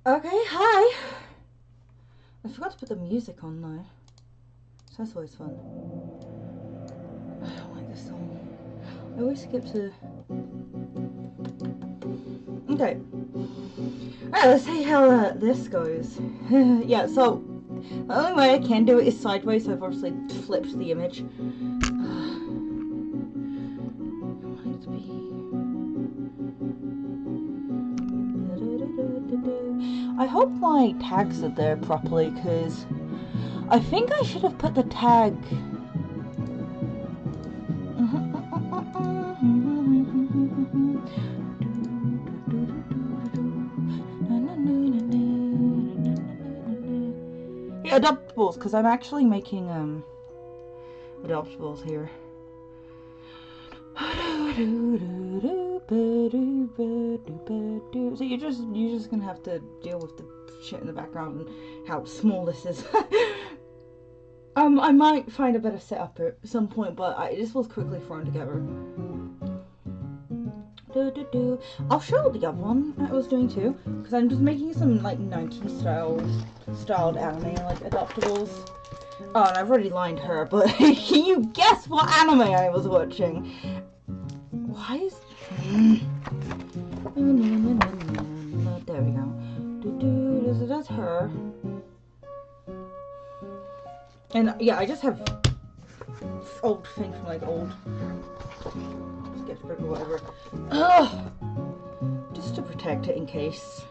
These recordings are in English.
Okay, hi. I forgot to put the music on though. So that's always fun. I don't like this song. I always skip to. Okay. Alright, let's see how this goes. Yeah, so the only way I can do it is sideways, so I've obviously flipped the image. I hope my tags are there properly, because I think I should have put the tag. Yeah, adoptables, because I'm actually making adoptables here. So you're just gonna have to deal with the shit in the background and how small this is. I might find a better setup at some point, but this was quickly thrown together. I'll show the other one I was doing too, because I'm just making some like 90s styled anime like adoptables. Oh, and I've already lined her, but can you guess what anime I was watching? Why is... There we go. That's her. And yeah, I just have old things from like old sketchbook or whatever. Ugh! Just to protect it in case.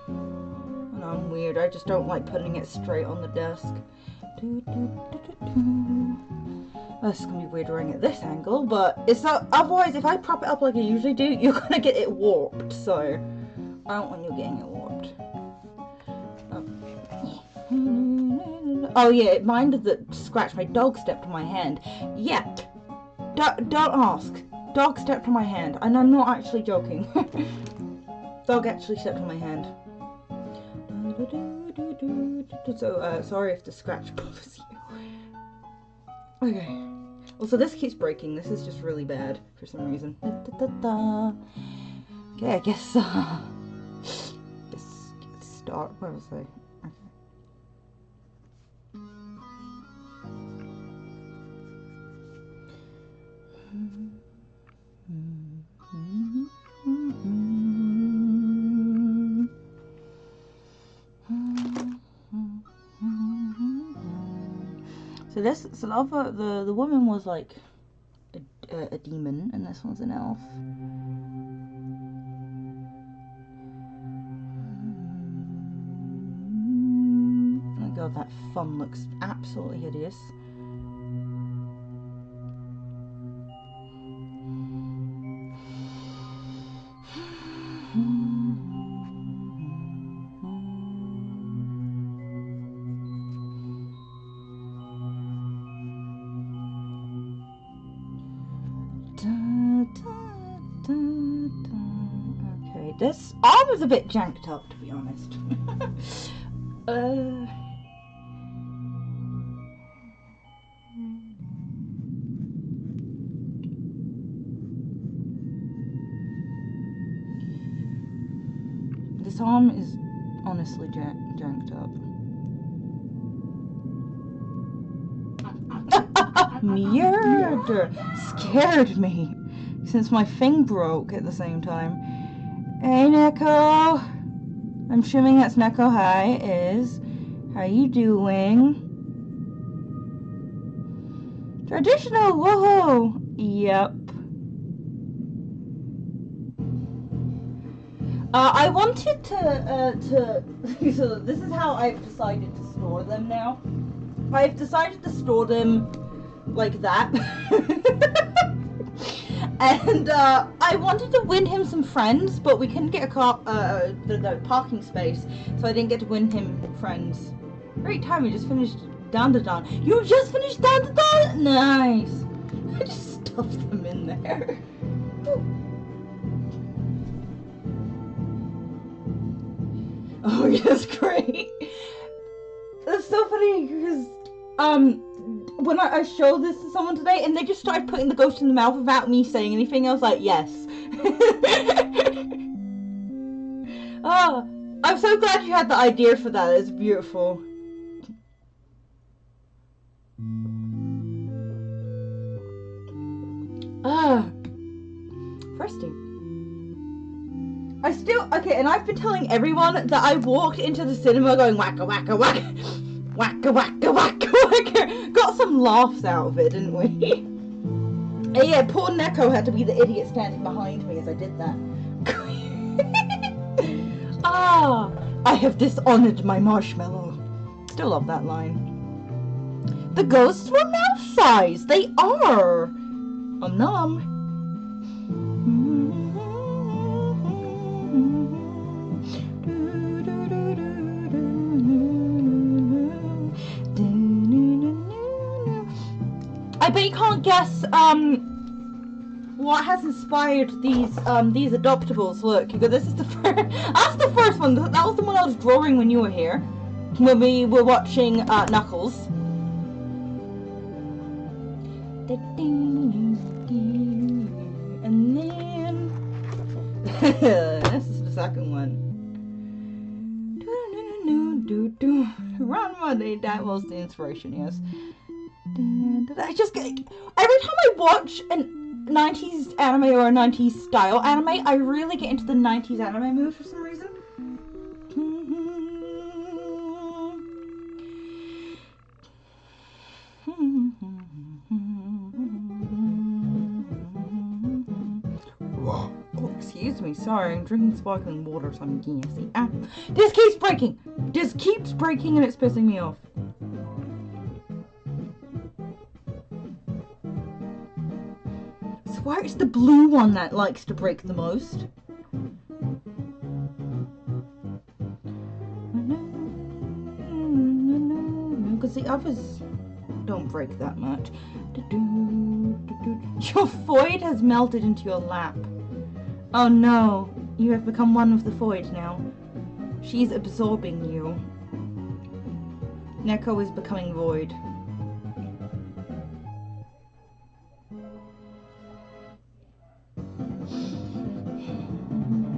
And I'm weird, I just don't like putting it straight on the desk. This is gonna be weird doing it at this angle, but it's not. Otherwise, if I prop it up like I usually do, you're gonna get it warped. So I don't want you getting it warped. Oh yeah, it minded that scratch. My dog stepped on my hand. Yeah, don't ask. Dog stepped on my hand, and I'm not actually joking. Dog actually stepped on my hand. So sorry if the scratch bothers you. Okay. Also, this keeps breaking. This is just really bad for some reason. Okay, I guess, let's start. Where was I? So the woman was like a demon, and this one's an elf. Oh my god, that thumb looks absolutely hideous. Okay, this arm is a bit janked up, to be honest. This arm is honestly janked up. Murder scared me since my thing broke at the same time. Hey Neko, I'm assuming that's Neko. Hi, is how you doing? Traditional, woohoo! Yep. I wanted to. So this is how I've decided to store them now. I've decided to store them like that. And I wanted to win him some friends, but we couldn't get the parking space, so I didn't get to win him friends. Great time, we just finished Down to Dawn. You just finished Down to Dawn? Nice. I just stuffed them in there. Oh yes, great. That's so funny because when I showed this to someone today and they just started putting the ghost in the mouth without me saying anything, I was like, yes. Oh, I'm so glad you had the idea for that. It's beautiful. Ah, thirsty. I still, okay, and I've been telling everyone that I walked into the cinema going wacka wacka wacka, wacka wacka wacka wacka. Got some laughs out of it, didn't we? And yeah, poor Neko had to be the idiot standing behind me as I did that. Ah, I have dishonored my marshmallow. Still love that line. The ghosts were mouse-sized. They are. Nom. I bet you can't guess what has inspired these adoptables. Look, you go. This is the first. That's the first one. That was the one I was drawing when you were here, when we were watching Knuckles. And then this is the second one. Run Monday, that was the inspiration, yes. I just get, every time I watch a 90s anime or a 90s style anime, I really get into the 90s anime mood for some reason. Oh, excuse me, sorry, I'm drinking sparkling water, so I'm gassy. This keeps breaking! This keeps breaking and it's pissing me off. I swear it's the blue one that likes to break the most. Because the others don't break that much. Your void has melted into your lap. Oh no, you have become one with the void now. She's absorbing you. Neko is becoming void.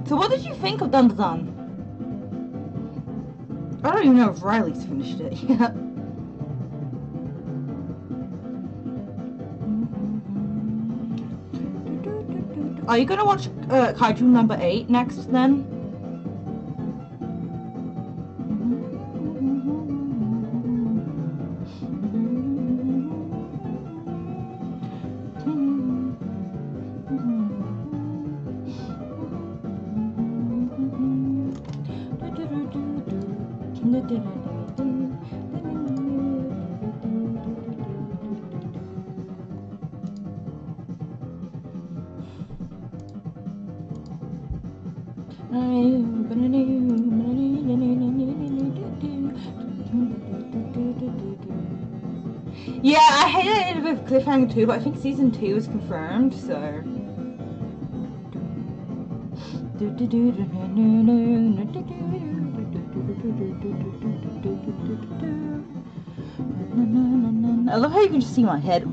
So what did you think of Dandadan? I don't even know if Riley's finished it yet. Are you gonna watch Kaiju number 8 next then? Yeah, I hated it with Cliffhanger 2, but I think season 2 is confirmed, so. I love how you can just see my head.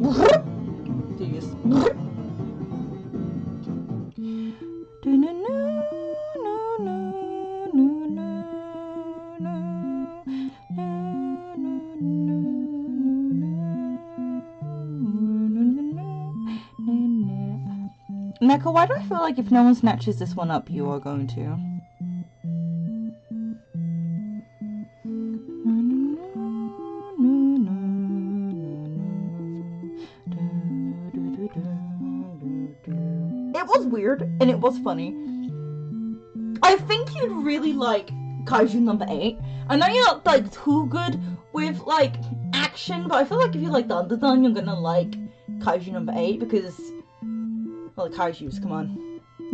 Neko, why do I feel like if no one snatches this one up, you are going to? It was weird, and it was funny. I think you'd really like Kaiju number 8. I know you're not, like, too good with, like, action, but I feel like if you like Dandadan, you're gonna like Kaiju number 8, because... well, the Kaijus, come on.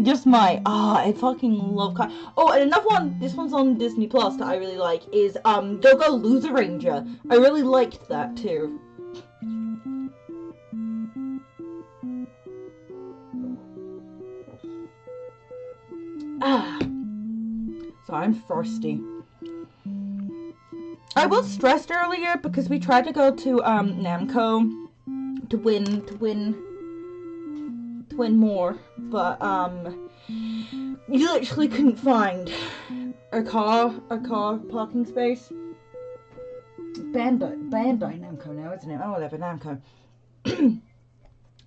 Just my... I fucking love Kaiju. Oh, and another one, this one's on Disney Plus that I really like, is, Go-Go Loser Ranger. I really liked that, too. So I'm thirsty. I was stressed earlier because we tried to go to Namco to win more, but you literally couldn't find a car parking space. Bandai Namco now, isn't it? Oh, whatever, Namco.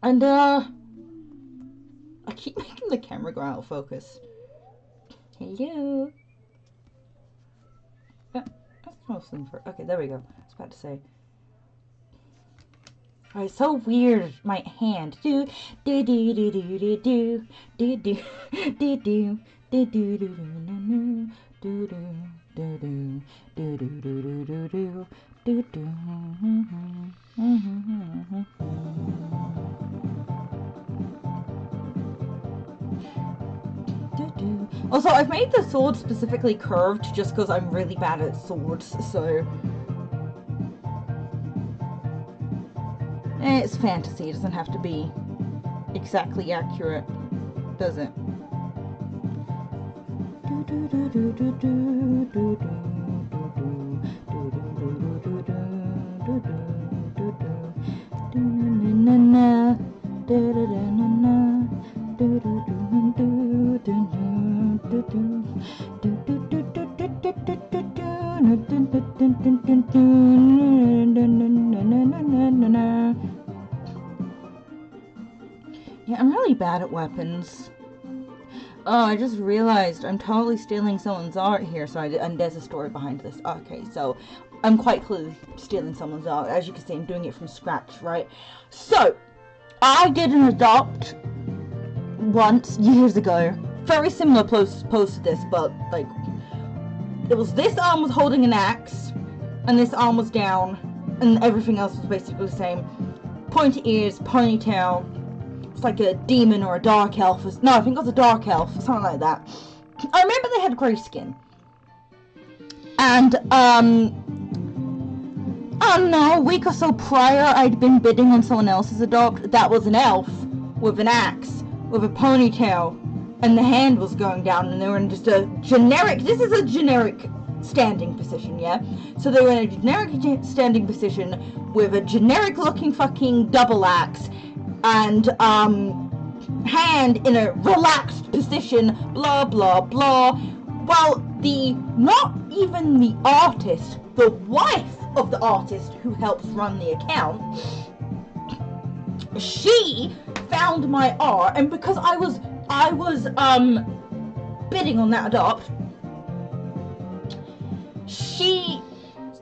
And I keep making the camera go out of focus. Hello. That's mostly for. Okay, there we go. I was about to say. Oh, it's so weird. My hand. Do do do do do do do do do do do do do do do do do do. Also, I've made the sword specifically curved just because I'm really bad at swords, so... It's fantasy, it doesn't have to be exactly accurate, does it? Yeah, I'm really bad at weapons. Oh, I just realized I'm totally stealing someone's art here, and there's a story behind this. Okay, so I'm quite clearly stealing someone's art. As you can see, I'm doing it from scratch, right? So, I did an adopt once, years ago. Very similar post to this, but, like, it was this arm was holding an axe, and this arm was down, and everything else was basically the same. Pointy ears, ponytail. It's like a demon or a dark elf. No, I think it was a dark elf, something like that. I remember they had grey skin. And, I don't know, a week or so prior, I'd been bidding on someone else's adopt. That was an elf with an axe, with a ponytail, and the hand was going down, and they were in just a generic, this is a generic standing position, yeah? So they were in a generic standing position with a generic looking fucking double axe, and hand in a relaxed position, blah blah blah. Well, not even the artist, the wife of the artist who helps run the account, she found my art, and because I was bidding on that adopt,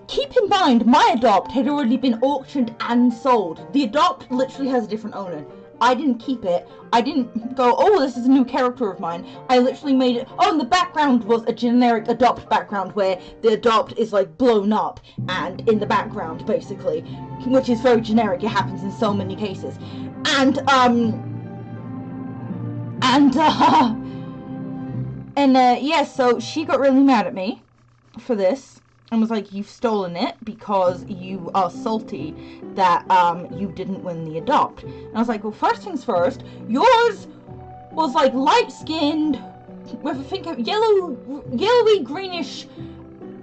keep in mind, my adopt had already been auctioned and sold. The adopt literally has a different owner. I didn't keep it. I didn't go, oh, this is a new character of mine. I literally made it. Oh, and the background was a generic adopt background where the adopt is like blown up and in the background, basically, which is very generic. It happens in so many cases. And yeah, so she got really mad at me for this. And was like, you've stolen it because you are salty that you didn't win the adopt. And I was like, well, first things first, yours was like light-skinned with, I think, yellowy greenish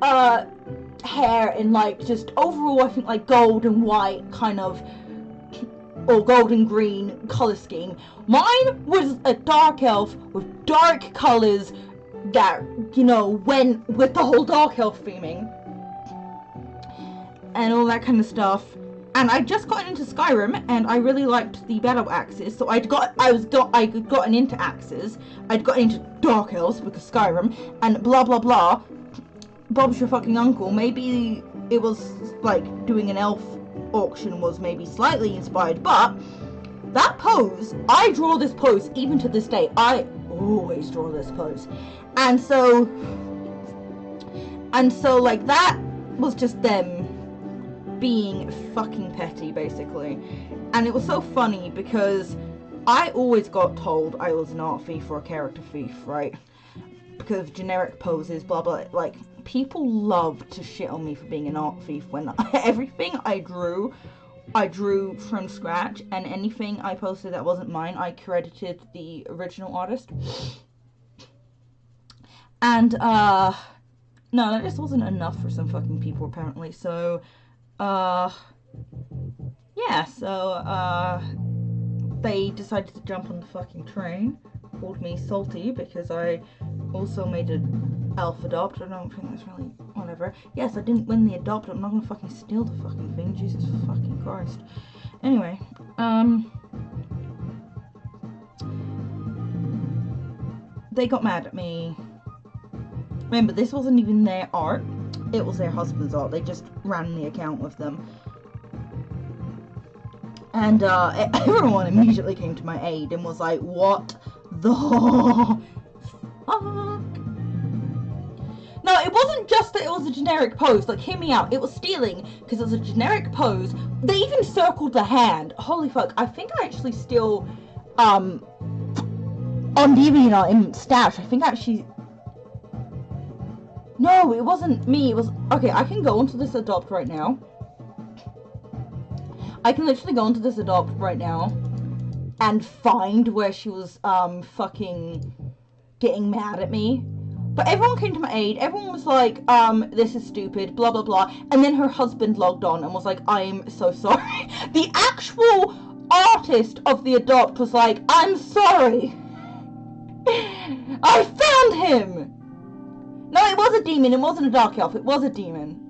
hair and like just overall, I think, like gold and white kind of, or gold and green color scheme. Mine was a dark elf with dark colors that, you know, went with the whole dark elf theming and all that kind of stuff. And I just gotten into Skyrim, and I really liked the battle axes, so I'd gotten into axes, I'd gotten into dark elves because Skyrim, and blah blah blah. Bob's your fucking uncle. Maybe it was like doing an elf auction was maybe slightly inspired, but that pose, I draw this pose even to this day. I always draw this pose. And so like that was just them being fucking petty, basically. And it was so funny because I always got told I was an art thief or a character thief, right? Because of generic poses, blah blah. Like, people love to shit on me for being an art thief when everything I drew from scratch, and anything I posted that wasn't mine, I credited the original artist. And, no, that just wasn't enough for some fucking people, apparently, so, yeah, so, they decided to jump on the fucking train, called me salty, because I also made a Elf adopt. I don't think that's really whatever. Yes, I didn't win the adopt. I'm not gonna fucking steal the fucking thing. Jesus fucking Christ. Anyway, they got mad at me. Remember, this wasn't even their art. It was their husband's art. They just ran the account with them. And everyone immediately came to my aid and was like, what the fuck? No, it wasn't just that it was a generic pose. Like, hear me out. It was stealing because it was a generic pose. They even circled the hand. Holy fuck. I think I actually still, on DeviantArt in Stash, I think I actually... No, it wasn't me. It was... Okay, I can go onto this adopt right now. I can literally go into this adopt right now and find where she was fucking getting mad at me. But everyone came to my aid. Everyone was like, this is stupid, blah, blah, blah. And then her husband logged on and was like, I'm so sorry. The actual artist of the adopt was like, I'm sorry. I found him. No, it was a demon. It wasn't a dark elf. It was a demon.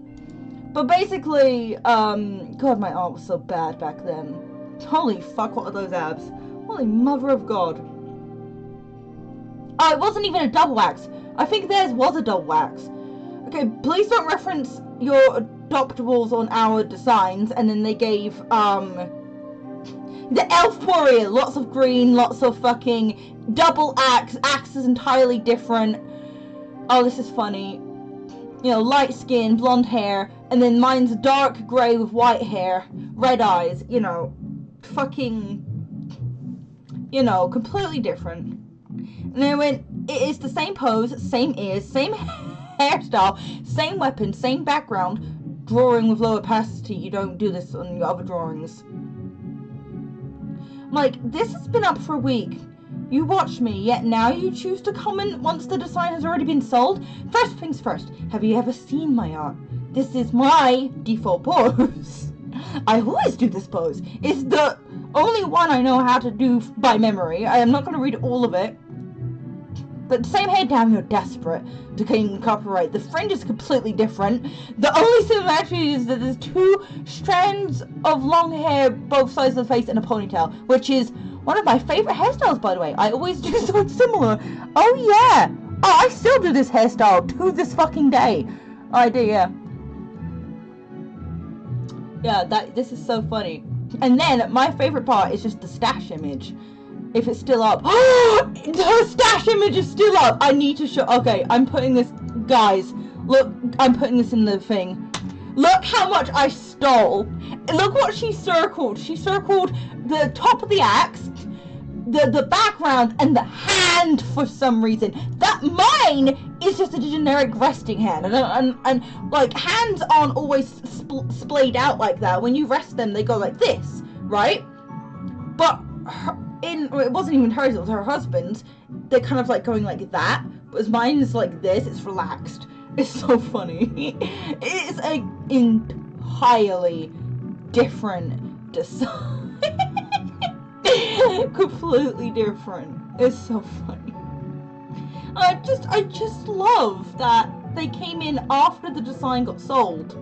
But basically, God, my art was so bad back then. Holy fuck, what are those abs? Holy mother of God. Oh, it wasn't even a double wax. I think theirs was a double wax. Okay, please don't reference your adoptables on our designs. And then they gave, the elf warrior. Lots of green, lots of fucking double axe. Axe is entirely different. Oh, this is funny. You know, light skin, blonde hair, and then mine's dark grey with white hair, red eyes, you know, fucking, you know, completely different. And then I went, it is the same pose, same ears, same hairstyle, same weapon, same background, drawing with low opacity. You don't do this on your other drawings. I'm like, this has been up for a week. You watch me, yet now you choose to comment once the design has already been sold? First things first, have you ever seen my art? This is my default pose. I always do this pose. It's the only one I know how to do by memory. I am not going to read all of it. But same head down, you're desperate to claim copyright. The fringe is completely different. The only similarity is that there's two strands of long hair both sides of the face and a ponytail, which is one of my favorite hairstyles, by the way. I always do something similar. Oh, yeah. Oh, I still do this hairstyle to this fucking day. I do, yeah. Yeah, this is so funny. And then, my favorite part is just the stash image. If it's still up. The stash image is still up. I need to show. Okay, I'm putting this. Guys, look. I'm putting this in the thing. Look how much I stole. Look what she circled. She circled the top of the axe, the background, and the hand for some reason. That mine is just a generic resting hand. And like, hands aren't always splayed out like that. When you rest them, they go like this, right? But it wasn't even hers, it was her husband's. They're kind of like going like that. Whereas mine is like this, it's relaxed. It's so funny. It's an entirely different design. Completely different. It's so funny. I just love that they came in after the design got sold.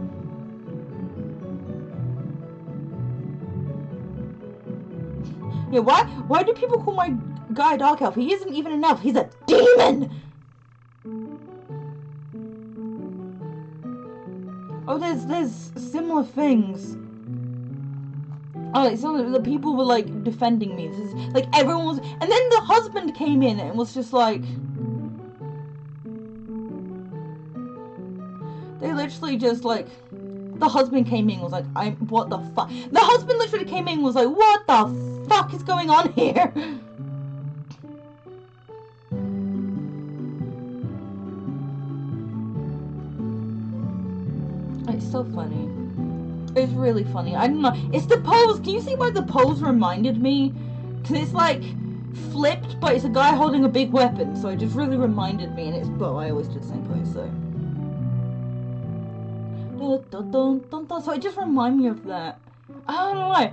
Yeah, why do people call my guy Dark Elf? He isn't even an elf, he's a demon! Oh, there's similar things. Oh, like some of the people were like defending me. This is like everyone was, and then the husband came in and was just like, they literally just like, the husband came in and was like, what the fuck? The husband literally came in and was like, what the fuck is going on here? It's so funny. It's really funny. I don't know. It's the pose. Can you see why the pose reminded me? Because it's like flipped, but it's a guy holding a big weapon. So it just really reminded me. And it's, well, I always do the same pose, so. So it just reminded me of that. I don't know why.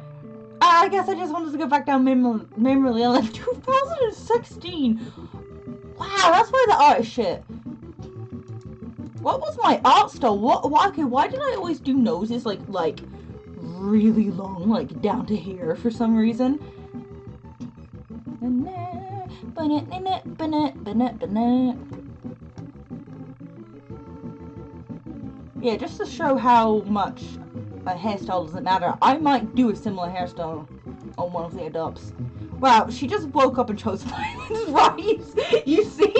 I guess I just wanted to go back down memory lane. Like 2016. Wow, that's why the art is shit. What was my art style? Okay, why did I always do noses like really long, like down to here for some reason? Yeah, just to show how much a hairstyle doesn't matter, I might do a similar hairstyle on one of the adopts. Wow, she just woke up and chose violence, right? You see?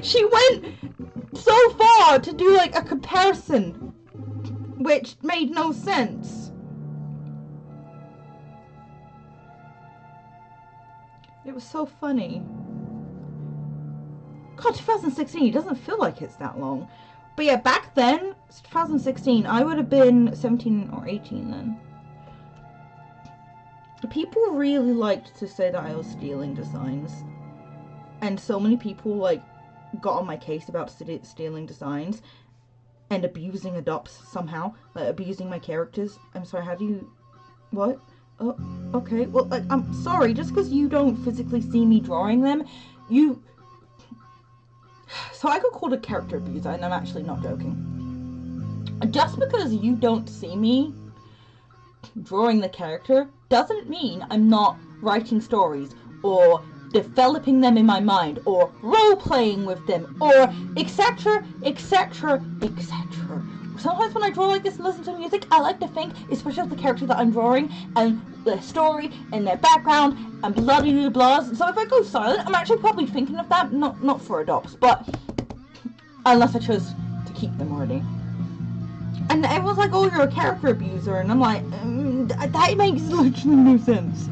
she went so far to do like a comparison, which made no sense. It was so funny. God, 2016, it doesn't feel like it's that long. But yeah, back then, 2016, I would have been 17 or 18 then. People really liked to say that I was stealing designs. And so many people, like, got on my case about stealing designs and abusing adopts somehow. Like, abusing my characters. I'm sorry, how do you... What? Oh, okay. Well, like, I'm sorry, just because you don't physically see me drawing them, you... So I got called a character abuser, and I'm actually not joking. Just because you don't see me drawing the character doesn't mean I'm not writing stories or developing them in my mind or role-playing with them or etc, etc, etc. Sometimes when I draw like this and listen to music, I like to think, especially of the character that I'm drawing and their story and their background and blah. So if I go silent, I'm actually probably thinking of that, not for adopts, but unless I chose to keep them already. And everyone's like, oh, you're a character abuser, and I'm like, that makes literally no sense.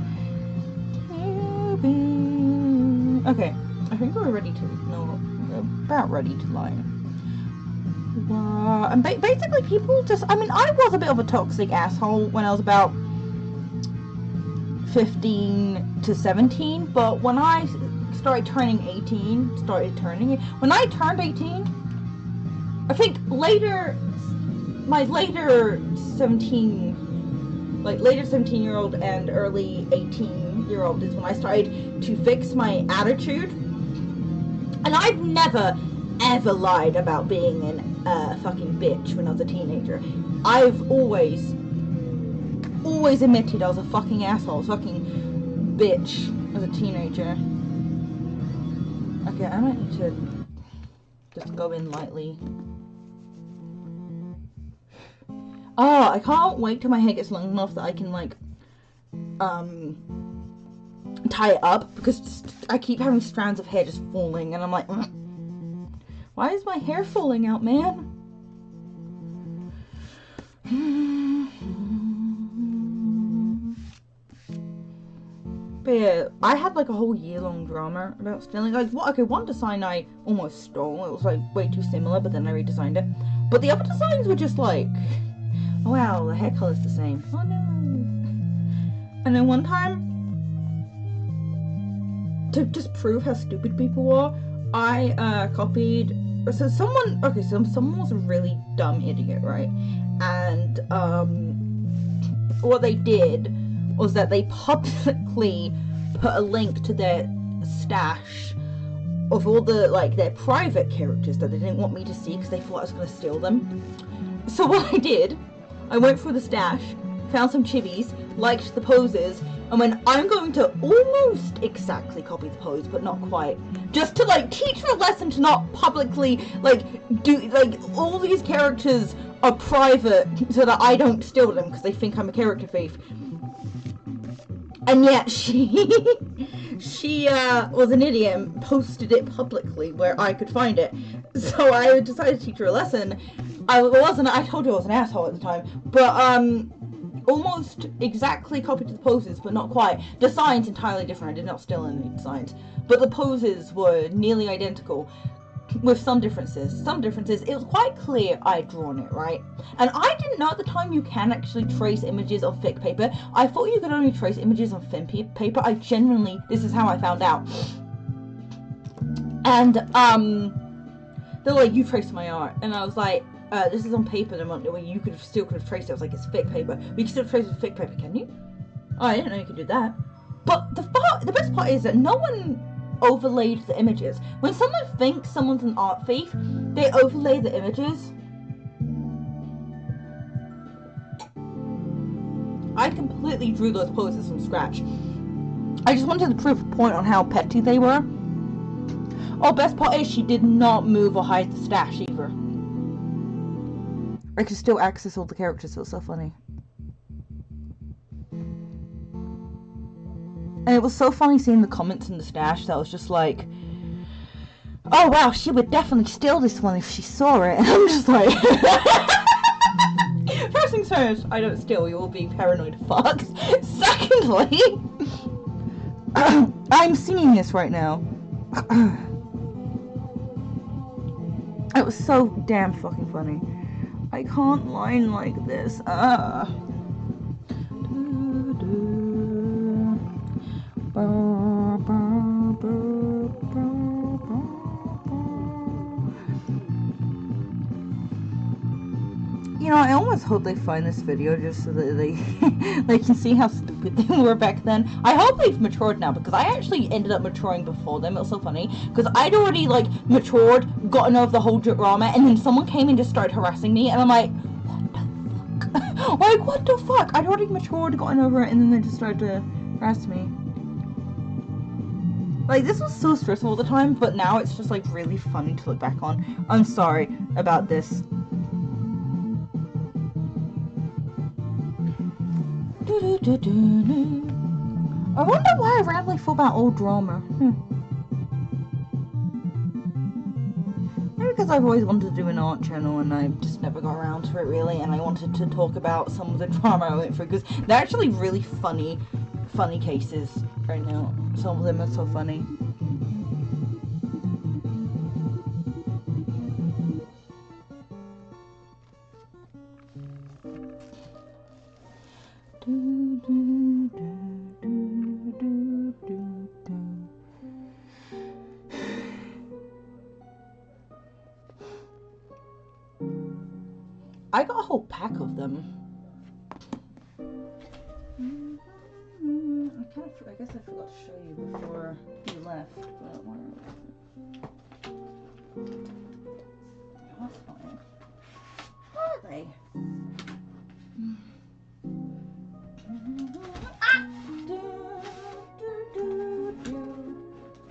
Okay, I think we're ready to, no, we're about ready to lie. And basically people just, I mean, I was a bit of a toxic asshole when I was about 15 to 17, but when I started turning 18, when I turned 18, I think my later 17-year-old and early 18-year-old is when I started to fix my attitude. And I've never, ever lied about being a fucking bitch when I was a teenager. I've always admitted I was a fucking asshole, fucking bitch as a teenager. Okay, I might need to just go in lightly. Oh, I can't wait till my hair gets long enough that I can, like, tie it up, because I keep having strands of hair just falling, and I'm like, ugh. Why is my hair falling out, man? But yeah, I had like a whole year-long drama about stealing. Like, one design I almost stole. It was like way too similar, but then I redesigned it. But the other designs were just like, oh wow, the hair color's the same. Oh no. And then one time, to just prove how stupid people are, I copied. So someone was a really dumb idiot, right? And what they did was that they publicly put a link to their stash of all the, like, their private characters that they didn't want me to see because they thought I was going to steal them. So what I did, I went through the stash, found some chibis, liked the poses, and when I'm going to almost exactly copy the pose, but not quite, just to, like, teach them a lesson to not publicly, like, do, like, all these characters are private so that I don't steal them because they think I'm a character thief. And yet she was an idiot and posted it publicly where I could find it. So I decided to teach her a lesson. I told you I was an asshole at the time, but almost exactly copied to the poses, but not quite. The signs entirely different. I did not steal any designs, but the poses were nearly identical, with some differences. It was quite clear I'd drawn it, right? And I didn't know at the time you can actually trace images on thick paper. I thought you could only trace images on thin paper. This is how I found out. And they're like, you traced my art, and I was like, this is on paper. And you could have traced it. I was like, it's thick paper. You can still trace it with thick paper, can you? Oh, I didn't know you could do that. But the best part is that no one overlaid the images. When someone thinks someone's an art thief, they overlay the images. I completely drew those poses from scratch. I just wanted to prove a point on how petty they were. Oh, best part is she did not move or hide the stash either. I could still access all the characters, so it's so funny. And it was so funny seeing the comments in the stash that was just like, oh wow, she would definitely steal this one if she saw it. And I'm just like, first things first, I don't steal, you're all being paranoid fucks. Secondly, I'm singing this right now. It was so damn fucking funny. I can't line like this. You know, I almost hope they find this video just so that they can see how stupid they were back then. I hope they've matured now, because I actually ended up maturing before them. It was so funny, because I'd already, like, matured, gotten over the whole drama, and then someone came and just started harassing me, and I'm like, what the fuck? Like, what the fuck? I'd already matured, gotten over it, and then they just started to harass me. Like, this was so stressful all the time, but now it's just, like, really funny to look back on. I'm sorry about this. I wonder why I randomly thought about old drama. Maybe because I've always wanted to do an art channel and I just never got around to it really, and I wanted to talk about some of the drama I went through, because they're actually really funny cases right now. Some of them are so funny. I got a whole pack of them. I guess I forgot to show you before you left, but where that's fine. Where are they?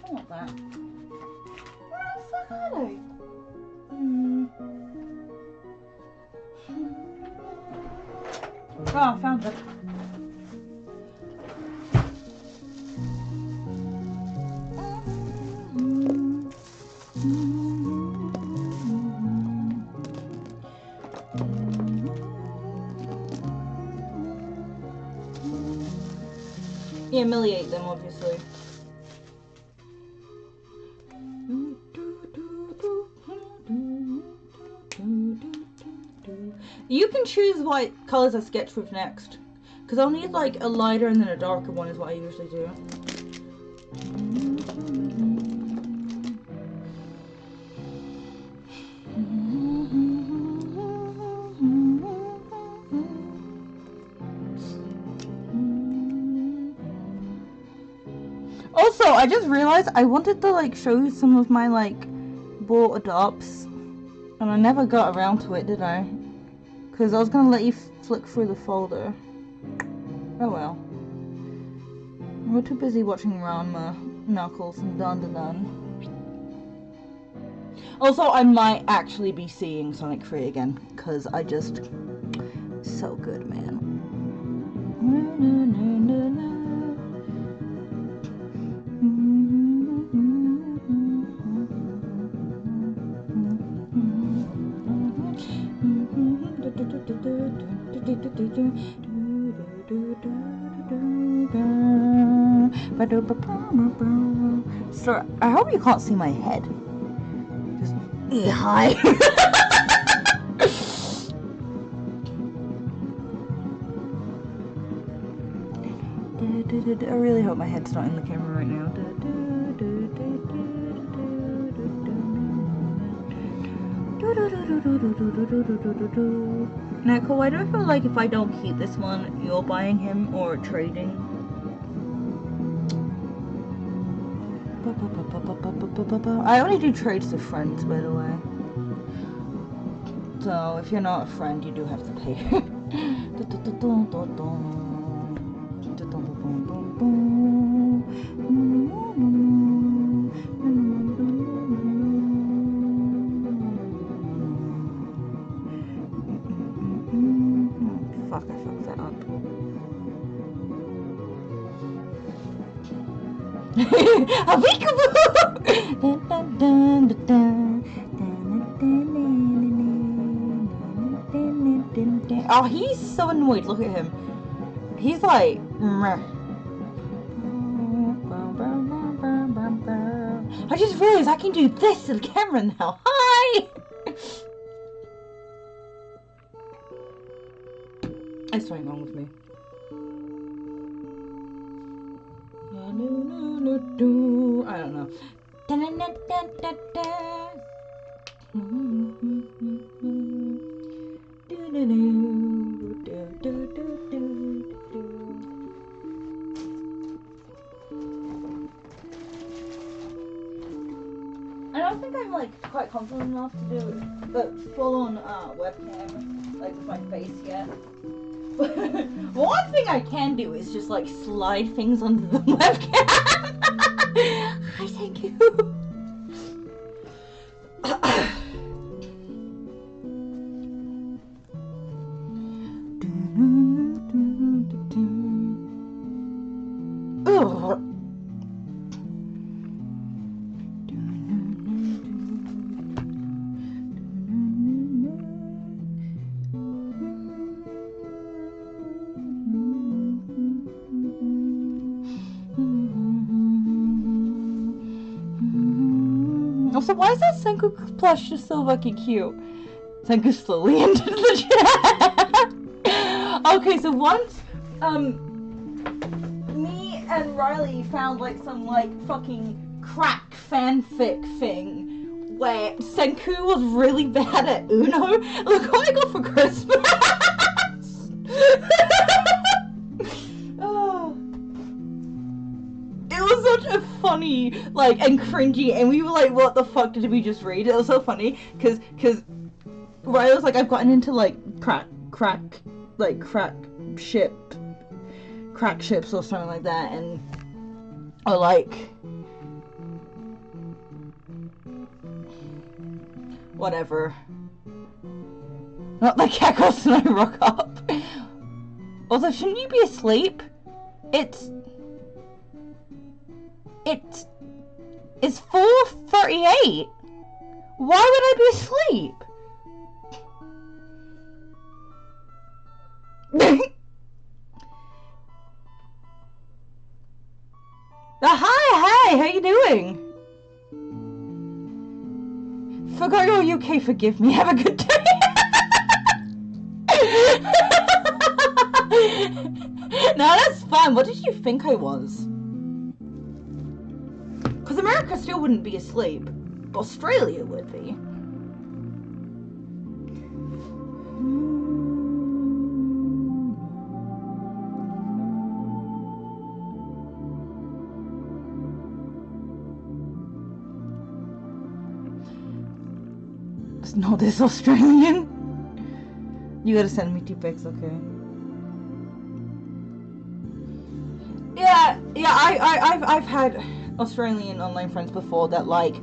I want that. Where the fuck are they? Oh, I found them. Humiliate them, obviously. You can choose what colors I sketch with next, because I'll need like a lighter and then a darker one is what I usually do. Also, I just realized I wanted to like show you some of my like bought adopts, and I never got around to it, did I? Because I was gonna let you flick through the folder. Oh well. We're too busy watching Ranma, Knuckles, and Dandadan. Also, I might actually be seeing Sonic 3 again, because I just... so good, man. So, I hope you can't see my head. Just hi. I really hope my head's not in the camera right now. Nicole, I don't feel like if I don't keep this one, you're buying him or trading. I only do trades with friends, by the way. So if you're not a friend, you do have to pay. Fuck, I fucked that up. A peekaboo! Oh, he's so annoyed. Look at him. He's like, meh. I just realized I can do this to the camera now. Hi! There's something wrong with me. I don't know. I don't think I'm like quite confident enough to do the full-on webcam like with my face yet. But one thing I can do is just like slide things onto the webcam. Hi, thank you. Ugh. Also, why is that Senku plush just so fucking cute? Senku slowly entered the chat. Okay, so once, me and Riley found like some like fucking crack fanfic thing where Senku was really bad at Uno. Look what I got for Christmas. Oh. It was such a funny, like, and cringy, and we were like, what the fuck did we just read? It was so funny, cause Riley was like, I've gotten into, like, crack ships or something like that, and, or like, whatever. Not like Cackles and I rock up. Also, shouldn't you be asleep? It's 4:38. Why would I be asleep? Hi, how you doing? Forgot you're UK, forgive me, have a good day. No, that's fine. What did you think I was? Because America still wouldn't be asleep. But Australia would be. It's not this Australian. You gotta send me 2 pics, okay? Yeah, I've had Australian online friends before that like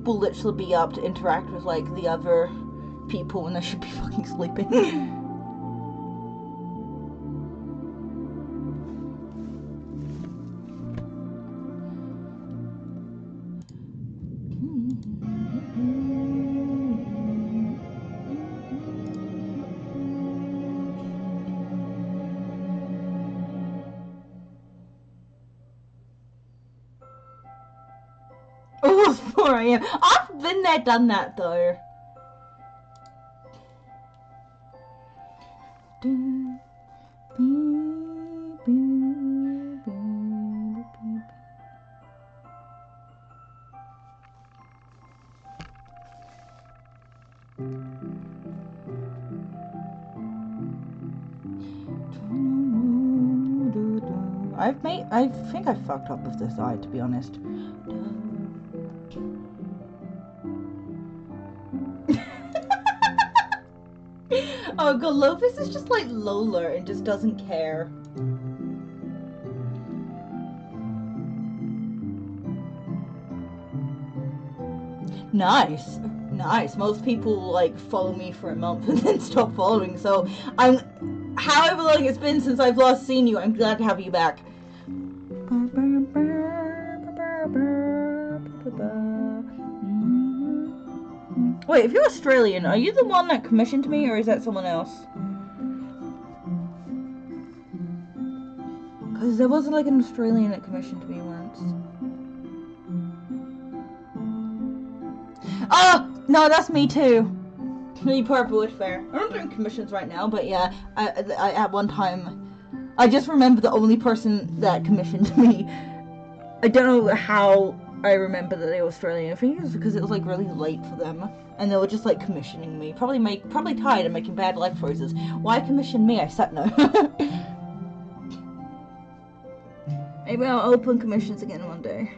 will literally be up to interact with like the other people when they should be fucking sleeping. Oh, it's 4 AM. I've been there, done that though. I think I fucked up with this eye, to be honest. Oh god, Lopez is just like Lola and just doesn't care. Nice. Nice. Most people like follow me for a month and then stop following, so however long it's been since I've last seen you, I'm glad to have you back. Wait, if you're Australian, are you the one that commissioned me, or is that someone else? Because there was like an Australian that commissioned me once. Oh! No, that's me too. You poor Bush Fair. I'm not doing commissions right now, but yeah, I at one time, I just remember the only person that commissioned me. I don't know how I remember that they were Australian. I think it was because it was like really late for them, and they were just like commissioning me. Probably tired of making bad life choices. Why commission me? I said no. Maybe I'll open commissions again one day.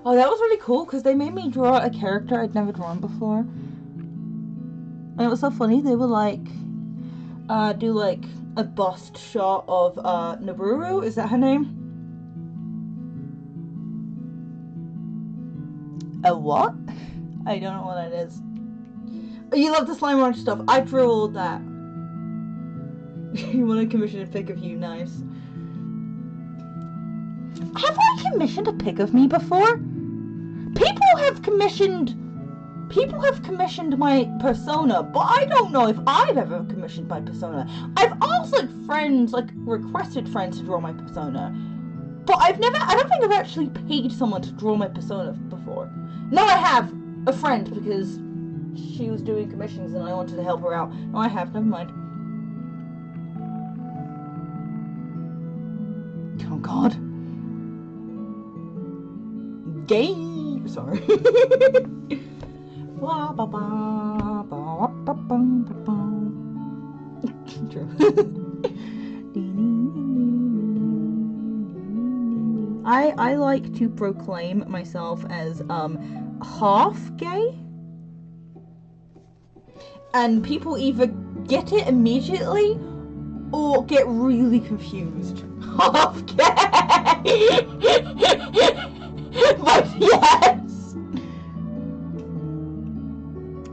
Oh, that was really cool because they made me draw a character I'd never drawn before. And it was so funny. They would like do like a bust shot of Naburu. Is that her name? A what? I don't know what that is. Oh, you love the slime ranch stuff. I drew all that. You want to commission a pic of you? Nice. Have I commissioned a pic of me before? People have commissioned my persona, but I don't know if I've ever commissioned my persona. I've also requested friends to draw my persona, but I don't think I've actually paid someone to draw my persona before. No, I have a friend because she was doing commissions and I wanted to help her out. No, I have, never mind. Oh god. Gay. Sorry. True. I like to proclaim myself as half gay, and people either get it immediately or get really confused. Half gay. But yes,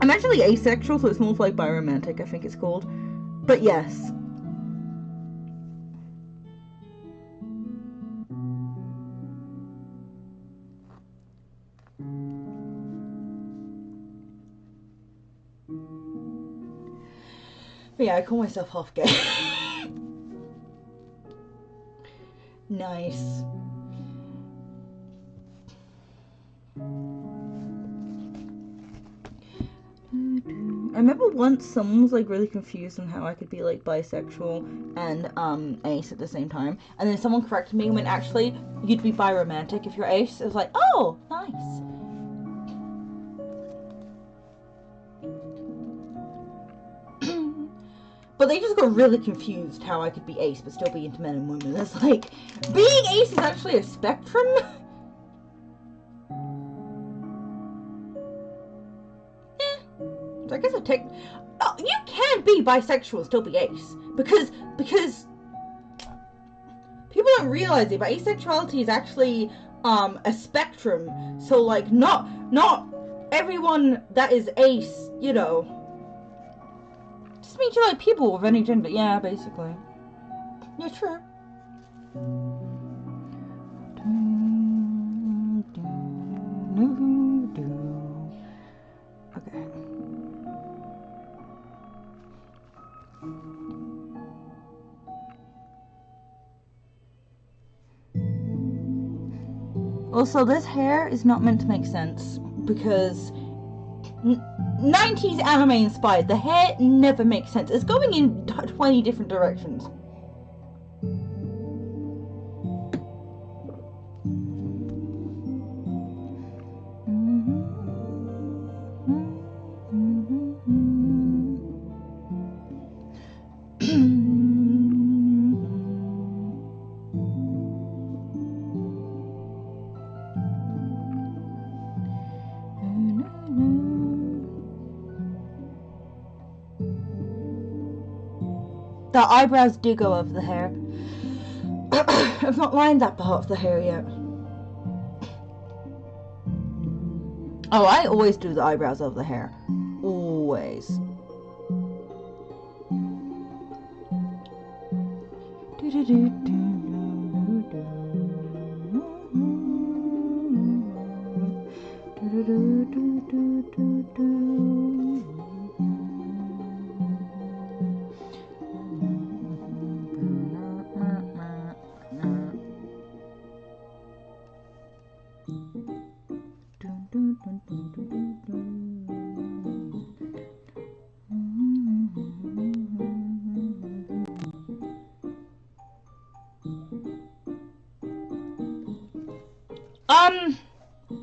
I'm actually asexual, so it's more like biromantic, I think it's called. But yes. But yeah, I call myself half gay. Nice. I remember once someone was like really confused on how I could be like bisexual and ace at the same time, and then someone corrected me when actually you'd be biromantic if you're ace. It was like, oh, nice. But they just got really confused how I could be ace but still be into men and women. It's like, being ace is actually a spectrum. I guess I take. Oh, you can be bisexual and still be ace because people don't realize it, but asexuality is actually a spectrum. So like not everyone that is ace, you know. Just means you like people with any gender. Yeah, basically. Yeah, true. Okay. Also, this hair is not meant to make sense because 90s anime inspired. The hair never makes sense. It's going in 20 different directions. The eyebrows do go over the hair. I've not lined that part of the hair yet. Oh, I always do the eyebrows over the hair. Always.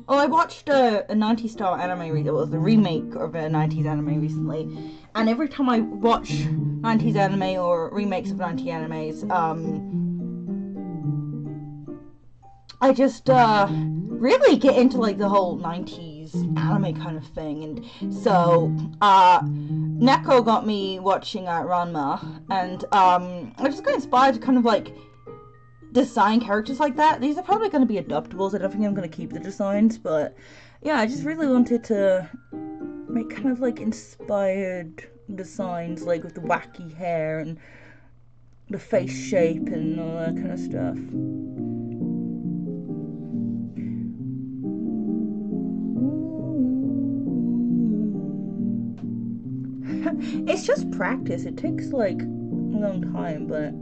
Oh, I watched a 90s style anime. It was the remake of a 90s anime recently, and every time I watch 90s anime or remakes of 90s animes, I just really get into like the whole 90s anime kind of thing. And so Neko got me watching Ranma, and I just got inspired to kind of like design characters like that. These are probably going to be adoptables. I don't think I'm going to keep the designs, but yeah, I just really wanted to make kind of like inspired designs, like with the wacky hair and the face shape and all that kind of stuff. It's just practice. It takes like a long time, but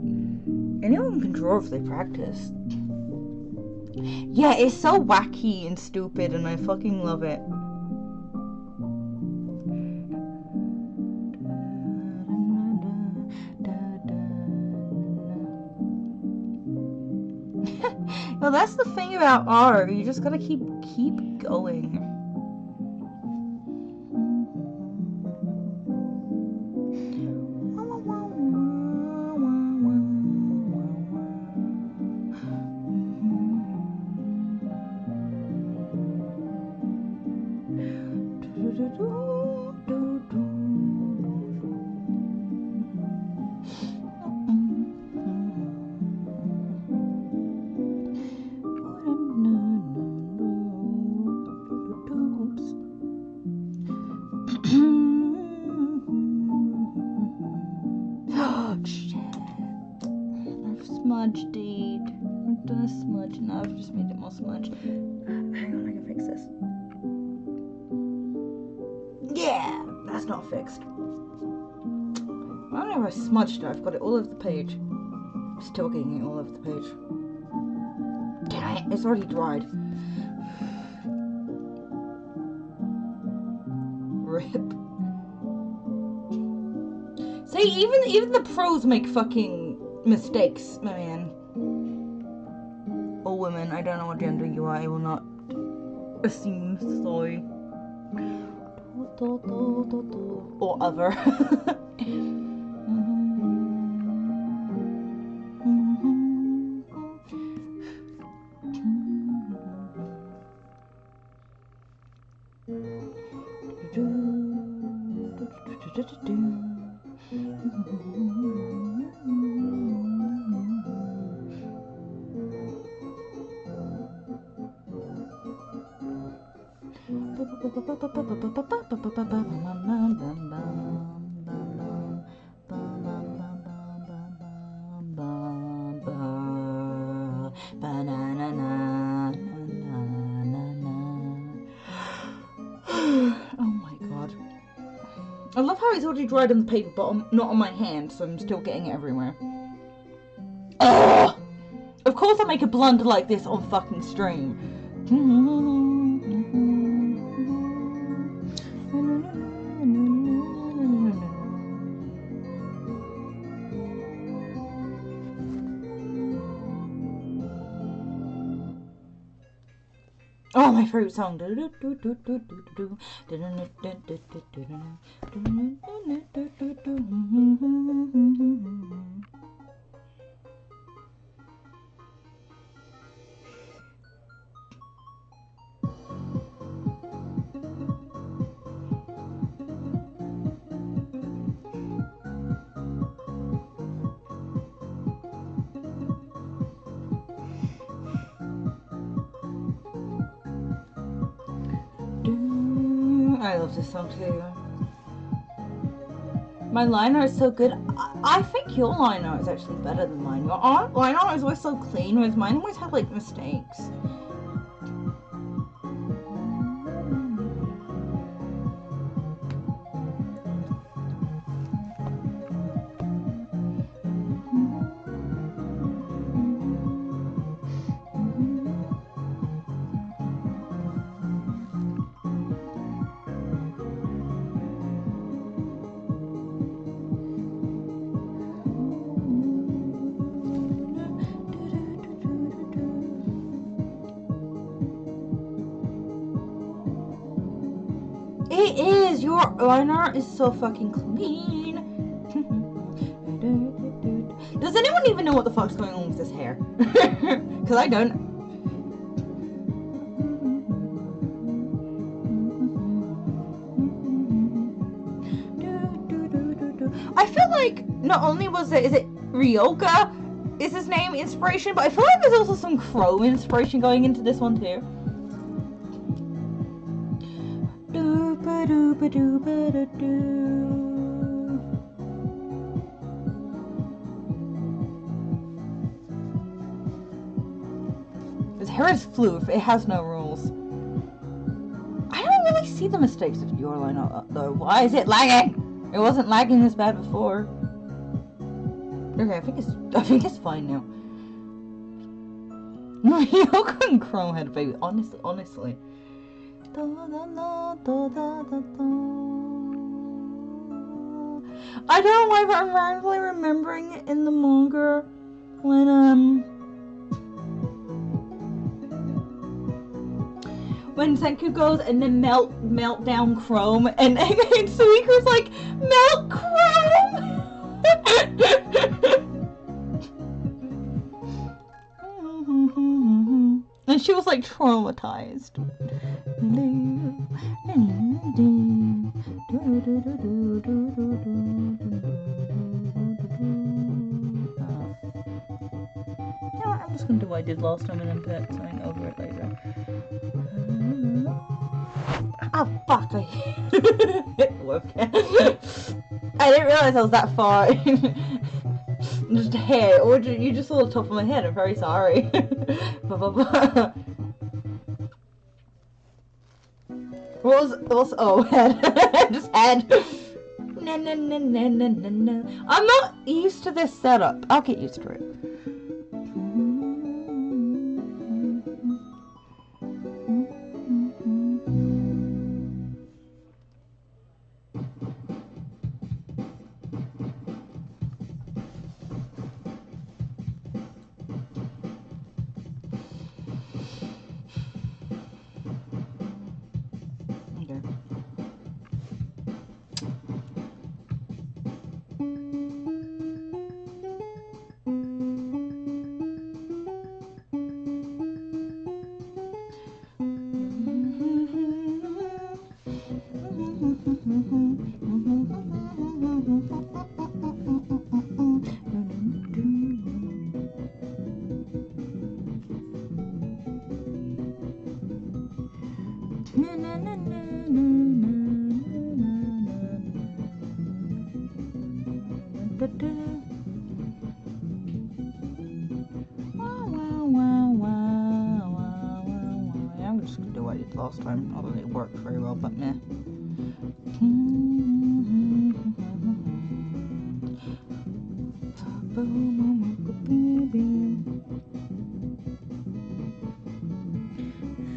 anyone can draw if they practice. Yeah, it's so wacky and stupid, and I fucking love it. Well, that's the thing about art. You just gotta keep going. Smudge, dude. I've done a smudge and I've just made it more smudge. Hang on, I can fix this. Yeah, that's not fixed. I don't know if I smudged it. I've got it all over the page. Still getting it all over the page. Damn it, it's already dried. Rip. See, even the pros make fucking mistakes, man. Or women, I don't know what gender you are, I will not assume, sorry. Or other. Oh my god. I love how it's already dried on the paper, but not on my hand, so I'm still getting it everywhere. Ugh! Of course I make a blunder like this on fucking stream. Oh, my favorite song. I love this song too. My line art is so good. I think your line art is actually better than mine. Your line art is always so clean, whereas mine always have like mistakes. It is! Your line art is so fucking clean. Does anyone even know what the fuck's going on with this hair? Because I don't. I feel like not only is it Ryoka is his name inspiration, but I feel like there's also some Chrome inspiration going into this one too. His hair is fluid, it has no rules. I don't really see the mistakes of your line though. Why is it lagging? It wasn't lagging this bad before. Okay, I think it's fine now. Ryoka and Chrome had a baby, honestly. I don't know why, but I'm randomly remembering it in the manga when Senku goes and then melt down Chrome and Suiko's like, melt Chrome! And she was like traumatized. I'm just gonna do what I did last time and then put something over it later. Oh fuck! It worked. I didn't realize I was that far. Just hair, or you just saw the top of my head. I'm very sorry. What's oh head? Just head. No. I'm not used to this setup. I'll get used to it. I'm just gonna do what I did last time, although it worked very well, but meh. I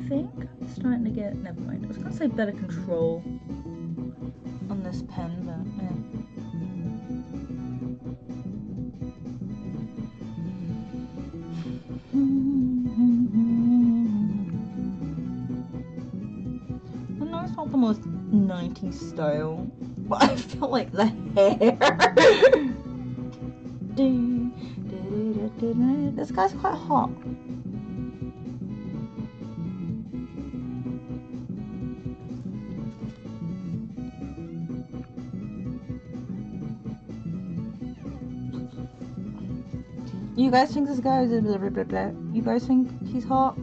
think I'm starting to get, never mind, I was gonna say better control on this pen, but meh. Not the most 90s style, but I feel like the hair. This guy's quite hot. You guys think this guy is blah blah blah blah? You guys think he's hot?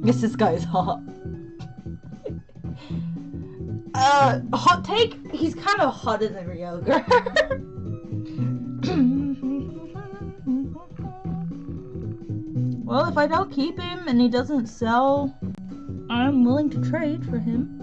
Yes, this guy is hot. Hot take? He's kind of hotter than Ryoga. Well, if I don't keep him and he doesn't sell, I'm willing to trade for him.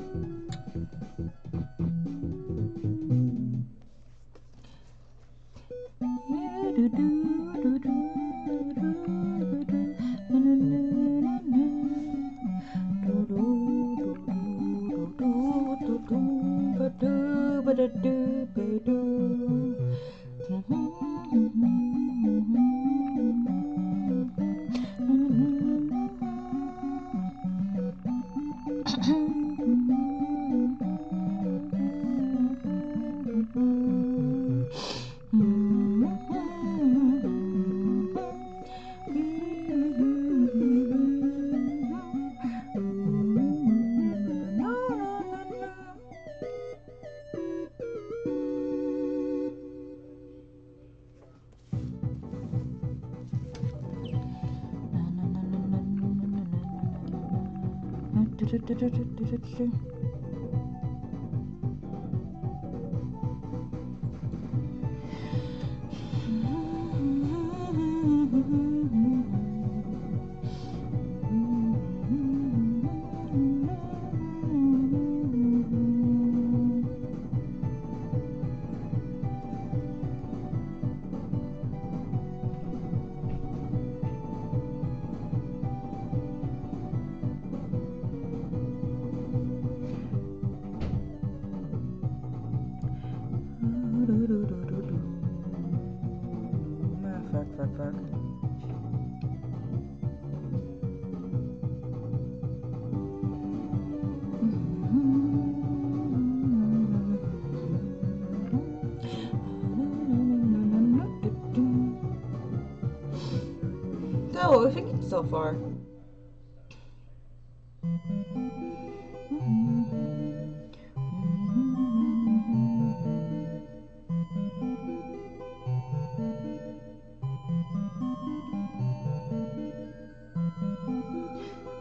So, what are we thinking so far?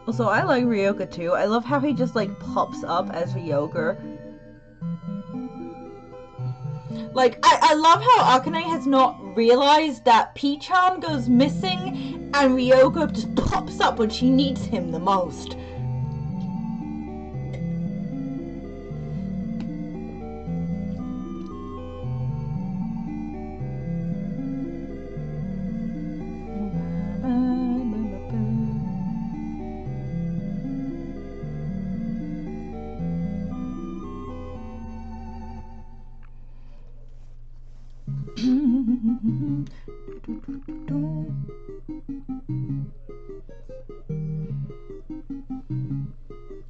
Also, I like Ryoga too. I love how he just like pops up as Ryoga. Like, I love how Akane has not realized that P-chan goes missing and Ryoga just pops up when she needs him the most.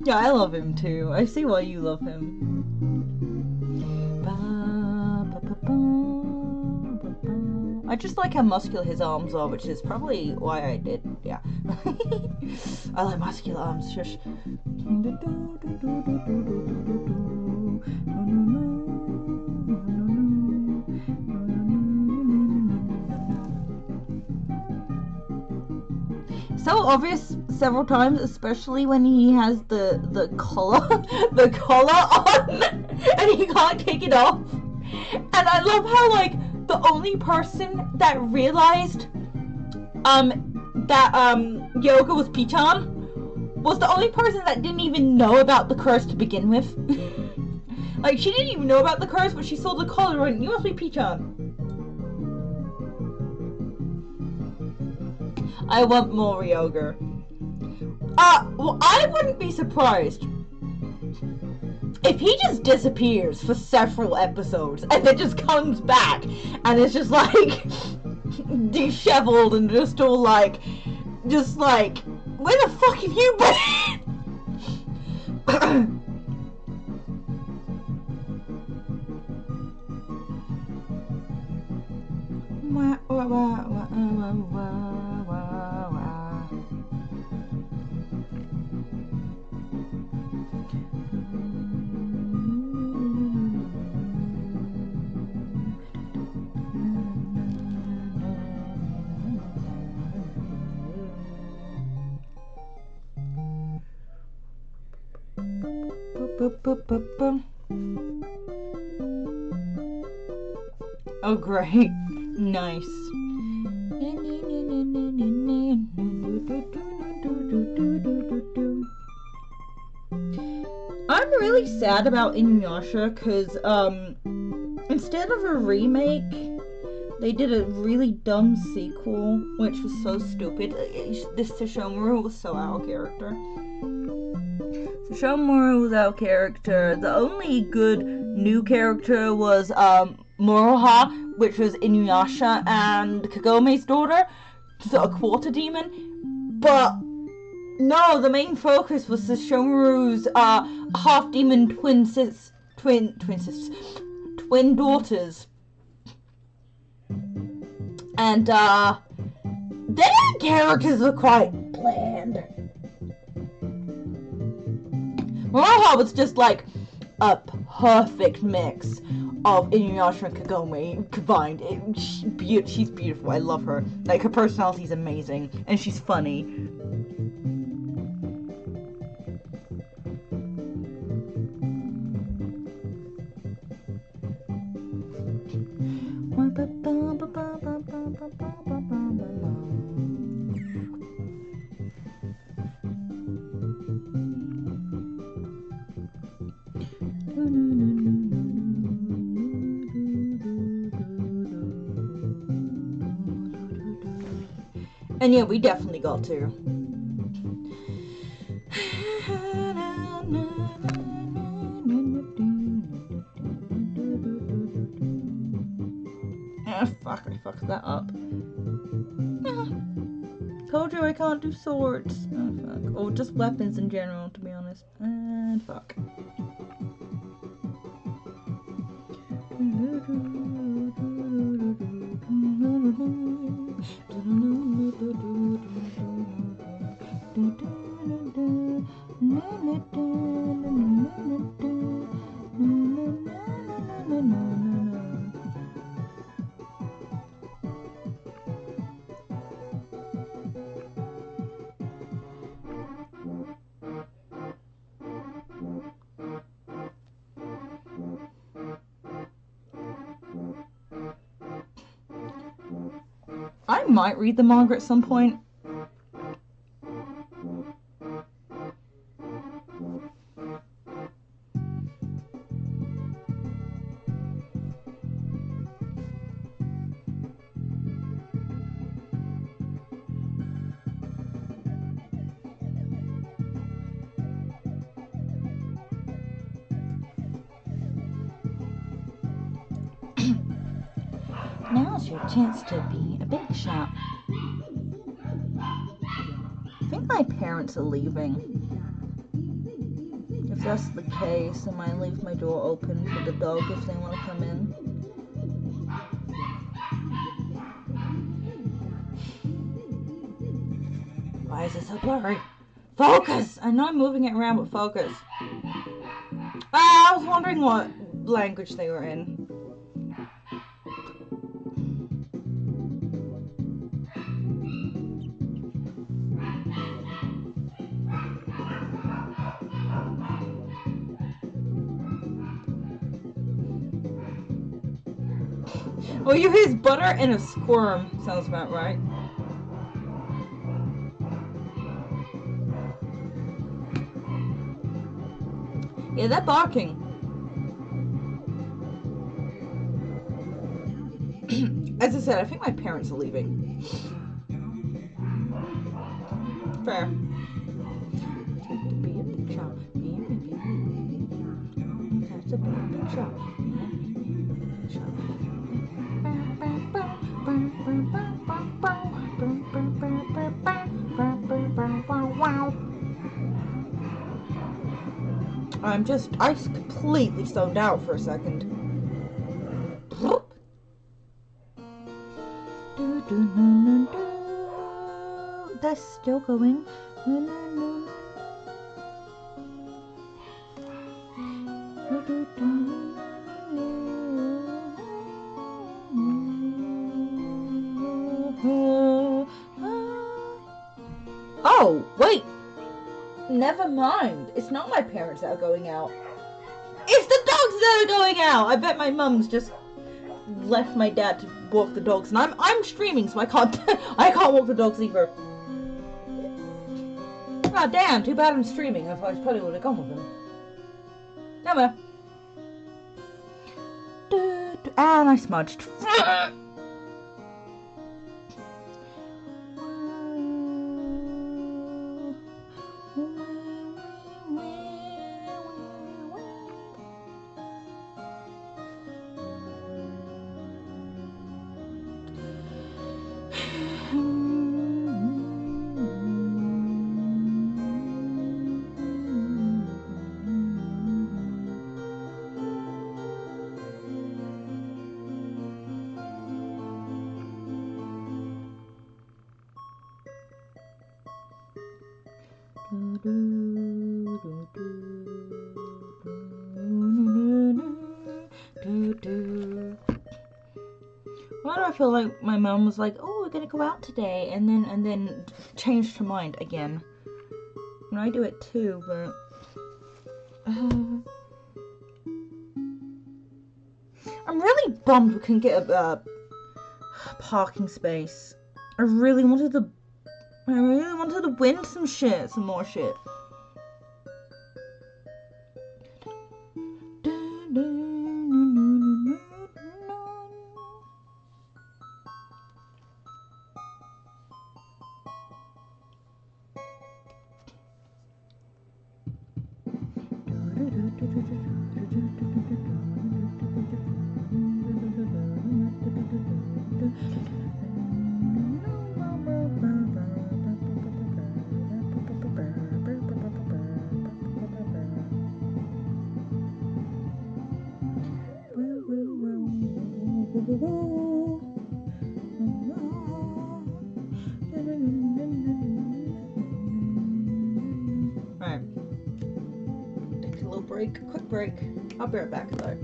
Yeah, I love him too. I see why you love him. I just like how muscular his arms are, which is probably why I did. Yeah. I like muscular arms. Shush. So obvious several times, especially when he has the collar the collar on and he can't take it off. And I love how like the only person that realized that Yoga was Pichan was the only person that didn't even know about the curse to begin with. Like, she didn't even know about the curse, but she saw the color and you must be Pichan. I want more Ryoga. Well, I wouldn't be surprised if he just disappears for several episodes and then just comes back and it's just like disheveled and just all like, where the fuck have you been? Oh great, nice. I'm really sad about Inuyasha because instead of a remake, they did a really dumb sequel, which was so stupid. This Sesshomaru was so out of character. Sesshomaru was out of character. The only good new character was Moroha, which was Inuyasha and Kagome's daughter, so a quarter demon. But no, the main focus was Sesshomaru's half-demon twin daughters. And their characters were quite bland. Moroha was just like a perfect mix of Inuyasha and Kagome combined. She's beautiful. I love her. Like, her personality's amazing, and she's funny. And yeah, we definitely got to. Ah, fuck, I fucked that up. Told you I can't do swords. Oh, fuck. Or just weapons in general, to be honest. And fuck. I might read the manga at some point. Now's your chance to be a big shot. I think my parents are leaving. If that's the case, I might leave my door open for the dog if they want to come in. Why is it so blurry? Focus! I know I'm moving it around, but focus. I was wondering what language they were in. Well, you hear butter and a squirm. Sounds about right. Yeah, they're barking. As I said, I think my parents are leaving. Fair. I completely zoned out for a second. That's still going. Oh, wait. Never mind. It's not my parents that are going out. It's the dogs that are going out. I bet my mum's just left my dad to walk the dogs, and I'm streaming, so I can't I can't walk the dogs either. Oh damn! Too bad I'm streaming. Otherwise, I probably would have gone with him. Never. And I smudged. Why do I feel like my mom was like, "Oh, we're gonna go out today," and then changed her mind again? And I do it too, but I'm really bummed we couldn't get a parking space. I really wanted to win some more shit. Alright. Take a little break, quick break. I'll be right back though.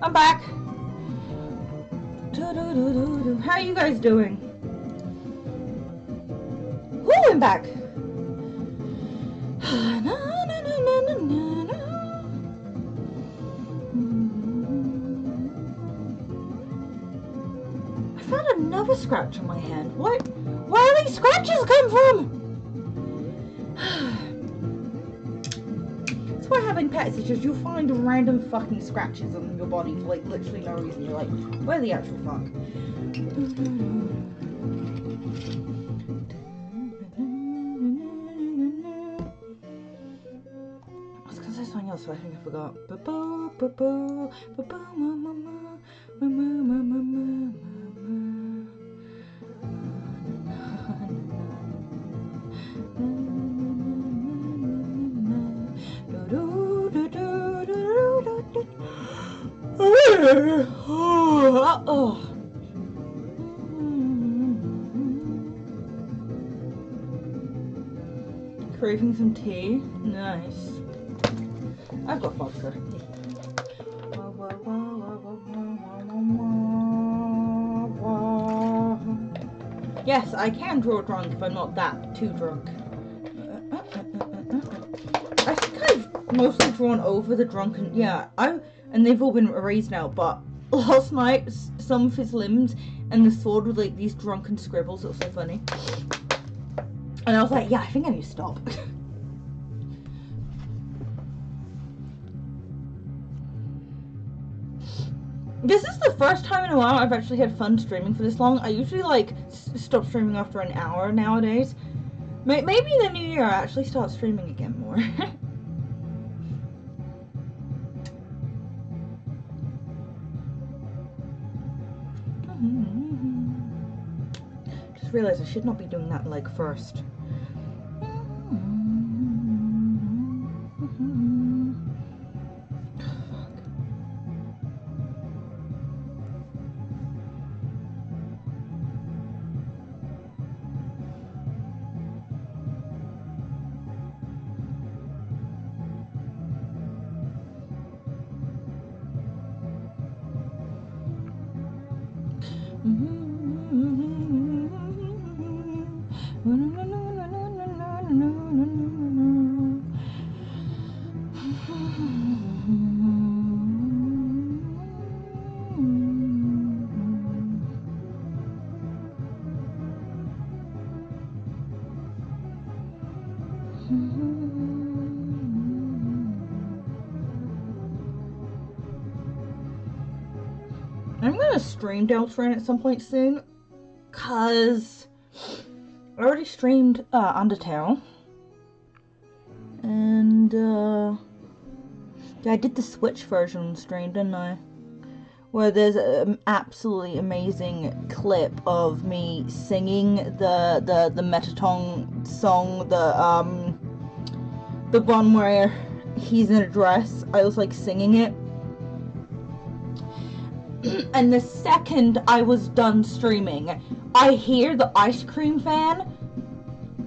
I'm back. How are you guys doing? Who I'm back? I found another scratch on my hand. What? Where are these scratches come from? That's why having pets is just you'll find random fucking scratches on your body for like literally no reason. You're like, where the actual fuck? I was gonna say something else, but I think I forgot. Craving some tea? Nice. I've got vodka. Yes, I can draw drunk if I'm not that too drunk. I think I've mostly drawn over the drunken. Yeah, and they've all been erased now. But last night, some of his limbs and the sword with like these drunken scribbles. It was so funny. And I was like, yeah, I think I need to stop. This is the first time in a while I've actually had fun streaming for this long. I usually like stop streaming after an hour nowadays. Maybe the new year I actually start streaming again more. Just realized I should not be doing that like first. I'm gonna stream Deltarune at some point soon, cause I already streamed Undertale, and yeah, I did the Switch version stream, didn't I? Where there's an absolutely amazing clip of me singing the Mettaton song, the one where he's in a dress. I was like singing it. And the second I was done streaming, I hear the ice cream van, and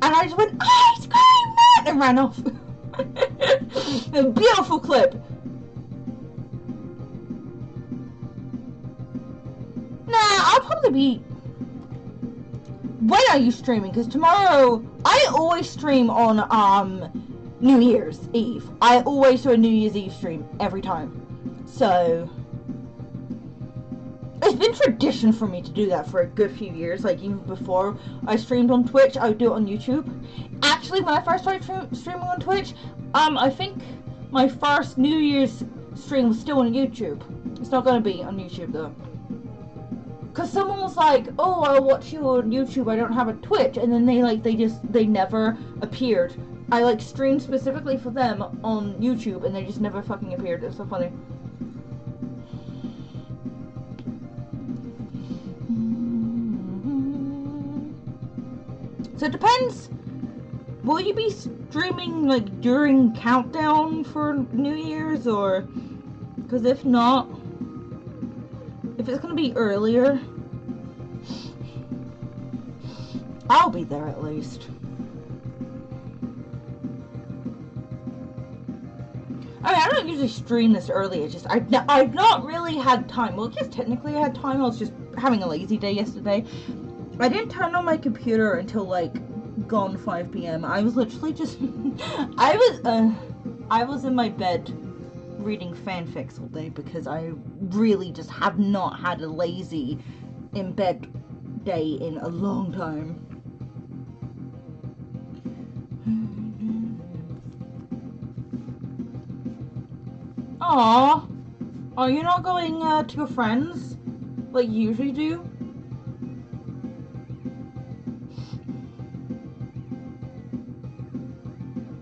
I just went, ice cream man, and ran off. A beautiful clip. Nah, I'll probably be... When are you streaming? Because tomorrow, I always stream on New Year's Eve. I always do a New Year's Eve stream every time. So... It's been tradition for me to do that for a good few years. Like, even before I streamed on Twitch, I would do it on YouTube. Actually, when I first started streaming on Twitch, I think my first New Year's stream was still on YouTube. It's not going to be on YouTube, though. Because someone was like, oh, I'll watch you on YouTube, I don't have a Twitch. And then they never appeared. I, like, streamed specifically for them on YouTube, and they just never fucking appeared. It's so funny. So it depends. Will you be streaming like during countdown for New Year's, or because if not, if it's gonna be earlier, I'll be there at least. I mean, I don't usually stream this early. It's just I've not really had time. Well, yes, technically I had time. I was just having a lazy day yesterday. I didn't turn on my computer until like gone 5 p.m. I was literally just I was in my bed reading fanfics all day because I really just have not had a lazy in bed day in a long time. Aww. Are you not going to your friends like you usually do?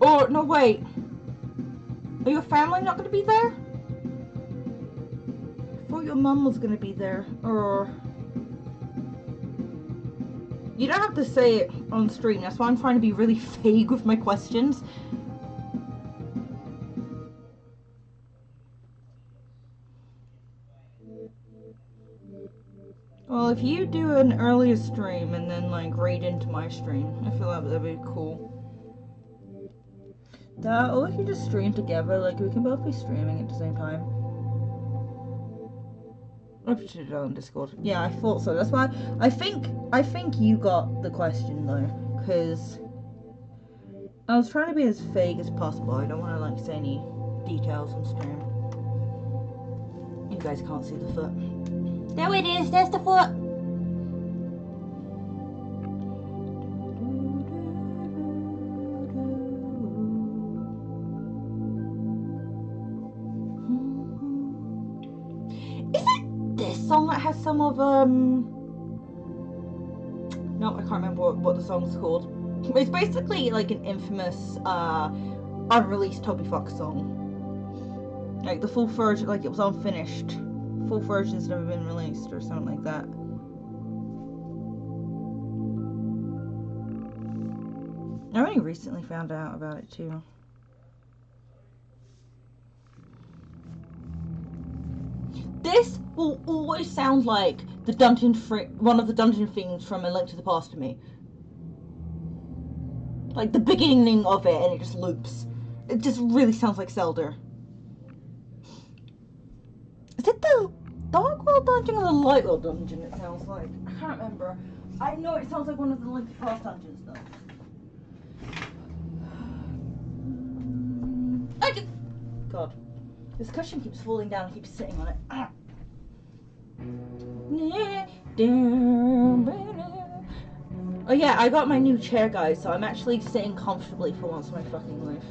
Or, no, wait. Are your family not going to be there? I thought your mum was going to be there. Or... You don't have to say it on stream. That's why I'm trying to be really vague with my questions. Well, if you do an earlier stream and then, like, raid into my stream, I feel like that'd be cool. That, or we can just stream together, like, we can both be streaming at the same time. I put it on Discord. Yeah, I thought so. That's why, I think you got the question, though, because I was trying to be as vague as possible. I don't want to, like, say any details on stream. You guys can't see the foot. There it is, there's the foot! Is it this song that has some of, no, I can't remember what the song's called. It's basically like an infamous, unreleased Toby Fox song. Like the full version, like it was unfinished. Full version's never been released or something like that. I only recently found out about it too. This will always sound like the one of the dungeon themes from A Link to the Past to me. Like the beginning of it, and it just loops. It just really sounds like Zelda. Is it the Dark World dungeon or the Light World dungeon? It sounds like. I can't remember. I know it sounds like one of the Link to the Past dungeons though. God, this cushion keeps falling down. I keep sitting on it. Ah. Oh yeah, I got my new chair, guys, so I'm actually sitting comfortably for once in my fucking life.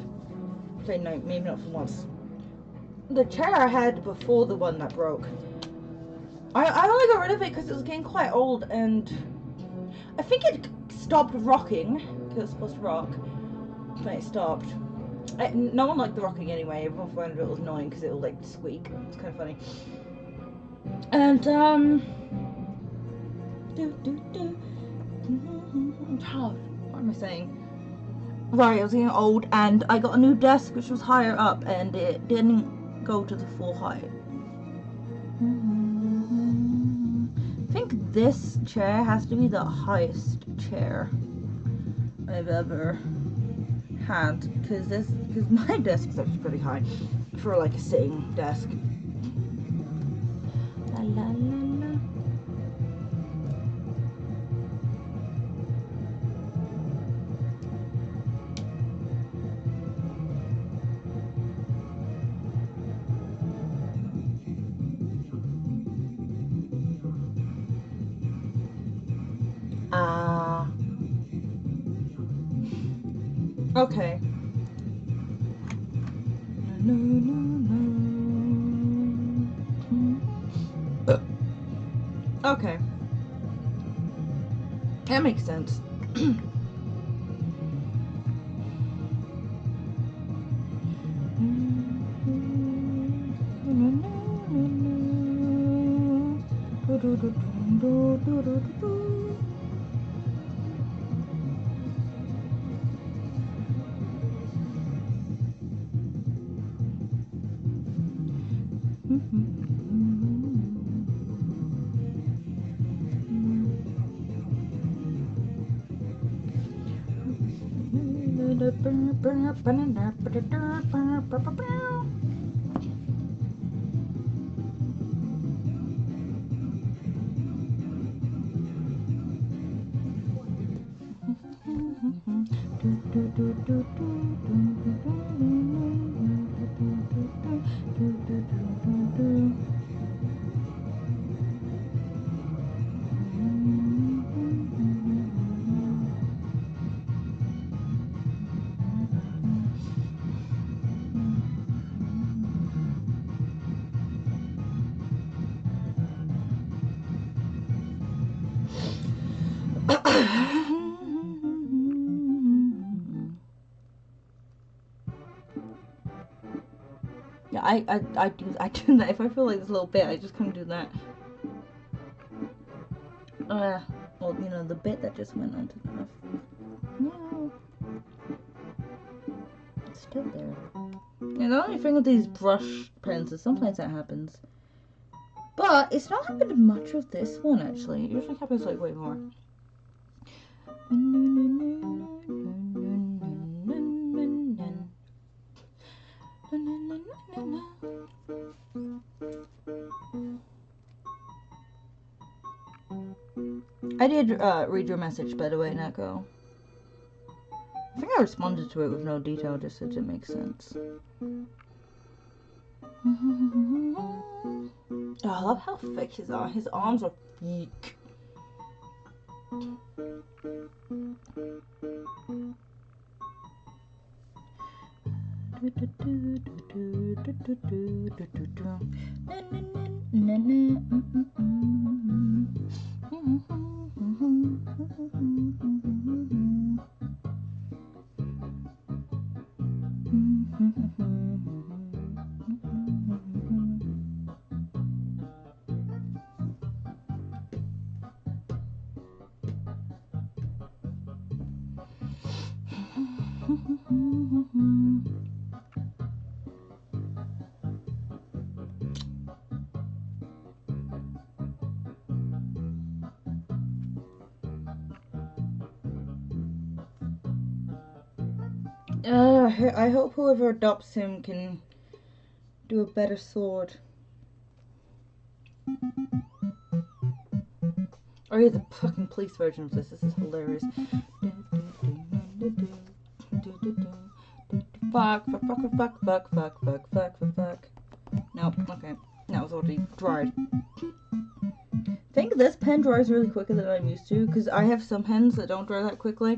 Okay, no, maybe not for once. The chair I had before the one that broke, I only got rid of it because it was getting quite old, and I think it stopped rocking, because it was supposed to rock, but it stopped. No one liked the rocking anyway. Everyone found it was annoying because it will like squeak. It's kind of funny. And what am I saying? Right, I was getting old, and I got a new desk which was higher up, and it didn't go to the full height. I think this chair has to be the highest chair I've ever had, because my desk is actually pretty high for like a sitting desk. La la la la. Okay. Okay. That makes sense. Yeah, I do that. If I feel like there's a little bit, I just kind of do that. Well, you know, the bit that just went onto the no, it's still there. And the only thing with these brush pens is sometimes that happens, but it's not happened much with this one actually. It usually happens like way more. I did read your message, by the way, Neko. I think I responded to it with no detail, just so it makes sense. Oh, I love how thick his are. His arms are thick. I hope whoever adopts him can do a better sword. Or he's a fucking police version of this. This is hilarious. Fuck. Nope, okay. That was already dried. I think this pen dries really quicker than I'm used to, because I have some pens that don't dry that quickly,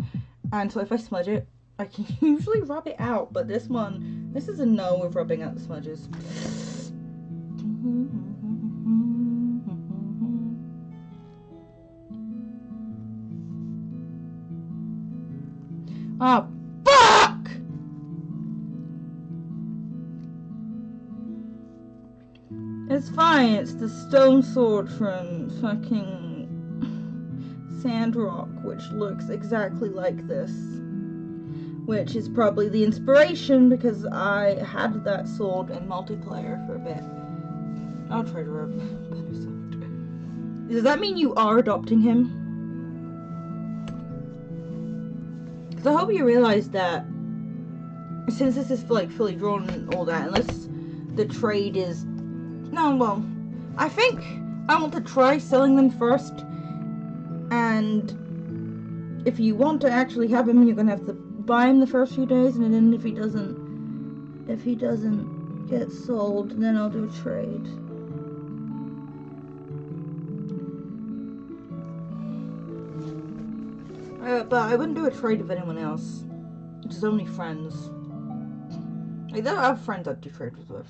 and so if I smudge it, I can usually rub it out, but this one, this is a no with rubbing out the smudges. Oh, fuck! It's fine, it's the stone sword from fucking Sandrock, which looks exactly like this. Which is probably the inspiration, because I had that sword in multiplayer for a bit. I'll try to rub better sword. Does that mean you are adopting him? Because I hope you realize that since this is like fully drawn and all that, unless the trade is... No, well, I think I want to try selling them first, and if you want to actually have him, you're gonna have to buy him the first few days, and then if he doesn't get sold, then I'll do a trade. But I wouldn't do a trade with anyone else. Just only friends. Like, there are friends I'd do trades with.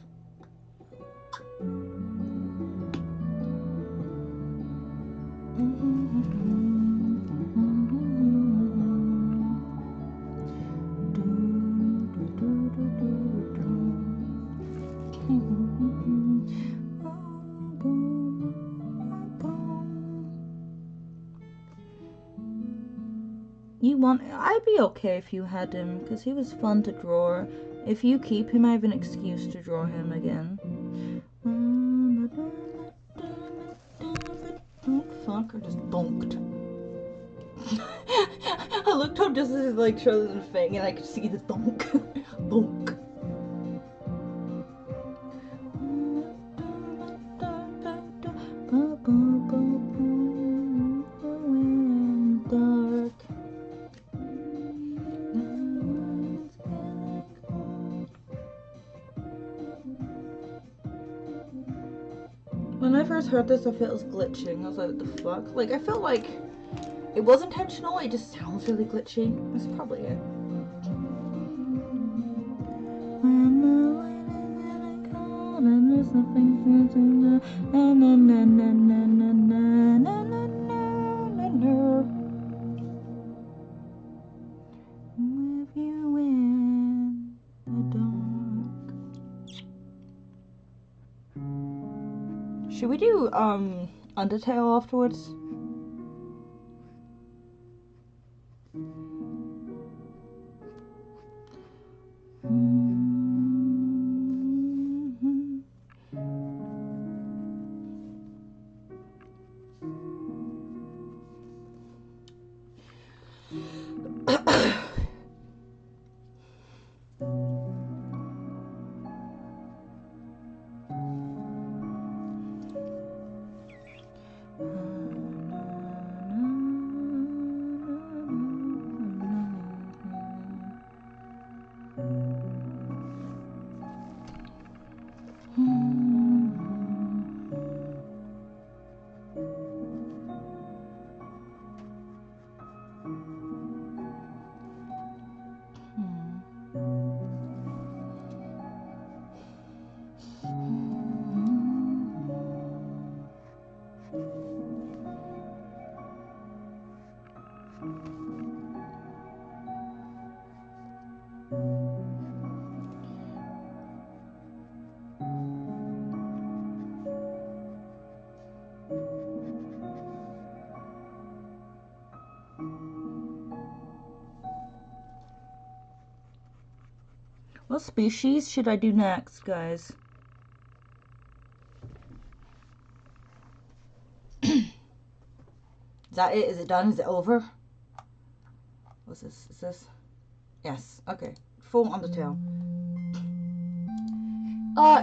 I'd be okay if you had him, because he was fun to draw. If you keep him, I have an excuse to draw him again. Oh fuck, I just bonked. I looked up just as it like showed the thing and I could see the thunk. Thunk. When I first heard this, I felt it was glitching. I was like, what the fuck? Like, I felt like it was intentional, it just sounds really glitchy. That's probably it. With you in the dark. Should we do Undertale afterwards? What species should I do next, guys? Is that it? Is it done? Is it over? What's this? Is this? Yes. Okay. Full Undertale.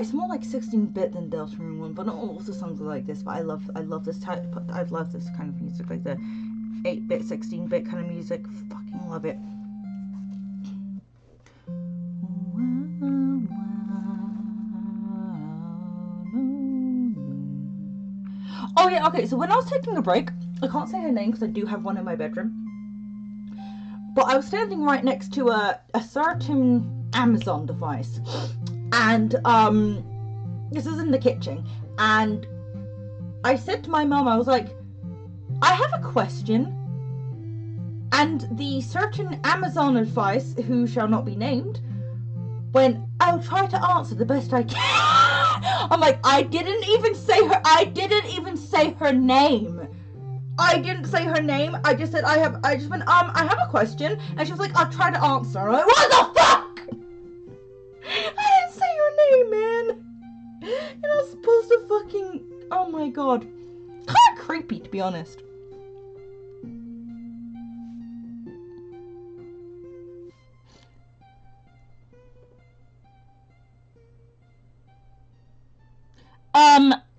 It's more like 16-bit than Deltarune 1, but not all of the songs are like this. But I love this type. I love this kind of music, like the 8-bit, 16-bit kind of music. Fucking love it. Oh yeah, okay, so when I was taking a break, I can't say her name because I do have one in my bedroom, but I was standing right next to a certain Amazon device, and this is in the kitchen, and I said to my mom, I was like, I have a question, and the certain Amazon device, who shall not be named, went, I'll try to answer the best I can. I'm like, I didn't even say her name. I didn't say her name. I just said I have a question, and she was like, I'll try to answer. I'm like, what the fuck? I didn't say your name, man. You're not supposed to fucking, oh my god. Kind of creepy, to be honest.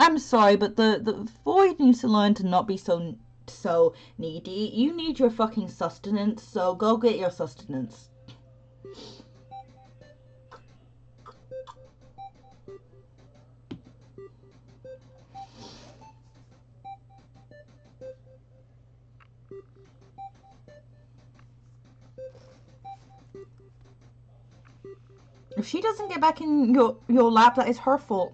I'm sorry, but the void needs to learn to not be so needy. You need your fucking sustenance, so go get your sustenance. If she doesn't get back in your lap, that is her fault.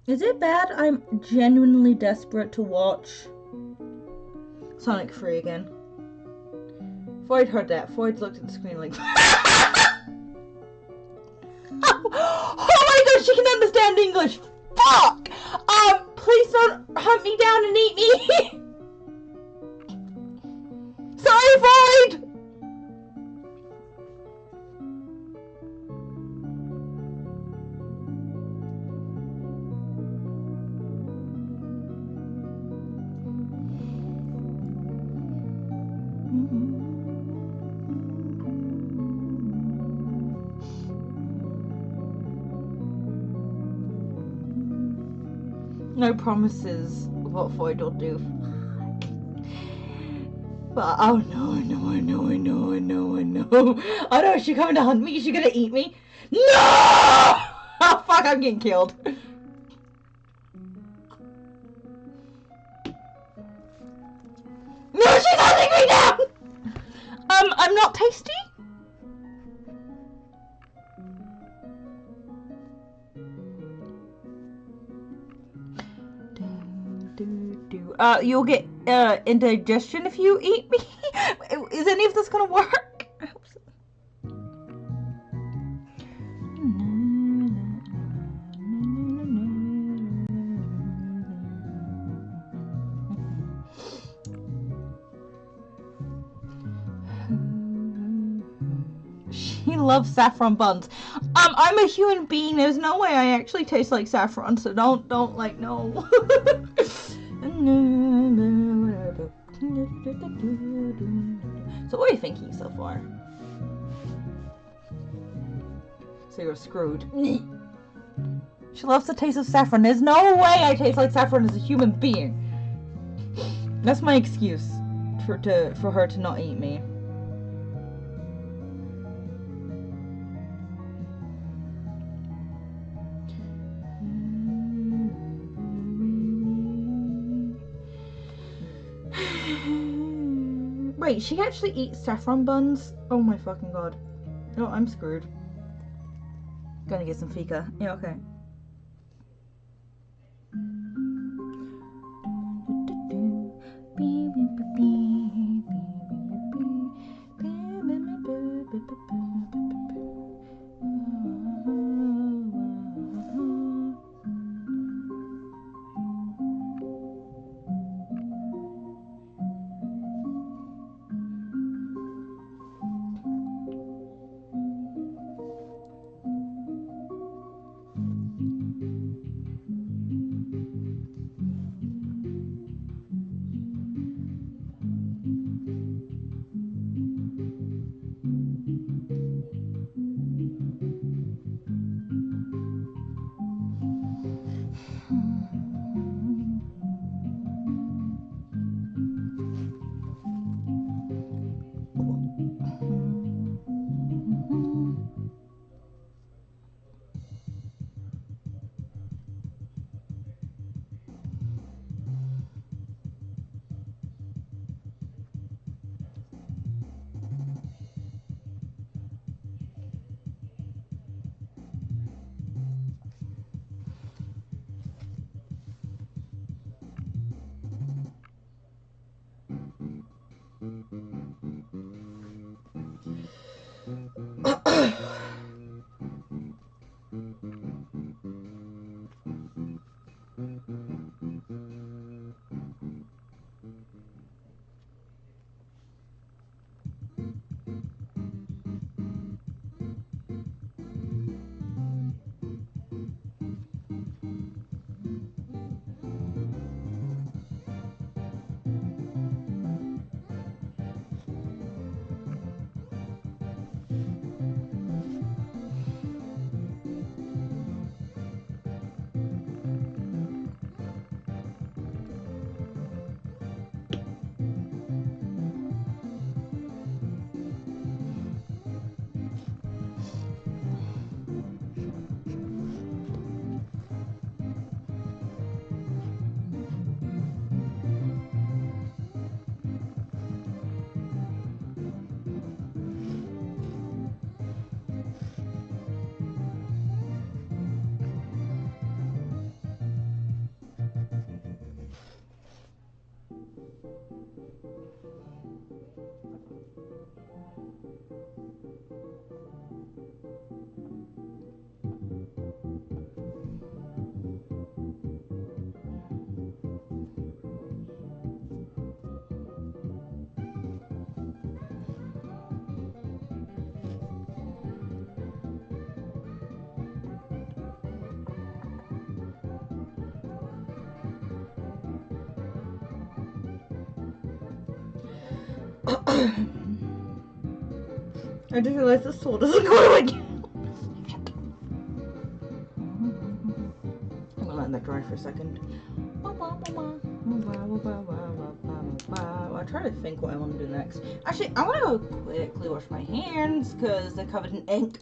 Is it bad? I'm genuinely desperate to watch Sonic 3 again. Floyd heard that. Floyd looked at the screen like... Oh my god, she can understand English! Fuck! Please don't hunt me down and eat me! Sorry, Floyd! No promises of what Floyd will do. But oh no, I know. Oh no, is she coming to hunt me? Is she gonna eat me? No! Oh fuck, I'm getting killed. No, she's hunting me down! I'm not tasty? You'll get indigestion if you eat me. Is any of this gonna work? I hope so. She loves saffron buns. I'm a human being. There's no way I actually taste like saffron, so don't like no. So what are you thinking so far? So you're screwed. She loves the taste of saffron. There's no way I taste like saffron as a human being. That's my excuse for her to not eat me. Wait, she actually eats saffron buns? Oh my fucking god. Oh, I'm screwed. Gonna get some fika. Yeah, okay. I just realized the soul doesn't go again. I'm gonna let that dry for a second. I try to think what I want to do next. Actually, I want to go quickly wash my hands because they're covered in ink.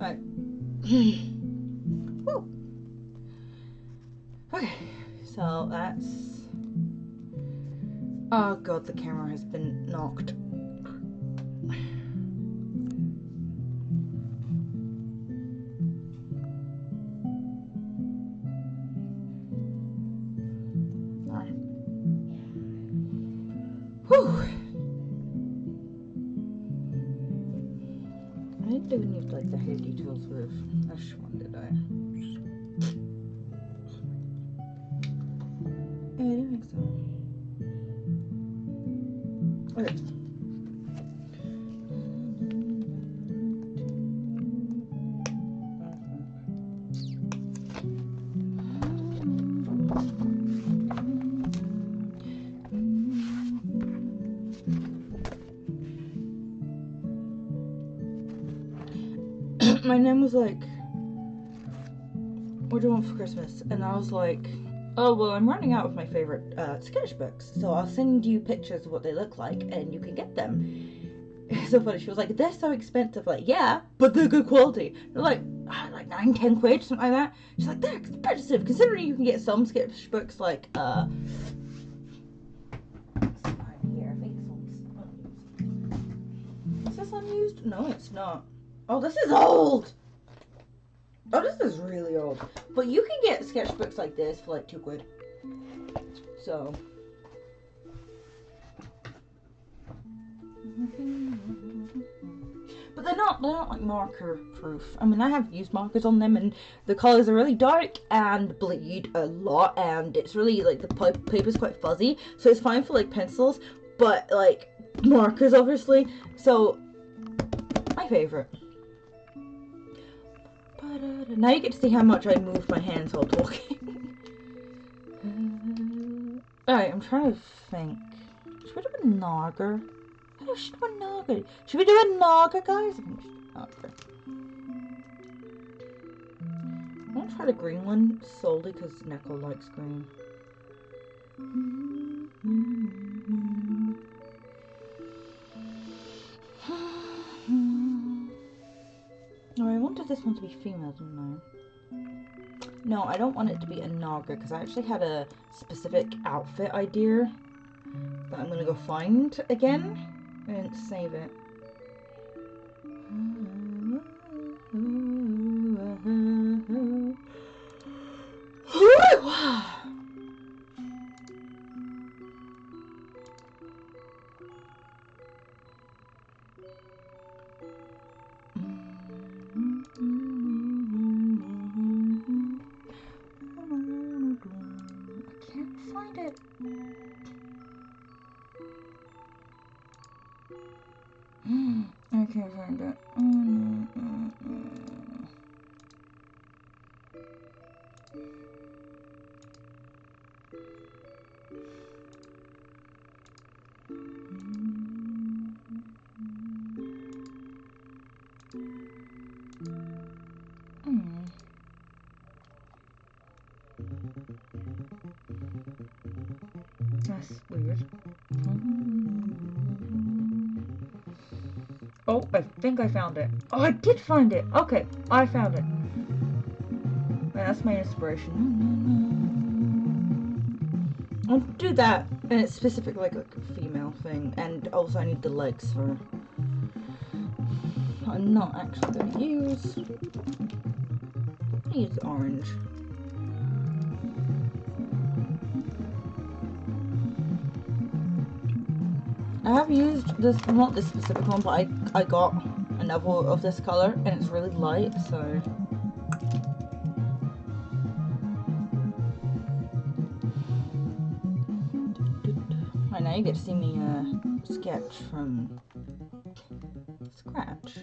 Alright. Woo. Okay, so that's... Oh god, the camera has been knocked. Alright. Whew. I didn't do any of like the hair details with this one, did I? I didn't think so. Okay. My name was like, what do you want for Christmas? And I was like, oh, well, I'm running out of my favorite sketchbooks, so I'll send you pictures of what they look like, and you can get them. It's so funny. She was like, they're so expensive. Like, yeah, but they're good quality. They're like 9, 10 quid, something like that. She's like, they're expensive, considering you can get some sketchbooks like, here, I think this one's unused. Is this unused? No, it's not. Oh, this is old! Oh, this is really old. But you can get sketchbooks like this for like 2 quid. So. But they're not like marker proof. I mean, I have used markers on them and the colors are really dark and bleed a lot, and it's really like the paper's quite fuzzy, so it's fine for like pencils, but like markers obviously. So my favorite. Now you get to see how much I move my hands while talking. Alright, I'm trying to think. Should we do a Naga? I should do a Naga. Should we do a Naga, guys? I think we should do a Naga. I want to try the green one solely because Neko likes green. Oh, I wanted this one to be female, didn't I? No, I don't want it to be a Naga because I actually had a specific outfit idea that I'm gonna go find again and save it. I can't find it. I can't find it. That's weird. Oh, I think I found it. Oh, I did find it. Okay, I found it. That's my inspiration. I'll do that, and it's specifically like a female thing, and also I need the legs for. I'm not actually going to use. Use orange. I have used this, not this specific one, but I got another of this color, and it's really light, so. Right now you get to see me sketch from scratch.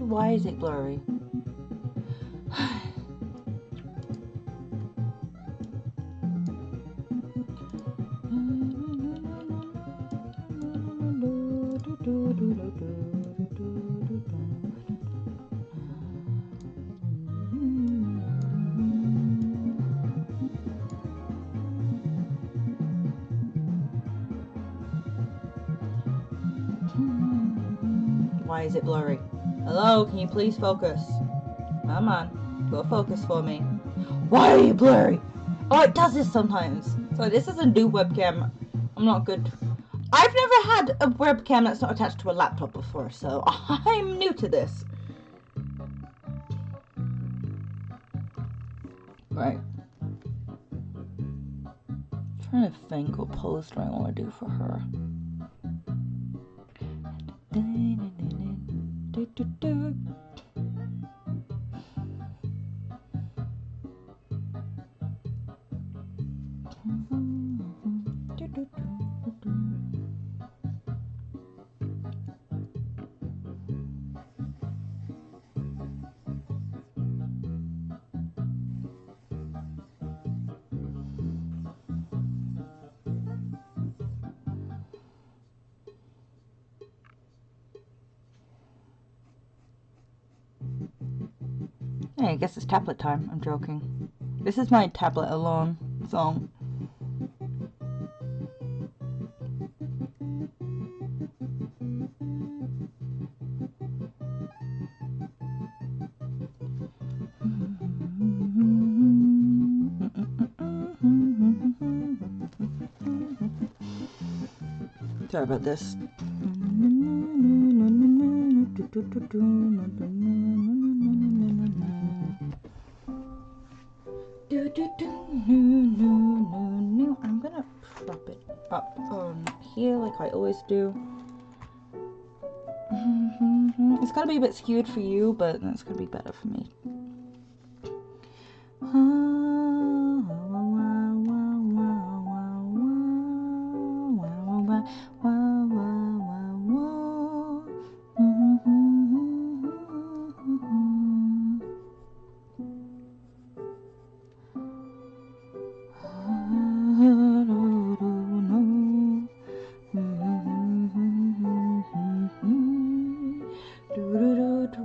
Why is it blurry? Why is it blurry? Hello, can you please focus? Come on, go focus for me. Why are you blurry? Oh, it does this sometimes. So this is a new webcam. I'm not good. I've never had a webcam that's not attached to a laptop before, so I'm new to this. Right. I'm trying to think what pose do I want to do for her. Hey, I guess it's tablet time. I'm joking. This is my tablet alone, so. Sorry about this. I'm gonna prop it up on here like I always do. It's gonna be a bit skewed for you, but that's gonna be better for me.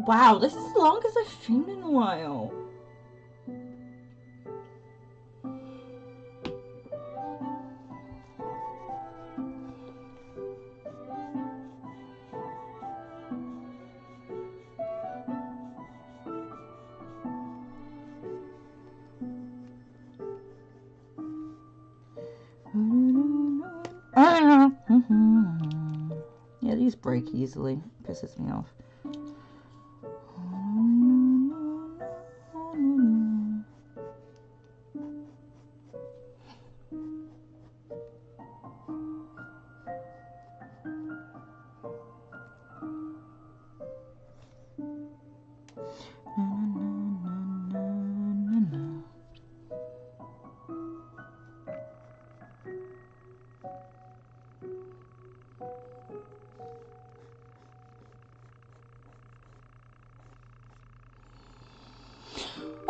Wow, this is the longest I've streamed in a while. Yeah, these break easily. Pisses me off.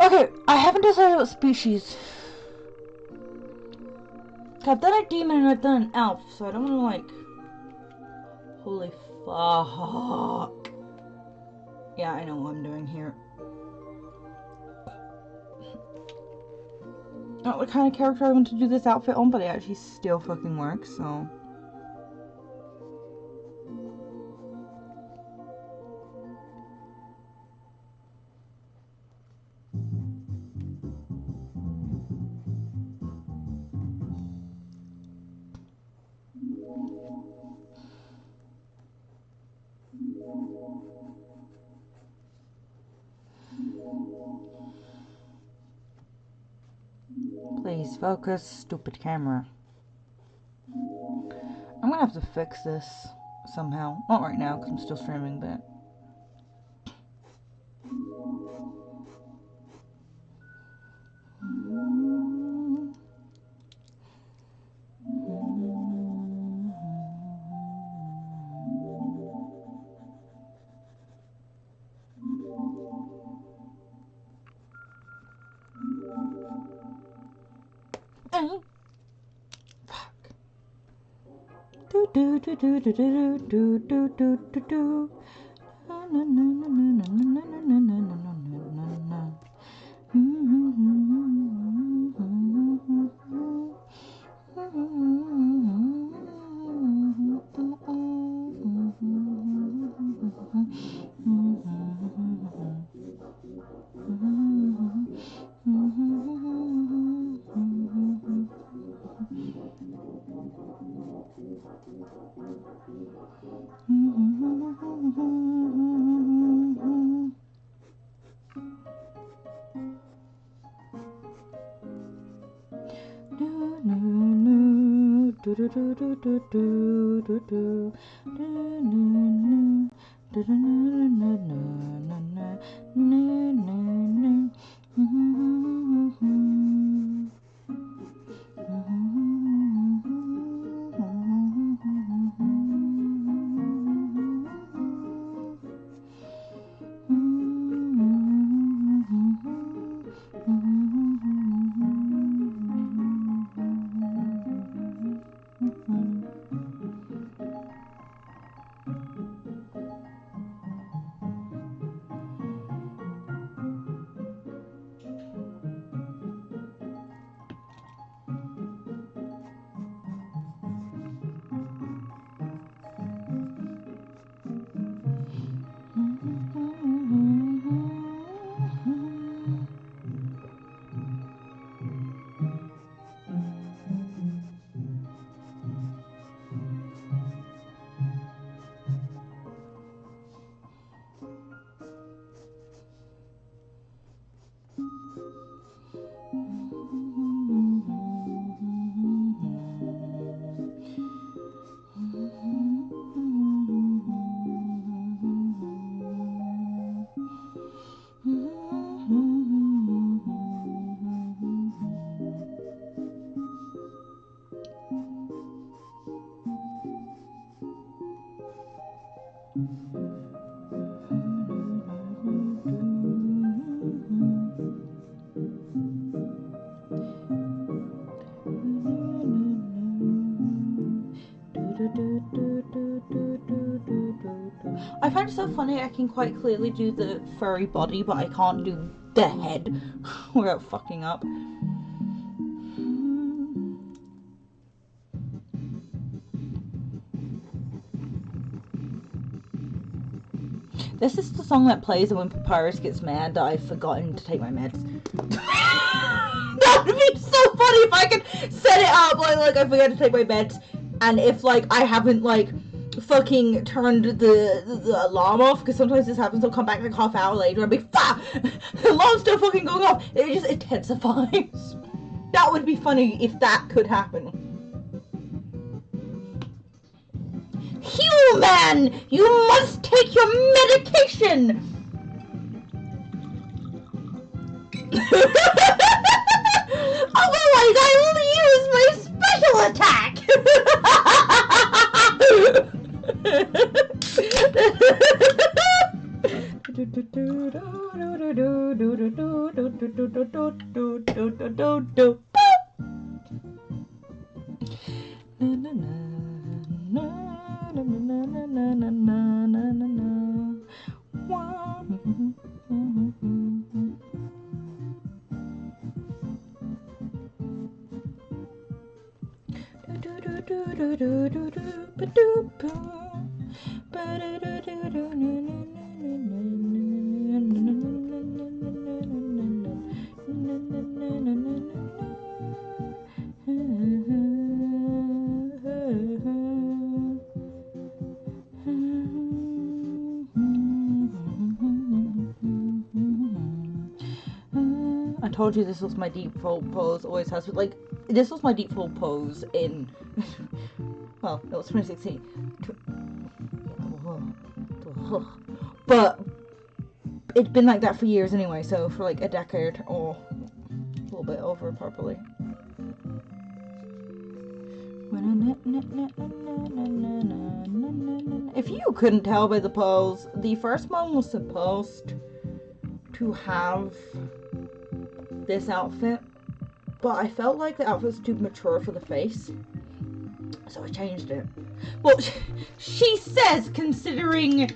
Okay, I haven't decided what species. So I've done a demon and I've done an elf, so I don't want to like... Holy fuck. Yeah, I know what I'm doing here. Not what kind of character I want to do this outfit on, but it actually still fucking works, so... Please focus, stupid camera. I'm gonna have to fix this somehow. Not right now, because I'm still streaming, but... Fuck. Do do do do do do do do do do do. Na na na na na na na na na na na na. I find it so funny I can quite clearly do the furry body, but I can't do the head without fucking up. This is the song that plays when Papyrus gets mad that I've forgotten to take my meds. That would be so funny if I could set it up like I forget to take my meds, and if like I haven't like fucking turned the alarm off, because sometimes this happens. I'll come back like half hour later and be fuck, the alarm's still fucking going off. It just intensifies. That would be funny if that could happen. Human, you must take your medication. Otherwise, I will use my special attack. I told you this was my default pose, always has, but like, this was my default pose in, well, it was 2016, but it's been like that for years anyway, so for like a decade or a little bit over probably. If you couldn't tell by the pose, the first one was supposed to have this outfit, but I felt like the outfit was too mature for the face, so I changed it. Well, she says considering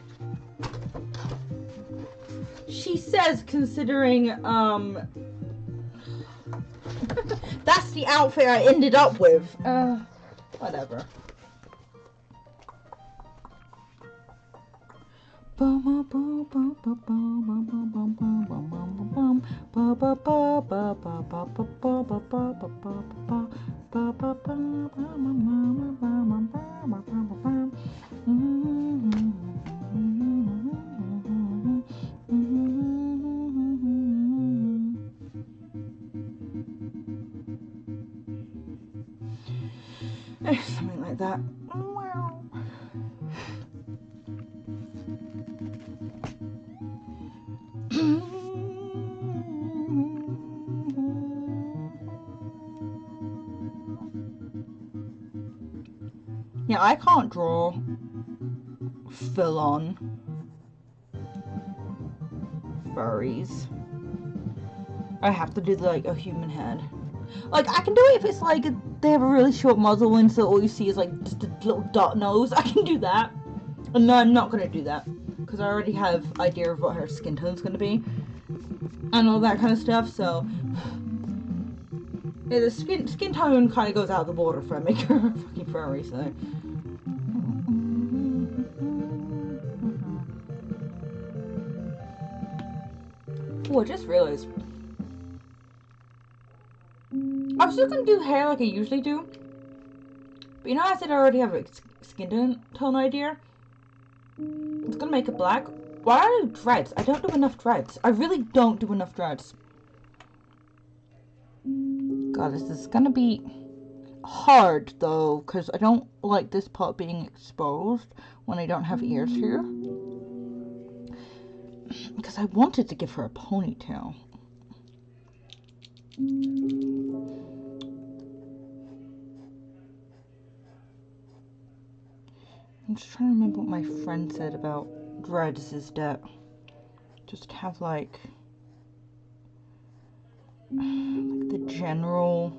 that's the outfit I ended up with. Whatever. Something like that. Yeah, I can't draw full on furries. I have to do like a human head. Like, I can do it if it's like they have a really short muzzle and so all you see is like just a little dot nose. I can do that. And no, I'm not gonna do that because I already have idea of what her skin tone's gonna be and all that kind of stuff. So yeah, the skin tone kind of goes out of the water for I make her fucking furry. So. Oh, I just realized. I was just gonna do hair like I usually do. But you know, I said I already have a skin tone idea. It's gonna make it black. Why do I do dreads? I don't do enough dreads. I really don't do enough dreads. God, this is gonna be hard though, because I don't like this part being exposed when I don't have ears here. Because I wanted to give her a ponytail. I'm just trying to remember what my friend said about dreads is that just have like the general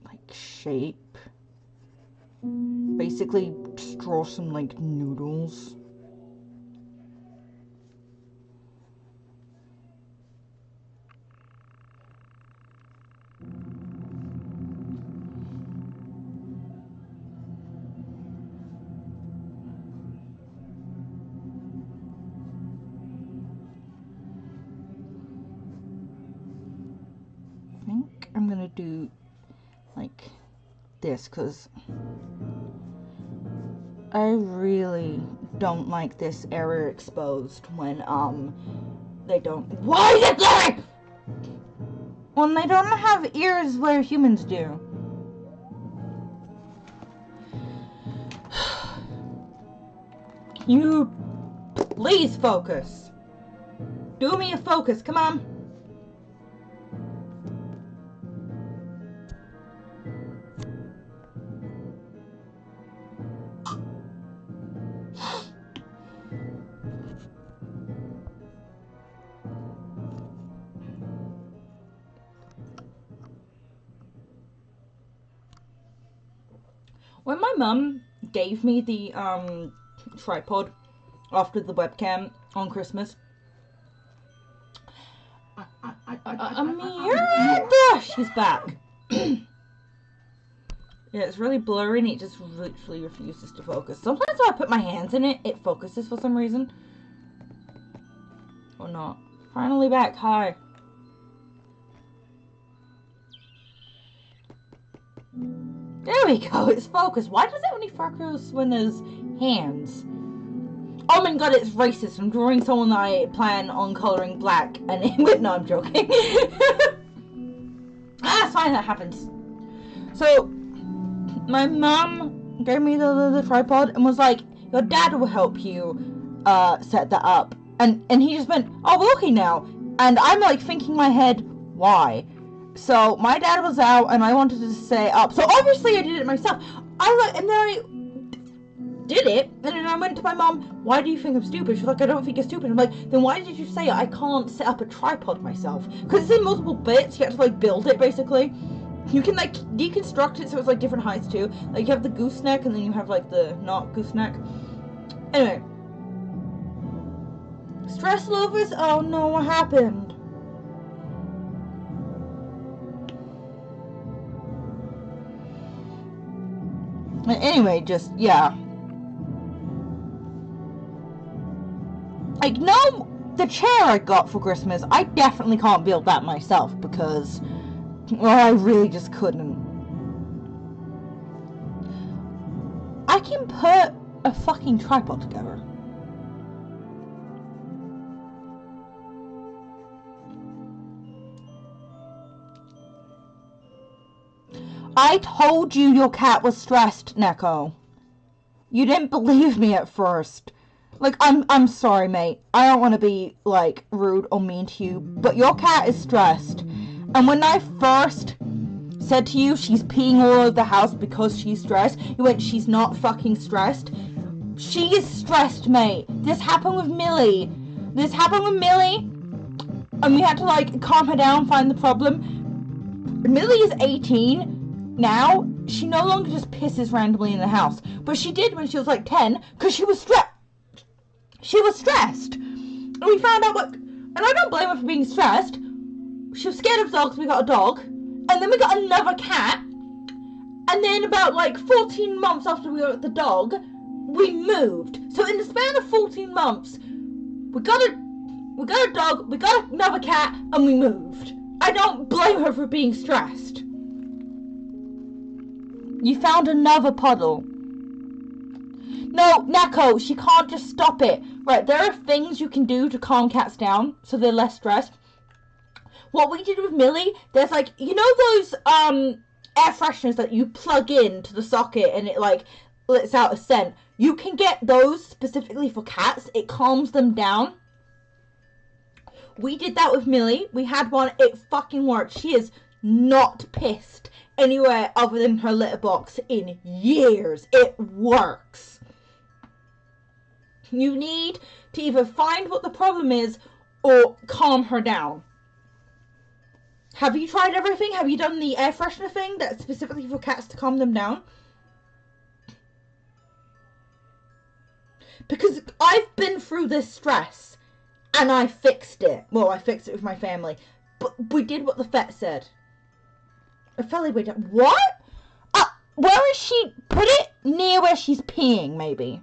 like shape. Basically just draw some like noodles. I'm gonna do like this because I really don't like this area exposed when they don't. Why is it there? When they don't have ears where humans do. You please focus. Do me a focus, come on. When my mum gave me the tripod after the webcam on Christmas, Amira, she's back. Yeah, it's really blurry and it just literally refuses to focus. Sometimes when I put my hands in it, it focuses for some reason. Or not. Finally back, hi. There we go, it's focused. Why does it only focus when there's hands? Oh my god, it's racist. I'm drawing someone that I plan on colouring black and it went, no, I'm joking. It's fine, that happens. So, my mum gave me the tripod and was like, your dad will help you set that up. And he just went, oh, we're okay now. And I'm like thinking in my head, why? So my dad was out and I wanted to set it up. So obviously I did it myself. And then I did it. And then I went to my mom, why do you think I'm stupid? She's like, I don't think you're stupid. I'm like, then why did you say I can't set up a tripod myself? Because it's in multiple bits. You have to like build it basically. You can like deconstruct it so it's like different heights too. Like you have the gooseneck and then you have like the not gooseneck. Anyway. Stress lovers? Oh no, what happened? Anyway, just, yeah. Like, no, the chair I got for Christmas, I definitely can't build that myself because, well, I really just couldn't. I can put a fucking tripod together. I told you your cat was stressed, Neko. You didn't believe me at first. Like, I'm sorry, mate. I don't want to be, like, rude or mean to you, but your cat is stressed. And when I first said to you she's peeing all over the house because she's stressed, you went, she's not fucking stressed. She is stressed, mate. This happened with Millie. And we had to, like, calm her down, find the problem. Millie is 18 now. She no longer just pisses randomly in the house. But she did when she was, like, 10, because she was stressed. She was stressed. And we found out what... And I don't blame her for being stressed. She was scared of dogs, we got a dog. And then we got another cat. And then about, like, 14 months after we got the dog, we moved. So in the span of 14 months, we got a dog, we got another cat, and we moved. I don't blame her for being stressed. You found another puddle. No, Neko, she can't just stop it. Right, there are things you can do to calm cats down so they're less stressed. What we did with Millie, there's like, you know those air fresheners that you plug in to the socket and it like lets out a scent? You can get those specifically for cats. It calms them down. We did that with Millie. We had one. It fucking worked. She is not pissed anywhere other than her litter box in years. It works. You need to either find what the problem is or calm her down. Have you tried everything? Have you done the air freshener thing that's specifically for cats to calm them down? Because I've been through this stress and I fixed it. Well, I fixed it with my family. But we did what the vet said. A fairly way down. What? Where is she? Put it near where she's peeing, maybe.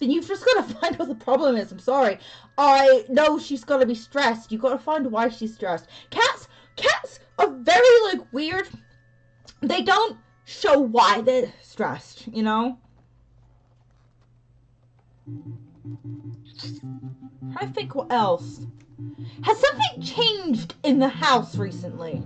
Then you've just got to find what the problem is. I'm sorry. I know she's got to be stressed. You've got to find why she's stressed. Cats are very, like, weird. They don't show why they're stressed, you know? I think what else? Has something changed in the house recently?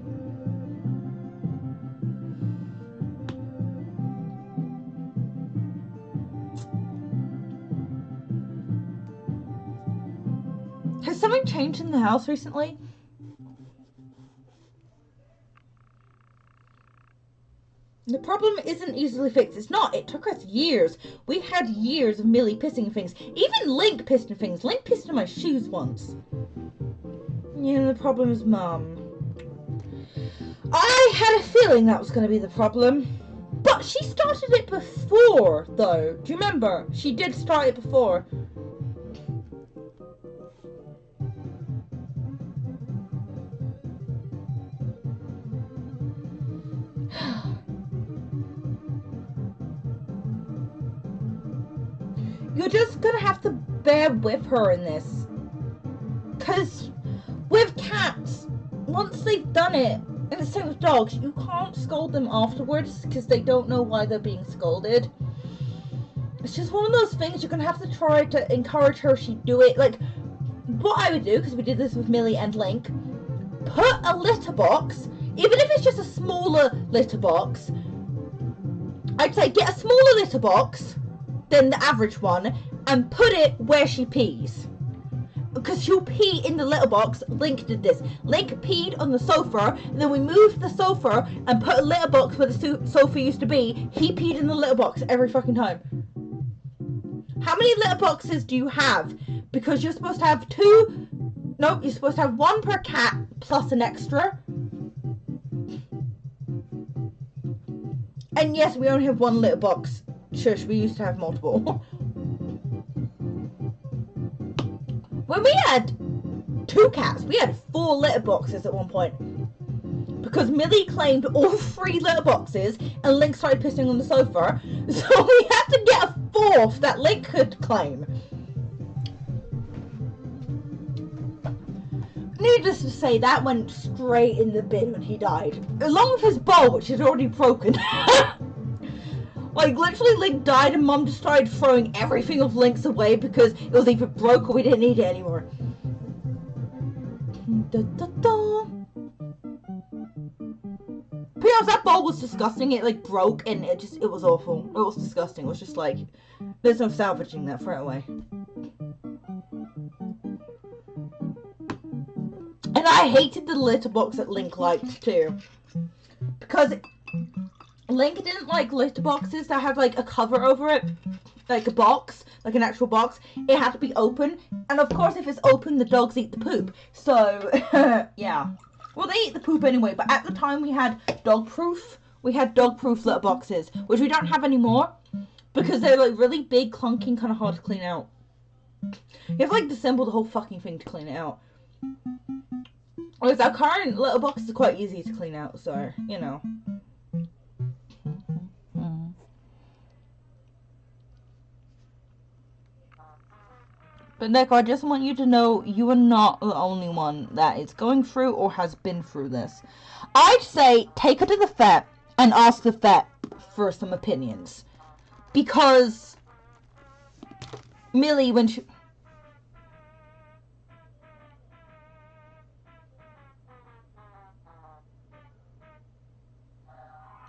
Has something changed in the house recently? The problem isn't easily fixed. It's not. It took us years. We had years of Millie pissing things. Even Link pissed in things. Link pissed in my shoes once. Yeah, the problem is Mum. I had a feeling that was going to be the problem. But she started it before, though. Do you remember? She did start it before. you're just gonna have to bear with her in this. Because with cats, once they've done it, and the same with dogs, you can't scold them afterwards because they don't know why they're being scolded. It's just one of those things you're gonna have to try to encourage her to do it. Like, what I would do, because we did this with Millie and Link, put a litter box, even if it's just a smaller litter box, I'd say get a smaller litter box than the average one and put it where she pees. Because she'll pee in the litter box. Link did this. Link peed on the sofa, and then we moved the sofa and put a litter box where the sofa used to be. He peed in the litter box every fucking time. How many litter boxes do you have? Because you're supposed to have two. No, you're supposed to have one per cat plus an extra. And yes, we only have one litter box. Shush, we used to have multiple. When we had 2 cats, we had 4 litter boxes at one point. Because Millie claimed all 3 litter boxes and Link started pissing on the sofa. So we had to get a 4th that Link could claim. Needless to say, that went straight in the bin when he died. Along with his bowl, which had already broken. Like, literally, Link died and Mum just started throwing everything of Link's away because it was either broke or we didn't need it anymore. Da, da, da. But yeah, that bowl was disgusting. It, like, broke and it was awful. It was disgusting. It was just like, there's no salvaging that. Throw it away. And I hated the litter box that Link liked, too. Because Link didn't like litter boxes that have like a cover over it, like a box, like an actual box. It had to be open, and of course if it's open the dogs eat the poop. So yeah, well they eat the poop anyway, but at the time we had dog-proof litter boxes, which we don't have anymore because they're like really big, clunky, and kind of hard to clean out. You have to like disassemble the whole fucking thing to clean it out. Whereas our current litter box is quite easy to clean out, so you know. But Nick, I just want you to know you are not the only one that is going through or has been through this. I'd say take her to the vet and ask the vet for some opinions. Because Millie, when she...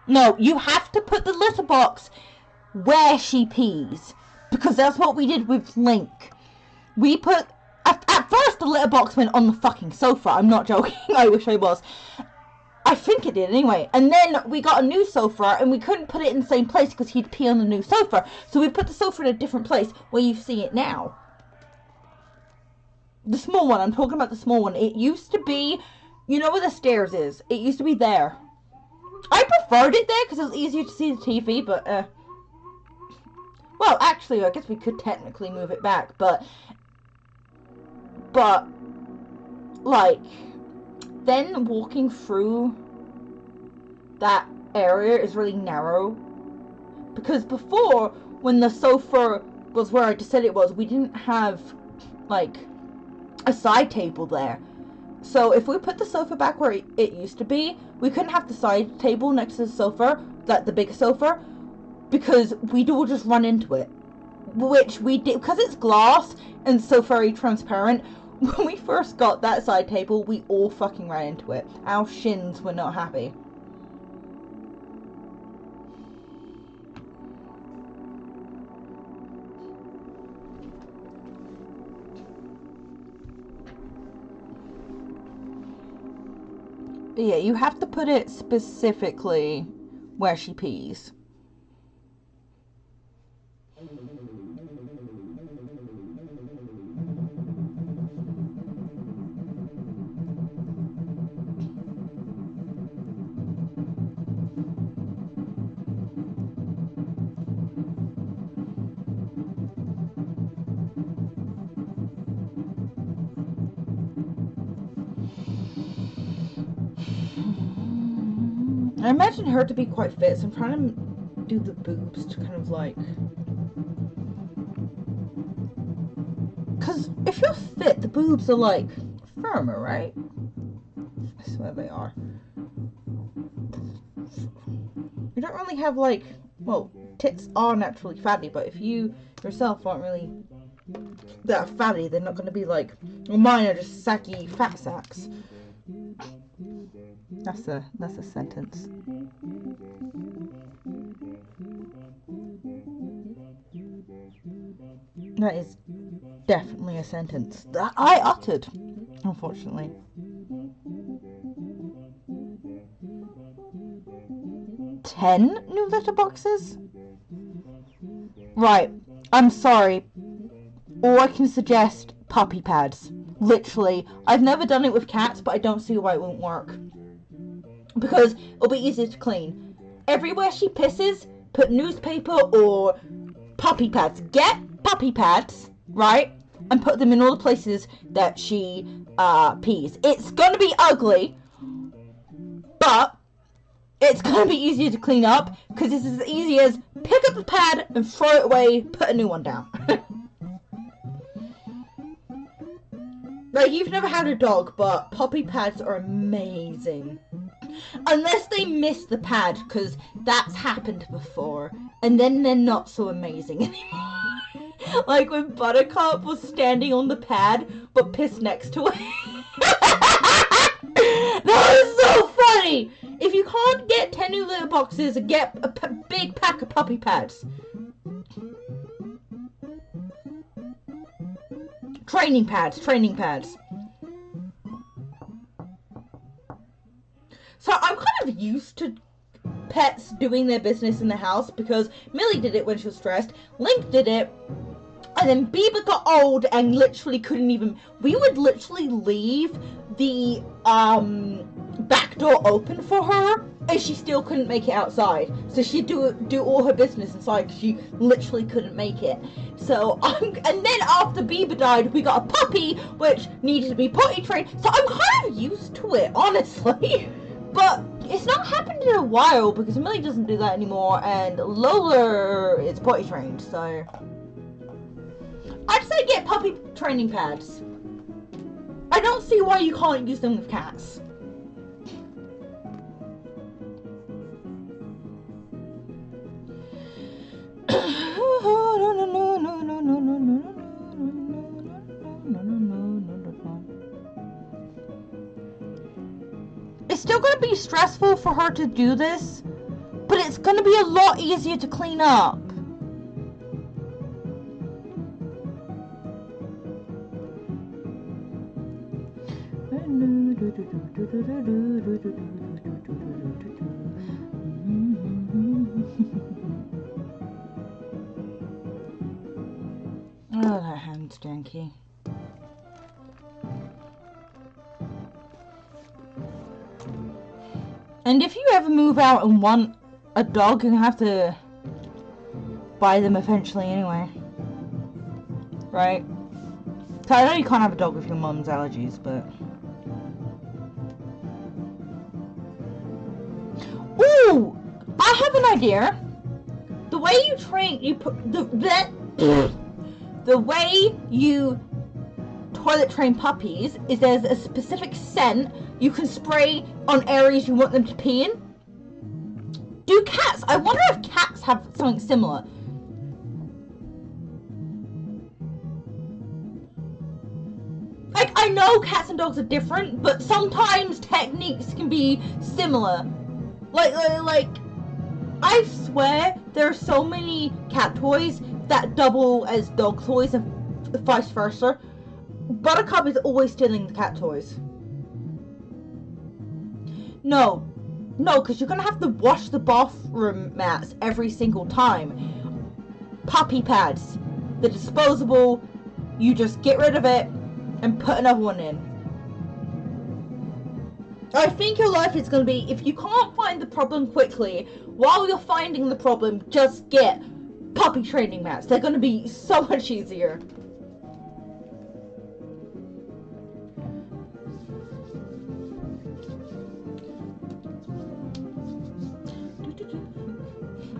No, you have to put the litter box where she pees. Because that's what we did with Link. We put... At first, the litter box went on the fucking sofa. I'm not joking. I wish I was. I think it did anyway. And then we got a new sofa, and we couldn't put it in the same place because he'd pee on the new sofa. So we put the sofa in a different place where you see it now. The small one. I'm talking about the small one. It used to be... You know where the stairs is? It used to be there. I preferred it there because it was easier to see the TV, but... Well, actually, I guess we could technically move it back, but... like, then walking through that area is really narrow. Because before, when the sofa was where I just said it was, we didn't have, like, a side table there. So if we put the sofa back where it used to be, we couldn't have the side table next to the sofa, like the bigger sofa, because we'd all just run into it. Which we did, because it's glass and so very transparent. When we first got that side table, we all fucking ran into it. Our shins were not happy. But yeah, you have to put it specifically where she pees. I imagine her to be quite fit, so I'm trying to do the boobs to kind of like... Because if you're fit, the boobs are like firmer, right? I swear they are. You don't really have like, well, tits are naturally fatty, but if you yourself aren't really that fatty, they're not going to be like, well, mine are just sacky fat sacks. That's a sentence. That is definitely a sentence that I uttered, unfortunately. Ten new litter boxes? Right, I'm sorry. Or I can suggest puppy pads. Literally. I've never done it with cats, but I don't see why it won't work. Because it'll be easier to clean. Everywhere she pisses, put newspaper or puppy pads. Get puppy pads, right? And put them in all the places that she pees. It's gonna be ugly, but it's gonna be easier to clean up because it's as easy as pick up the pad and throw it away, put a new one down. Like, you've never had a dog, but puppy pads are amazing. Unless they miss the pad, because that's happened before, and then they're not so amazing anymore. Like when Buttercup was standing on the pad, but pissed next to it. That was so funny! If you can't get 10 new litter boxes, get a big pack of puppy pads. Training pads. So I'm kind of used to pets doing their business in the house because Millie did it when she was stressed, Link did it, and then Bieber got old and literally couldn't even... We would literally leave the back door open for her and she still couldn't make it outside. So she'd do all her business inside because she literally couldn't make it. So, and then after Bieber died, we got a puppy which needed to be potty trained. So I'm kind of used to it, honestly. But it's not happened in a while because Millie doesn't do that anymore and Lola is potty trained, so... I'd say get puppy training pads. I don't see why you can't use them with cats. It's still going to be stressful for her to do this, but it's going to be a lot easier to clean up. Oh, that hand's janky. And if you ever move out and want a dog, you're gonna have to buy them eventually anyway. Right? So I know you can't have a dog with your mum's allergies, but... Ooh! I have an idea. The way you train, you put the way you toilet train puppies is there's a specific scent you can spray on areas you want them to pee in. Do cats? I wonder if cats have something similar. Like, I know cats and dogs are different, but sometimes techniques can be similar. Like, I swear there are so many cat toys that double as dog toys and vice versa. Buttercup is always stealing the cat toys. No, because you're gonna have to wash the bathroom mats every single time. Puppy pads, the disposable, you just get rid of it and put another one in. I think your life is going to be, if you can't find the problem quickly, while you're finding the problem, just get puppy training mats. They're going to be so much easier.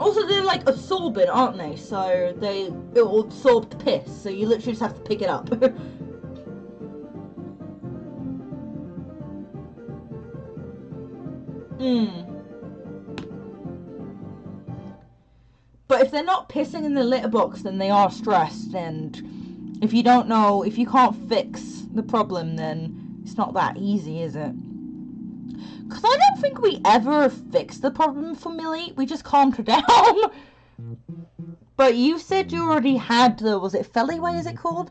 Also, they're like absorbent, aren't they? So it will absorb the piss. So you literally just have to pick it up. But if they're not pissing in the litter box, then they are stressed. And if you can't fix the problem, then it's not that easy, is it? Because I don't think we ever fixed the problem for Millie. We just calmed her down. But you said you already had was it Feliway, is it called?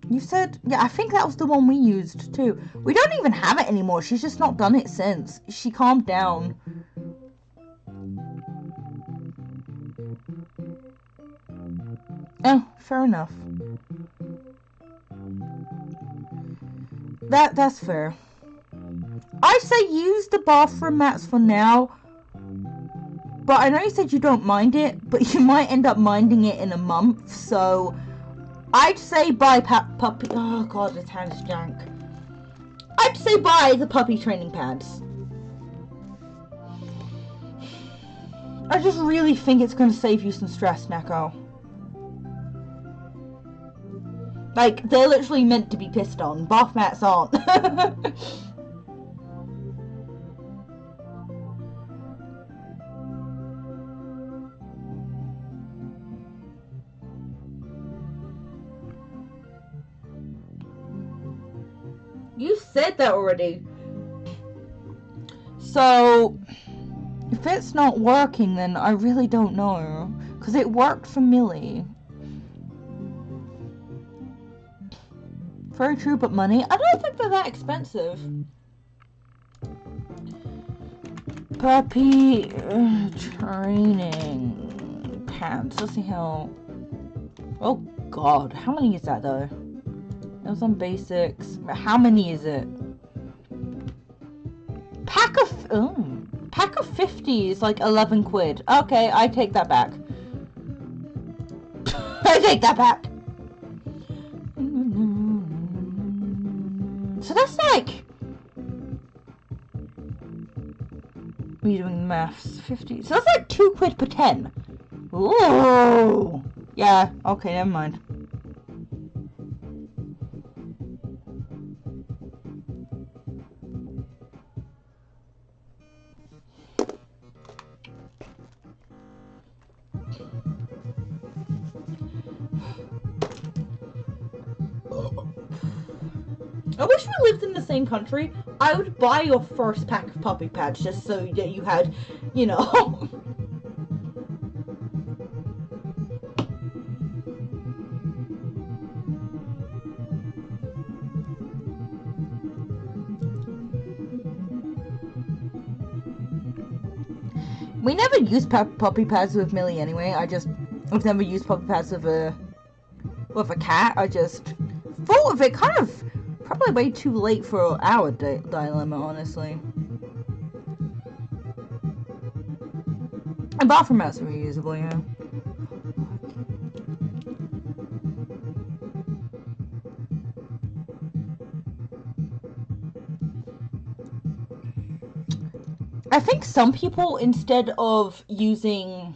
You said, yeah, I think that was the one we used too. We don't even have it anymore. She's just not done it since. She calmed down. Oh, fair enough. That's fair. I say use the bathroom mats for now. But I know you said you don't mind it, but you might end up minding it in a month, so I'd say buy puppy. Oh god, this hand is jank. I'd say buy the puppy training pads. I just really think it's going to save you some stress, Neko. Like, they're literally meant to be pissed on. Bath mats aren't. You said that already. So, if it's not working, then I really don't know. Because it worked for Millie. Very true, but money? I don't think they're that expensive. Puppy training pants. Let's see how... Oh god, how many is that though? It was on basics. How many is it? Pack of 50 is like 11 quid. Okay, I take that back. I take that back. So that's like... Redoing the maths. 50. So that's like 2 quid per 10. Ooh. Yeah, okay, never mind. I wish we lived in the same country. I would buy your first pack of puppy pads just so that you had, you know. We never used puppy pads with Millie anyway. I've never used puppy pads with a cat. I just thought of it kind of probably way too late for our dilemma, honestly. And bathroom mats are reusable, yeah. I think some people, instead of using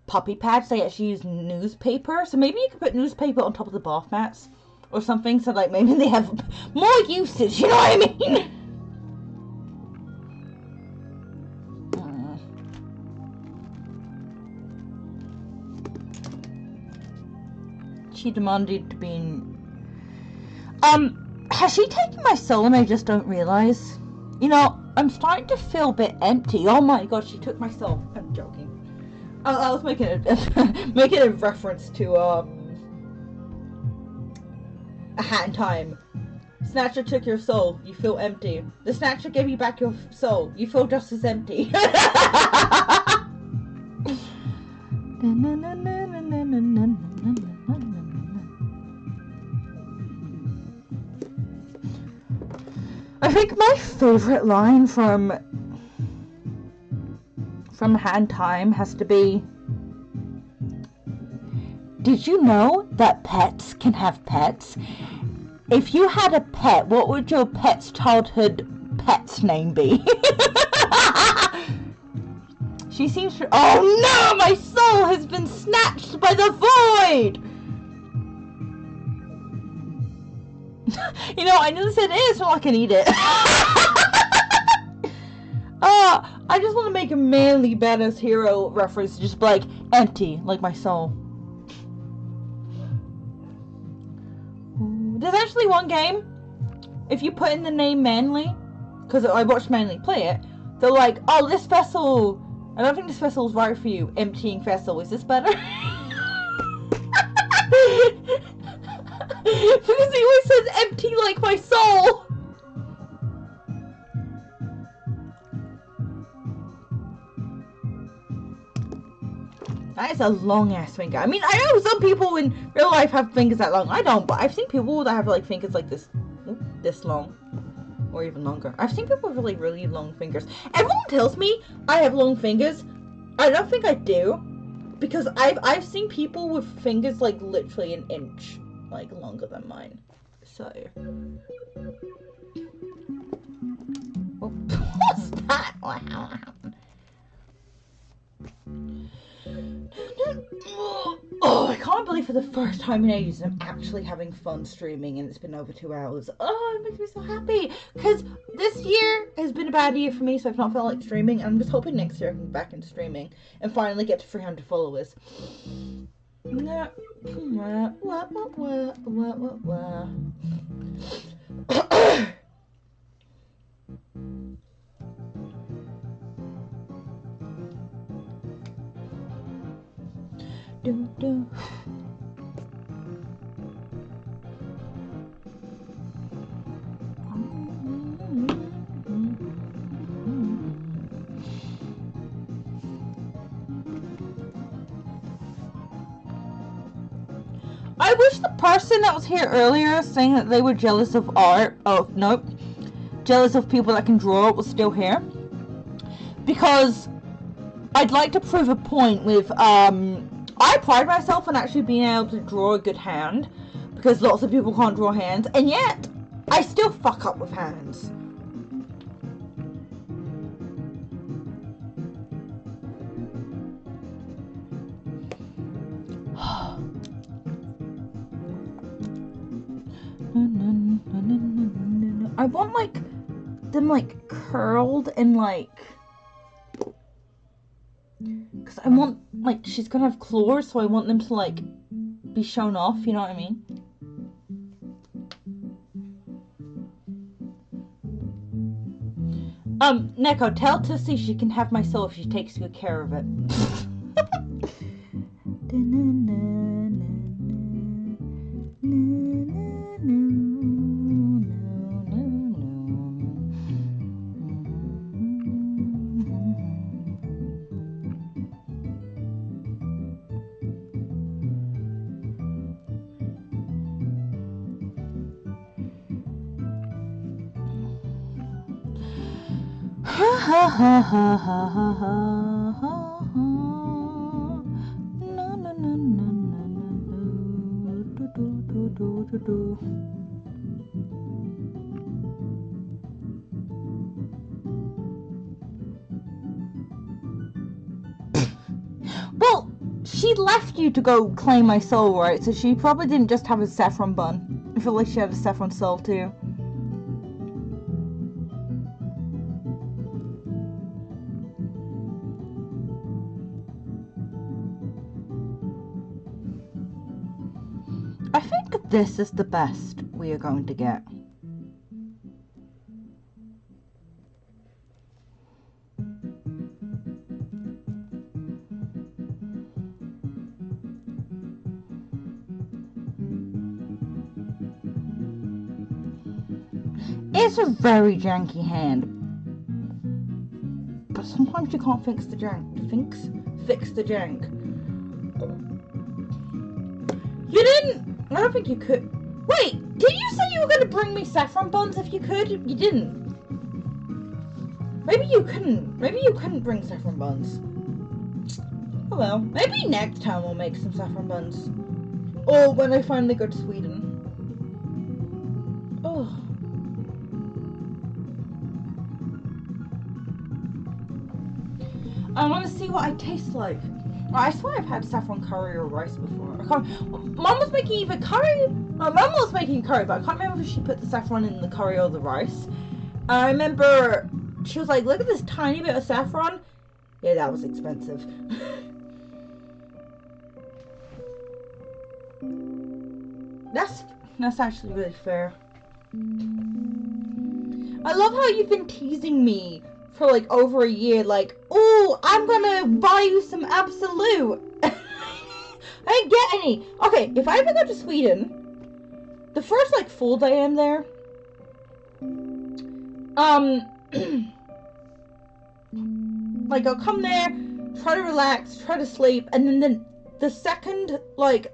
puppy pads, they actually use newspaper. So maybe you could put newspaper on top of the bath mats or something, so like maybe they have more usage, you know what I mean? She demanded to be... has she taken my soul and I just don't realize? You know, I'm starting to feel a bit empty. Oh my god, she took my soul. I'm joking. I was making a reference to A Hat in Time. Snatcher took your soul. You feel empty. The Snatcher gave you back your soul. You feel just as empty. I think my favorite line from Hat in Time has to be, did you know that pets can have pets? If you had a pet, what would your pet's childhood pet's name be? She seems to. Oh no! My soul has been snatched by the void! You know, I nearly said it, so I can eat it. I just want to make a manly badass hero reference, just like empty, like my soul. There's actually one game, if you put in the name Manly, because I watched Manly play it, they're like, oh, this vessel, I don't think this vessel's right for you. Emptying vessel, is this better? Because he always says empty like my soul. That is a long ass finger. I mean, I know some people in real life have fingers that long. I don't, but I've seen people that have like fingers like this long. Or even longer. I've seen people with like really long fingers. Everyone tells me I have long fingers. I don't think I do. Because I've seen people with fingers like literally an inch like longer than mine. So oh, what's that? What happened? Oh, I can't believe for the first time in ages I'm actually having fun streaming, and it's been over 2 hours. Oh, it makes me so happy, because this year has been a bad year for me, so I've not felt like streaming, and I'm just hoping next year I can get back into streaming and finally get to 300 followers. I wish the person that was here earlier saying that they were jealous of art, jealous of people that can draw, was still here. Because I'd like to prove a point with, I pride myself on actually being able to draw a good hand, because lots of people can't draw hands, and yet, I still fuck up with hands. I want, like, them, like, curled and, like... Because I want, like, she's gonna have claws, so I want them to, like, be shown off, you know what I mean? Neko, tell Tussie she can have my soul if she takes good care of it. Ha ha ha ha ha ha ha. No no no no no no. Do do do do do. Well, she left you to go claim my soul, right? So she probably didn't just have a saffron bun. I feel like she had a saffron soul too. I think this is the best we are going to get. It's a very janky hand, but sometimes you can't fix the jank. Fix the jank. You didn't. I don't think you could. Wait, did you say you were going to bring me saffron buns if you could? You didn't. Maybe you couldn't. Maybe you couldn't bring saffron buns. Oh well. Maybe next time we'll make some saffron buns. Or when I finally go to Sweden. Oh. want to see what I taste like. I swear I've had saffron curry or rice before. Mom was making either curry. Mom was making curry, but I can't remember if she put the saffron in the curry or the rice. I remember she was like, "Look at this tiny bit of saffron." Yeah, that was expensive. That's actually really fair. I love how you've been teasing me for like over a year, like, oh, I'm gonna buy you some Absolute. I didn't get any. Okay, if I ever go to Sweden, the first like full day I'm there, like I'll come there, try to relax, try to sleep, and then the second like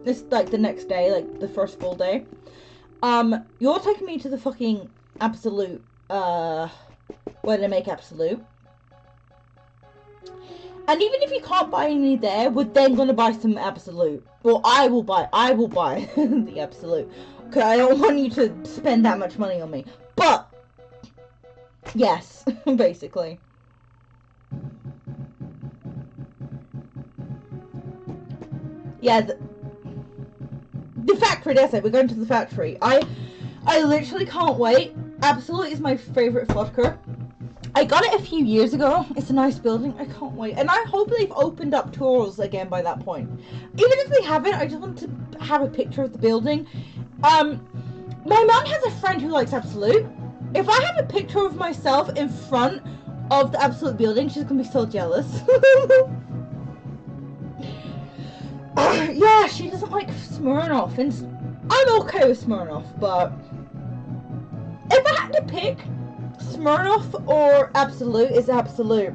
this like the next day, like the first full day, you're taking me to the fucking Absolute where they make Absolute. And even if you can't buy any there, we're then gonna buy some Absolute. Well, I will buy the Absolute. Cause I don't want you to spend that much money on me. But yes, basically. Yeah, the factory, that's it, we're going to the factory. I literally can't wait. Absolute is my favourite vodka. I got it a few years ago. It's a nice building. I can't wait. And I hope they've opened up tours again by that point. Even if they haven't, I just want to have a picture of the building. My mom has a friend who likes Absolute. If I have a picture of myself in front of the Absolute building, she's going to be so jealous. Yeah, she doesn't like Smirnoff. And I'm okay with Smirnoff, but if I had to pick, Smirnoff or Absolute is Absolute.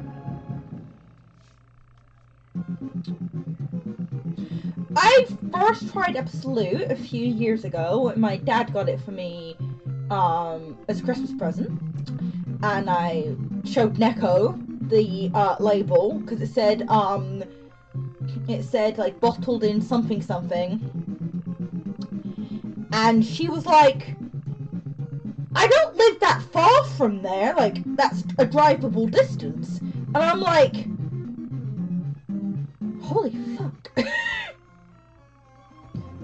I first tried Absolute a few years ago. My dad got it for me as a Christmas present, and I showed Neko the label because it said like bottled in something, and she was like, I don't live that far from there, like, that's a drivable distance. And I'm like, holy fuck.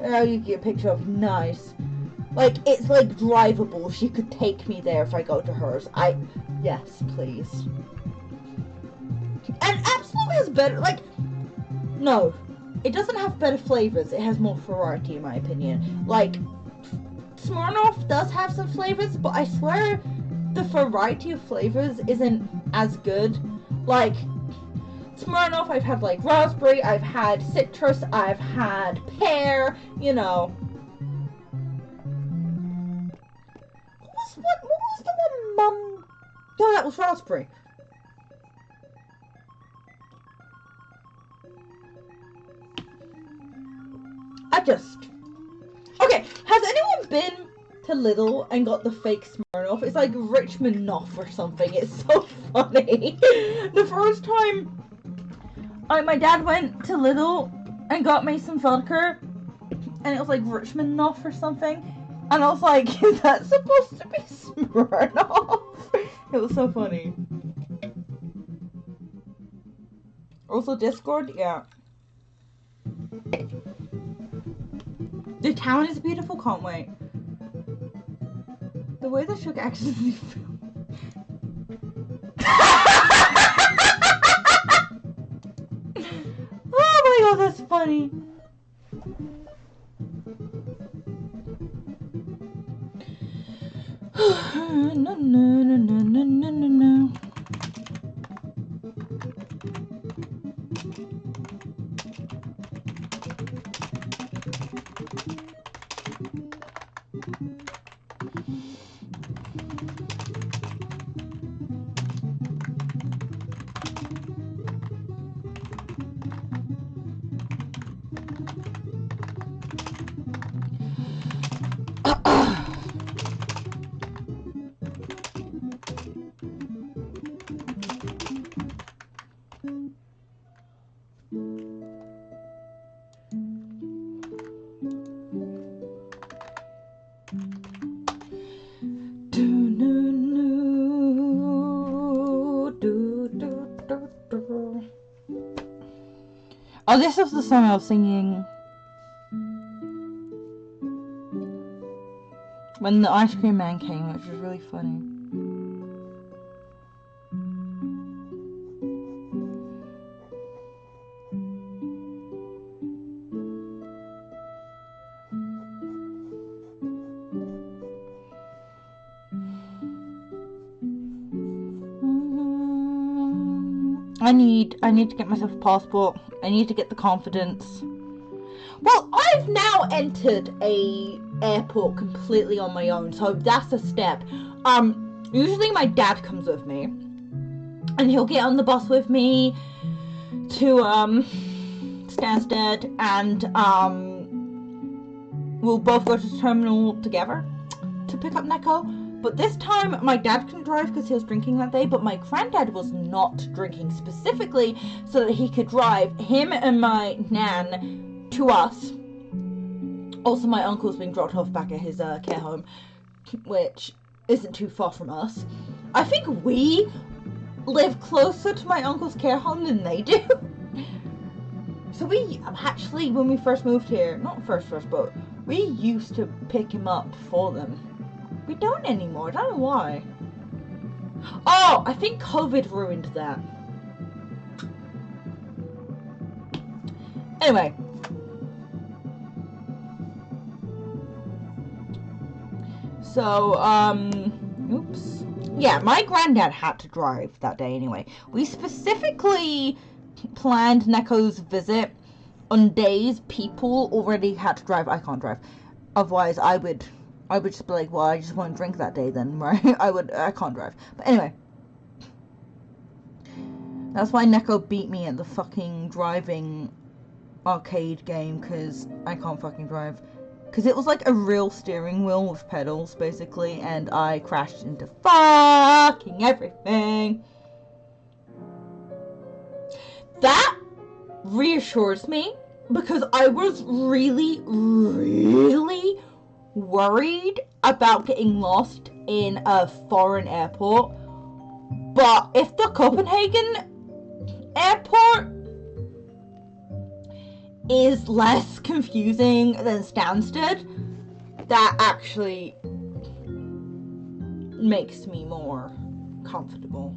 Oh, you get a picture of, nice. Like, it's like drivable, she could take me there if I go to hers. Yes, please. And Absolute has better, like, no. It doesn't have better flavors, it has more variety in my opinion. Like, Smirnoff does have some flavors, but I swear the variety of flavors isn't as good. Like, Smirnoff, I've had like raspberry, I've had citrus, I've had pear, you know. What was the one, Mum? No, that was raspberry. Okay, has anyone been to Lidl and got the fake Smirnoff? It's like Richmond Noff or something. It's so funny. The first time my dad went to Lidl and got me some vodka, and it was like Richmond Noff or something, and I was like, is that supposed to be Smirnoff? It was so funny. Also Discord, yeah. The town is beautiful, can't wait. The way that Shook actually filmed. Oh my god, that's funny. No, no, no, no, no, no, no, no. Oh, this was the song I was singing when the ice cream man came, which was really funny. I need to get myself a passport. I need to get the confidence. Well, I've now entered a airport completely on my own, so that's a step. Usually my dad comes with me, and he'll get on the bus with me to Stansted, and we'll both go to the terminal together to pick up Neko. But this time, my dad couldn't drive because he was drinking that day, but my granddad was not drinking specifically so that he could drive him and my nan to us. Also, my uncle's being dropped off back at his care home, which isn't too far from us. I think we live closer to my uncle's care home than they do. So we actually, when we first moved here, not first, but we used to pick him up for them. We don't anymore. I don't know why. Oh, I think COVID ruined that. Anyway. So, oops. Yeah, my granddad had to drive that day anyway. We specifically planned Neko's visit on days people already had to drive. I can't drive. Otherwise, I would just be like, well, I just want to drink that day then, right? I can't drive. But anyway. That's why Neko beat me at the fucking driving arcade game, because I can't fucking drive. Because it was like a real steering wheel with pedals, basically, and I crashed into fucking everything. That reassures me, because I was really, really worried about getting lost in a foreign airport. But if the Copenhagen airport is less confusing than Stansted, that actually makes me more comfortable.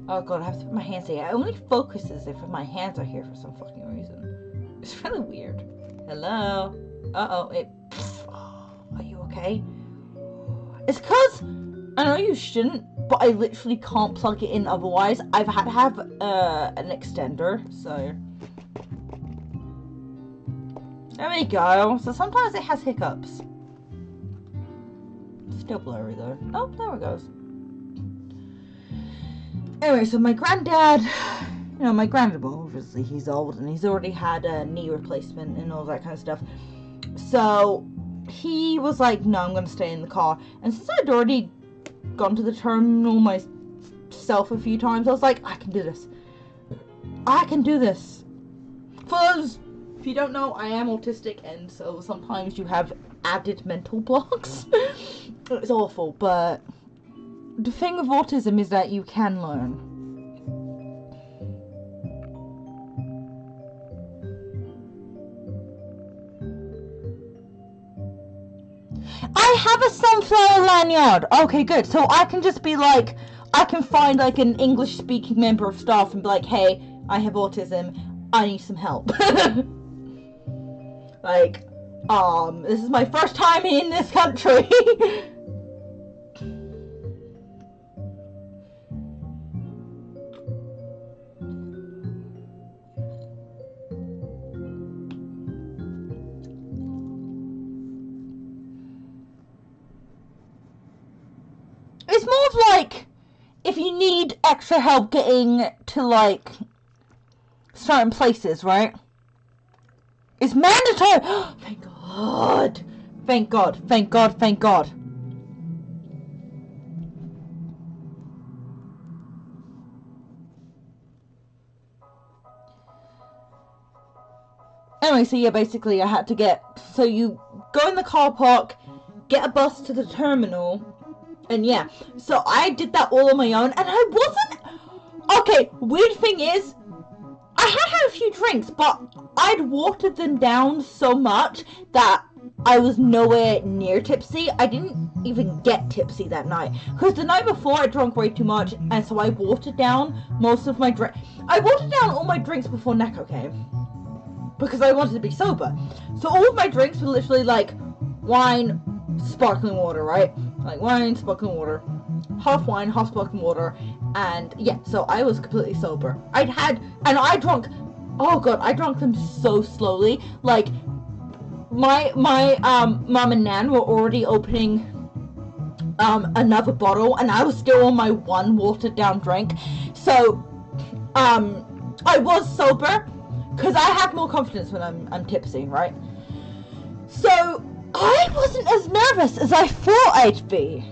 Oh god, I have to put my hands here. It only focuses if my hands are here for some fucking reason. It's really weird. Hello? Uh-oh, are you okay? It's cause, I know you shouldn't, but I literally can't plug it in otherwise. I've had to have an extender, so. There we go. So sometimes it has hiccups. Still blurry though. Oh, there it goes. Anyway, so my granddad, my granddad, well, obviously he's old and he's already had a knee replacement and all that kind of stuff. So he was like, no, I'm going to stay in the car. And since I'd already gone to the terminal myself a few times, I was like, I can do this. I can do this. For those, if you don't know, I am autistic, and so sometimes you have added mental blocks. It's awful, but the thing with autism is that you can learn. I have a sunflower lanyard. Okay, good. So I can just be like, I can find like an English speaking member of staff and be like, hey, I have autism. I need some help. Like, this is my first time in this country. It's more of like, if you need extra help getting to like certain places, right? It's mandatory. Thank God. Thank God. Thank God. Thank God. Anyway, so yeah, basically I had to so you go in the car park, get a bus to the terminal, and yeah. So I did that all on my own, and I wasn't... Okay, weird thing is, I had a few drinks, but I'd watered them down so much that I was nowhere near tipsy. I didn't even get tipsy that night. Because the night before I drank way too much, and so I watered down most of my drink. I watered down all my drinks before Neko came. Because I wanted to be sober. So all of my drinks were literally like wine, sparkling water, right? Like wine, sparkling water. Half wine, half sparkling water. And yeah, so I was completely sober. I drank, oh god, I drank them so slowly. Like, my mom and nan were already opening another bottle, and I was still on my one watered down drink. So I was sober because I have more confidence when I'm tipsy, right? So I wasn't as nervous as I thought I'd be,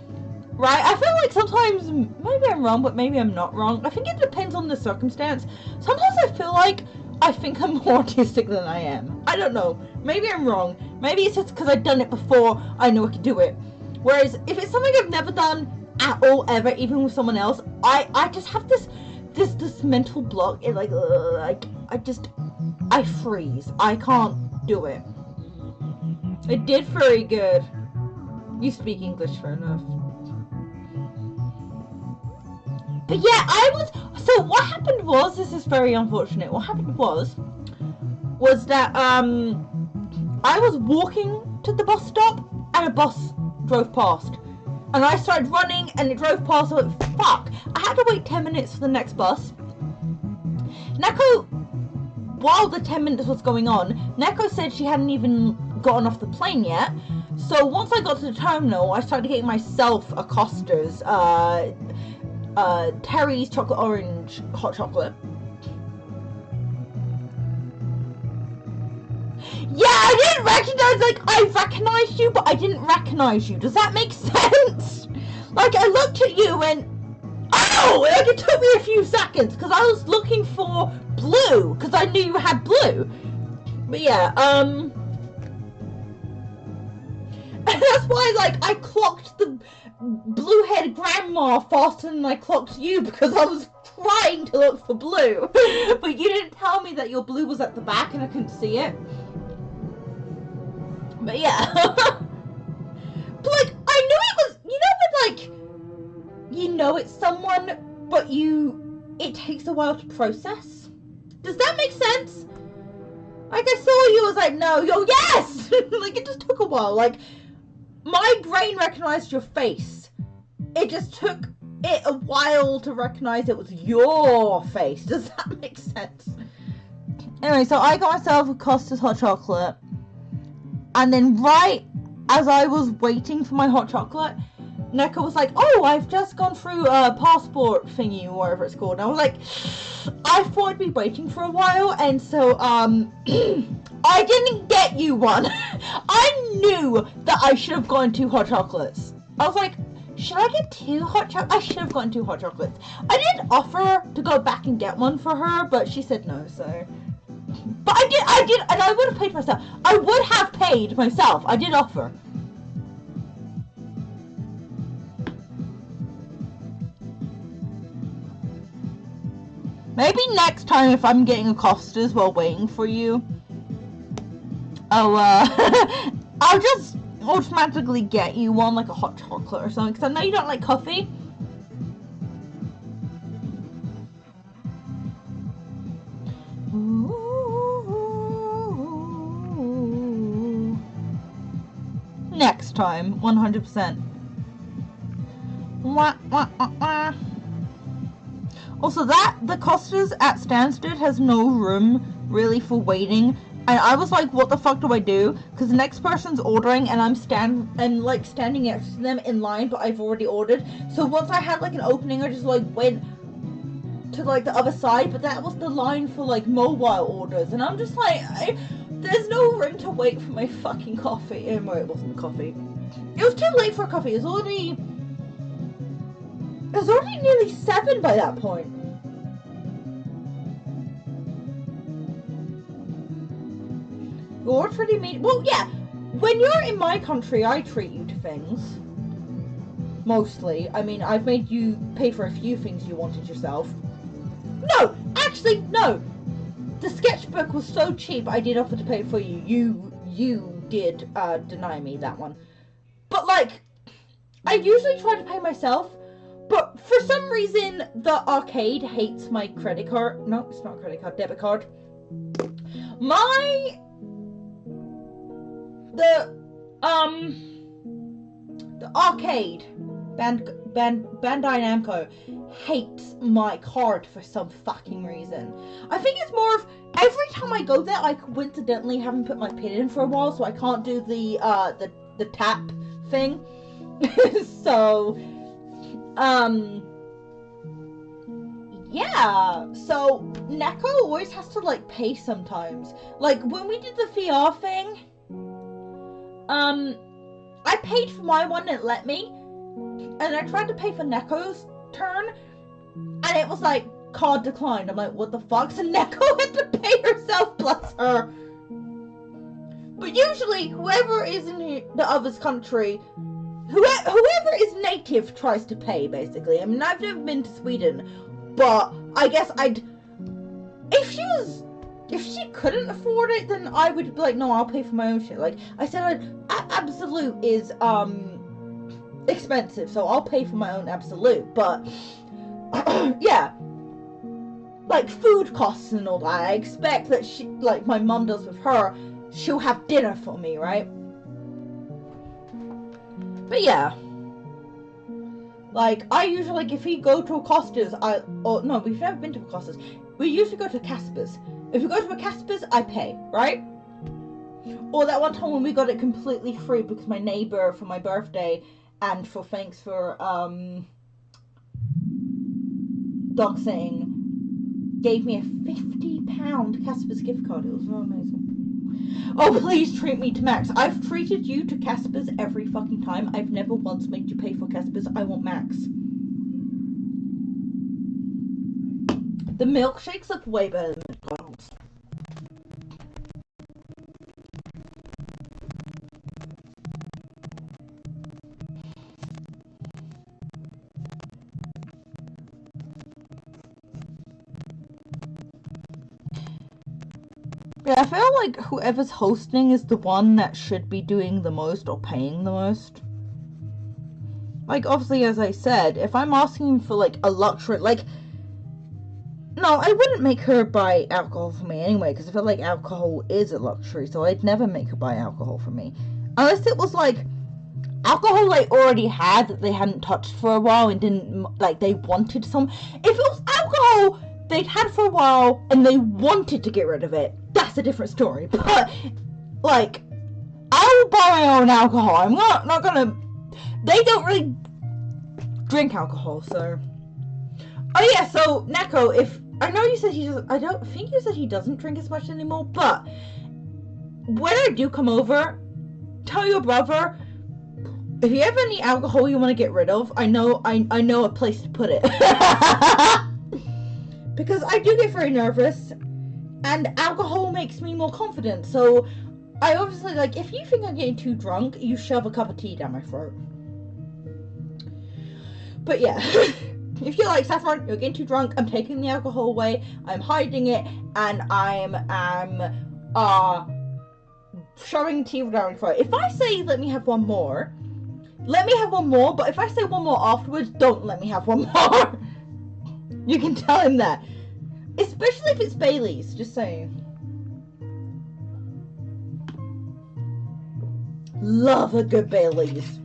right? I feel like sometimes maybe I'm wrong, but maybe I'm not wrong. I think it depends on the circumstance. Sometimes I feel like I think I'm more autistic than I am. I don't know. Maybe I'm wrong. Maybe it's just because I've done it before, I know I can do it. Whereas if it's something I've never done at all, ever, even with someone else, I just have this mental block. It like I freeze. I can't do it. It did very good. You speak English, fair enough. But yeah, so what happened was, this is very unfortunate, what happened was that, I was walking to the bus stop, and a bus drove past, and I started running, and it drove past, I was like, fuck, I had to wait 10 minutes for the next bus. Neko, while the 10 minutes was going on, Neko said she hadn't even gotten off the plane yet, so once I got to the terminal, I started getting myself Acosta's, Terry's chocolate orange hot chocolate. Yeah, I didn't recognize, like, I recognized you, but I didn't recognize you. Does that make sense? Like, I looked at you and, oh, like, it took me a few seconds, because I was looking for blue, because I knew you had blue. But yeah, and that's why, like, I clocked the blue-haired grandma faster than I clocked you, because I was trying to look for blue. But you didn't tell me that your blue was at the back and I couldn't see it. But yeah. But like, I knew it was, you know when like, you know it's someone, but it takes a while to process? Does that make sense? Like, I saw you, I was like, no, yo, yes! Like, it just took a while. Like, my brain recognized your face. It just took it a while to recognize it was your face. Does that make sense? Anyway, so I got myself a Costa's hot chocolate. And then right as I was waiting for my hot chocolate, Neko was like, oh, I've just gone through a passport thingy, or whatever it's called. And I was like, I thought I'd be waiting for a while, and so, I didn't get you one. I knew that I should have gotten 2 hot chocolates. I was like, should I get 2 hot chocolates? I should have gotten 2 hot chocolates. I did offer to go back and get one for her, but she said no, so. But I did, and I would have paid myself. I would have paid myself. I did offer. Maybe next time if I'm getting Acosta's while waiting for you, I'll just automatically get you one, like a hot chocolate or something, because I know you don't like coffee. Ooh. Next time, 100%. Wah, wah, wah, wah. Also, the Costa's at Stansted has no room, really, for waiting. And I was like, what the fuck do I do? Because the next person's ordering, and I'm standing next to them in line, but I've already ordered. So once I had, like, an opening, I just, like, went to, like, the other side. But that was the line for, like, mobile orders. And I'm just like, there's no room to wait for my fucking coffee. Well, it wasn't coffee. It was too late for coffee. It was already nearly 7 by that point. You're pretty mean. Well, yeah. When you're in my country, I treat you to things. Mostly. I mean, I've made you pay for a few things you wanted yourself. No! Actually, no! the sketchbook was so cheap, I did offer to pay for you. You did deny me that one. But like, I usually try to pay myself, but for some reason the arcade hates my credit card. No, it's not credit card, debit card. The arcade, Bandai Namco, hates my card for some fucking reason. I think it's more of every time I go there, I coincidentally haven't put my PIN in for a while, so I can't do the tap thing. So, yeah. So Neko always has to like pay sometimes. Like when we did the VR thing, I paid for my one and it let me, and I tried to pay for Neko's turn, and it was like, card declined. I'm like, what the fuck? So Neko had to pay herself, bless her. But usually, whoever is in the other's country, whoever is native tries to pay, basically. I mean, I've never been to Sweden, but I guess if she couldn't afford it, then I would be like, no, I'll pay for my own shit. Like, I said, Absolute is, expensive, so I'll pay for my own Absolute, but, yeah. Like, food costs and all that, I expect that she, like my mum does with her, she'll have dinner for me, right? But yeah. Like, I usually, like, if we go to a Costa's, no, we've never been to a Costa's. We usually go to Casper's. If we go to a Casper's, I pay, right? Or that one time when we got it completely free because my neighbor, for my birthday, and for thanks for, dog sitting, gave me a £50 Casper's gift card. It was so amazing. Oh, please treat me to Max. I've treated you to Casper's every fucking time. I've never once made you pay for Casper's. I want Max. The milkshakes look way better than McDonald's. Yeah, I feel like whoever's hosting is the one that should be doing the most or paying the most. Like, obviously, as I said, if I'm asking for, like, a luxury, like, no, I wouldn't make her buy alcohol for me anyway, because I feel like alcohol is a luxury, so I'd never make her buy alcohol for me. Unless it was, like, alcohol they already had that they hadn't touched for a while and didn't, like, they wanted some. If it was alcohol they'd had for a while and they wanted to get rid of it, that's a different story. But, like, I will buy my own alcohol. I'm not gonna... They don't really drink alcohol, so... Oh yeah, so, Neko, if... I know you said he doesn't... I don't think you said he doesn't drink as much anymore, but... When I do come over, tell your brother... If you have any alcohol you want to get rid of, I know a place to put it. Because I do get very nervous, and alcohol makes me more confident, so I obviously, like, if you think I'm getting too drunk, you shove a cup of tea down my throat. But yeah, if you're like, Saffron, you're getting too drunk, I'm taking the alcohol away, I'm hiding it, and I'm shoving tea down my throat. If I say, let me have one more, let me have one more, but if I say one more afterwards, don't let me have one more. You can tell him that. Especially if it's Bailey's, just saying. Love a good Bailey's.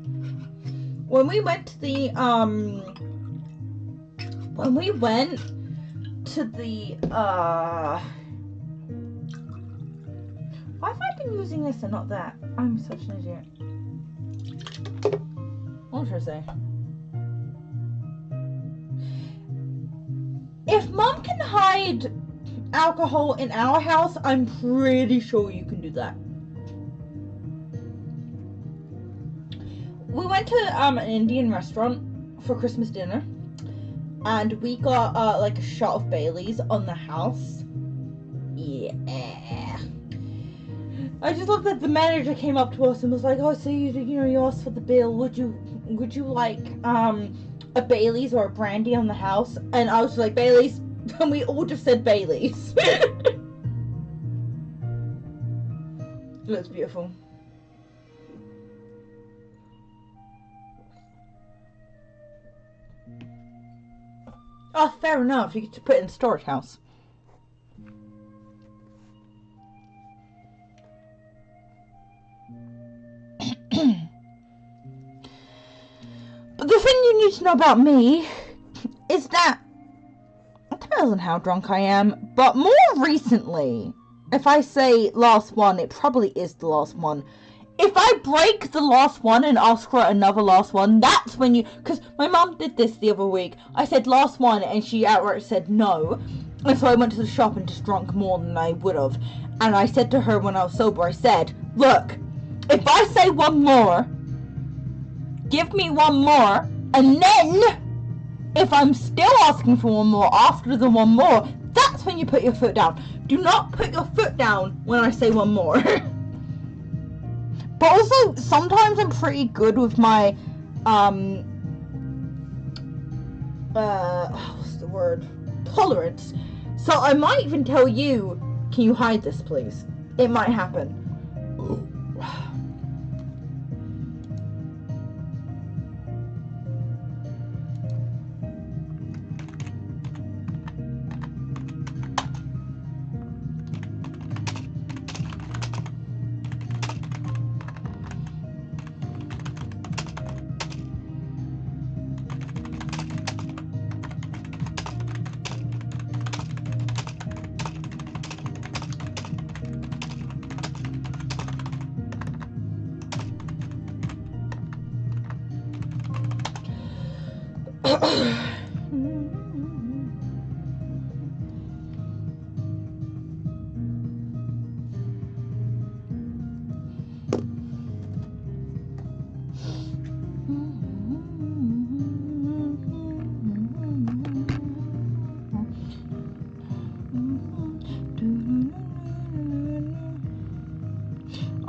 When we went to the, why have I been using this and not that? I'm such an idiot. What was I say? If Mom can hide alcohol in our house, I'm pretty sure you can do that. We went to an Indian restaurant for Christmas dinner, and we got like a shot of Bailey's on the house. Yeah. I just love that the manager came up to us and was like, "Oh, so you asked for the bill. Would you like a Bailey's or a brandy on the house?" And I was like, "Bailey's," and we all just said Bailey's. It looks beautiful. Oh, fair enough. You get to put it in the storage house. But the thing you need to know about me is that it depends on how drunk I am, but more recently, if I say last one, it probably is the last one. If I break the last one and ask for another last one, that's when you... Because my mum did this the other week. I said last one and she outright said no. And so I went to the shop and just drank more than I would have. And I said to her when I was sober, I said, look, if I say one more, give me one more, and then if I'm still asking for one more after the one more, that's when you put your foot down. Do not put your foot down when I say one more. But also, sometimes I'm pretty good with my, what's the word? Tolerance. So I might even tell you, can you hide this, please? It might happen.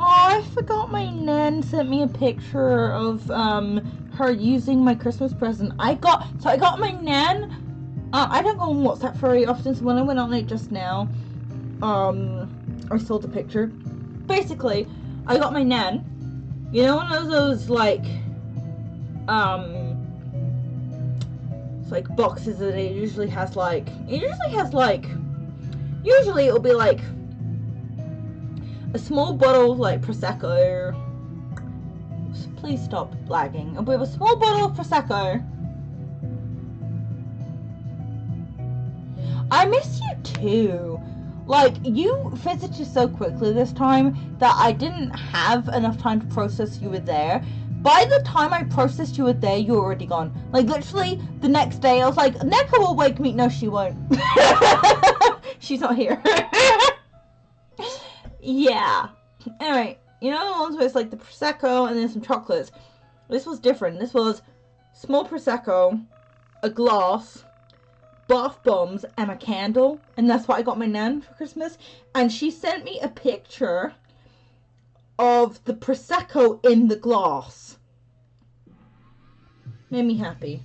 I forgot my nan sent me a picture of her using my Christmas present. I got my nan. I don't go on WhatsApp very often, so when I went on it just now, I saw the picture. Basically, I got my nan. You know, one of those like it's like boxes that it usually has like. Usually it'll be like a small bottle of like Prosecco. Please stop lagging. We have a small bottle of Prosecco. I miss you too. Like, you visited so quickly this time that I didn't have enough time to process you were there. By the time I processed you were there, you were already gone. Like, literally, the next day, I was like, Neko will wake me. No, she won't. She's not here. Yeah. Anyway, you know the ones where it's like the Prosecco and then some chocolates? This was different. This was small Prosecco, a glass, bath bombs, and a candle. And that's what I got my nan for Christmas. And she sent me a picture of the Prosecco in the glass. Made me happy.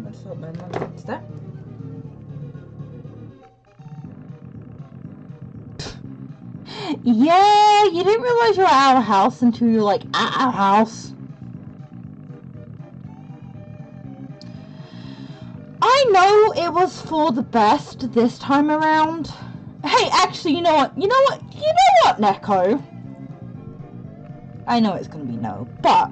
That's what my mum wants that. Yeah, you didn't realize you were at our house until you're like at our house. I know it was for the best this time around. Hey, actually, you know what, Neko? I know it's gonna be no, but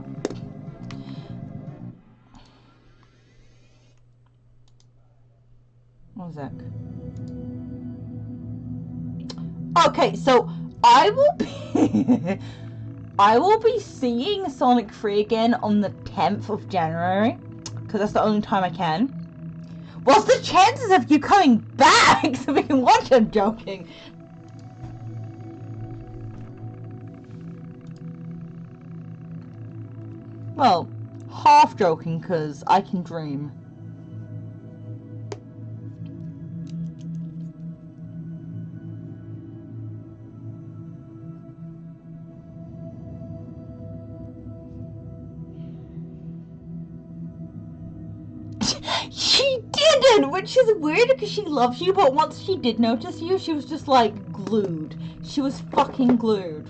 one sec. Okay, so I will be seeing Sonic 3 again on the 10th of January, because that's the only time I can. What's the chances of you coming back so we can watch? I'm joking. Well, half joking, because I can dream. She didn't, which is weird because she loves you, but once she did notice you, she was just like glued. She was fucking glued.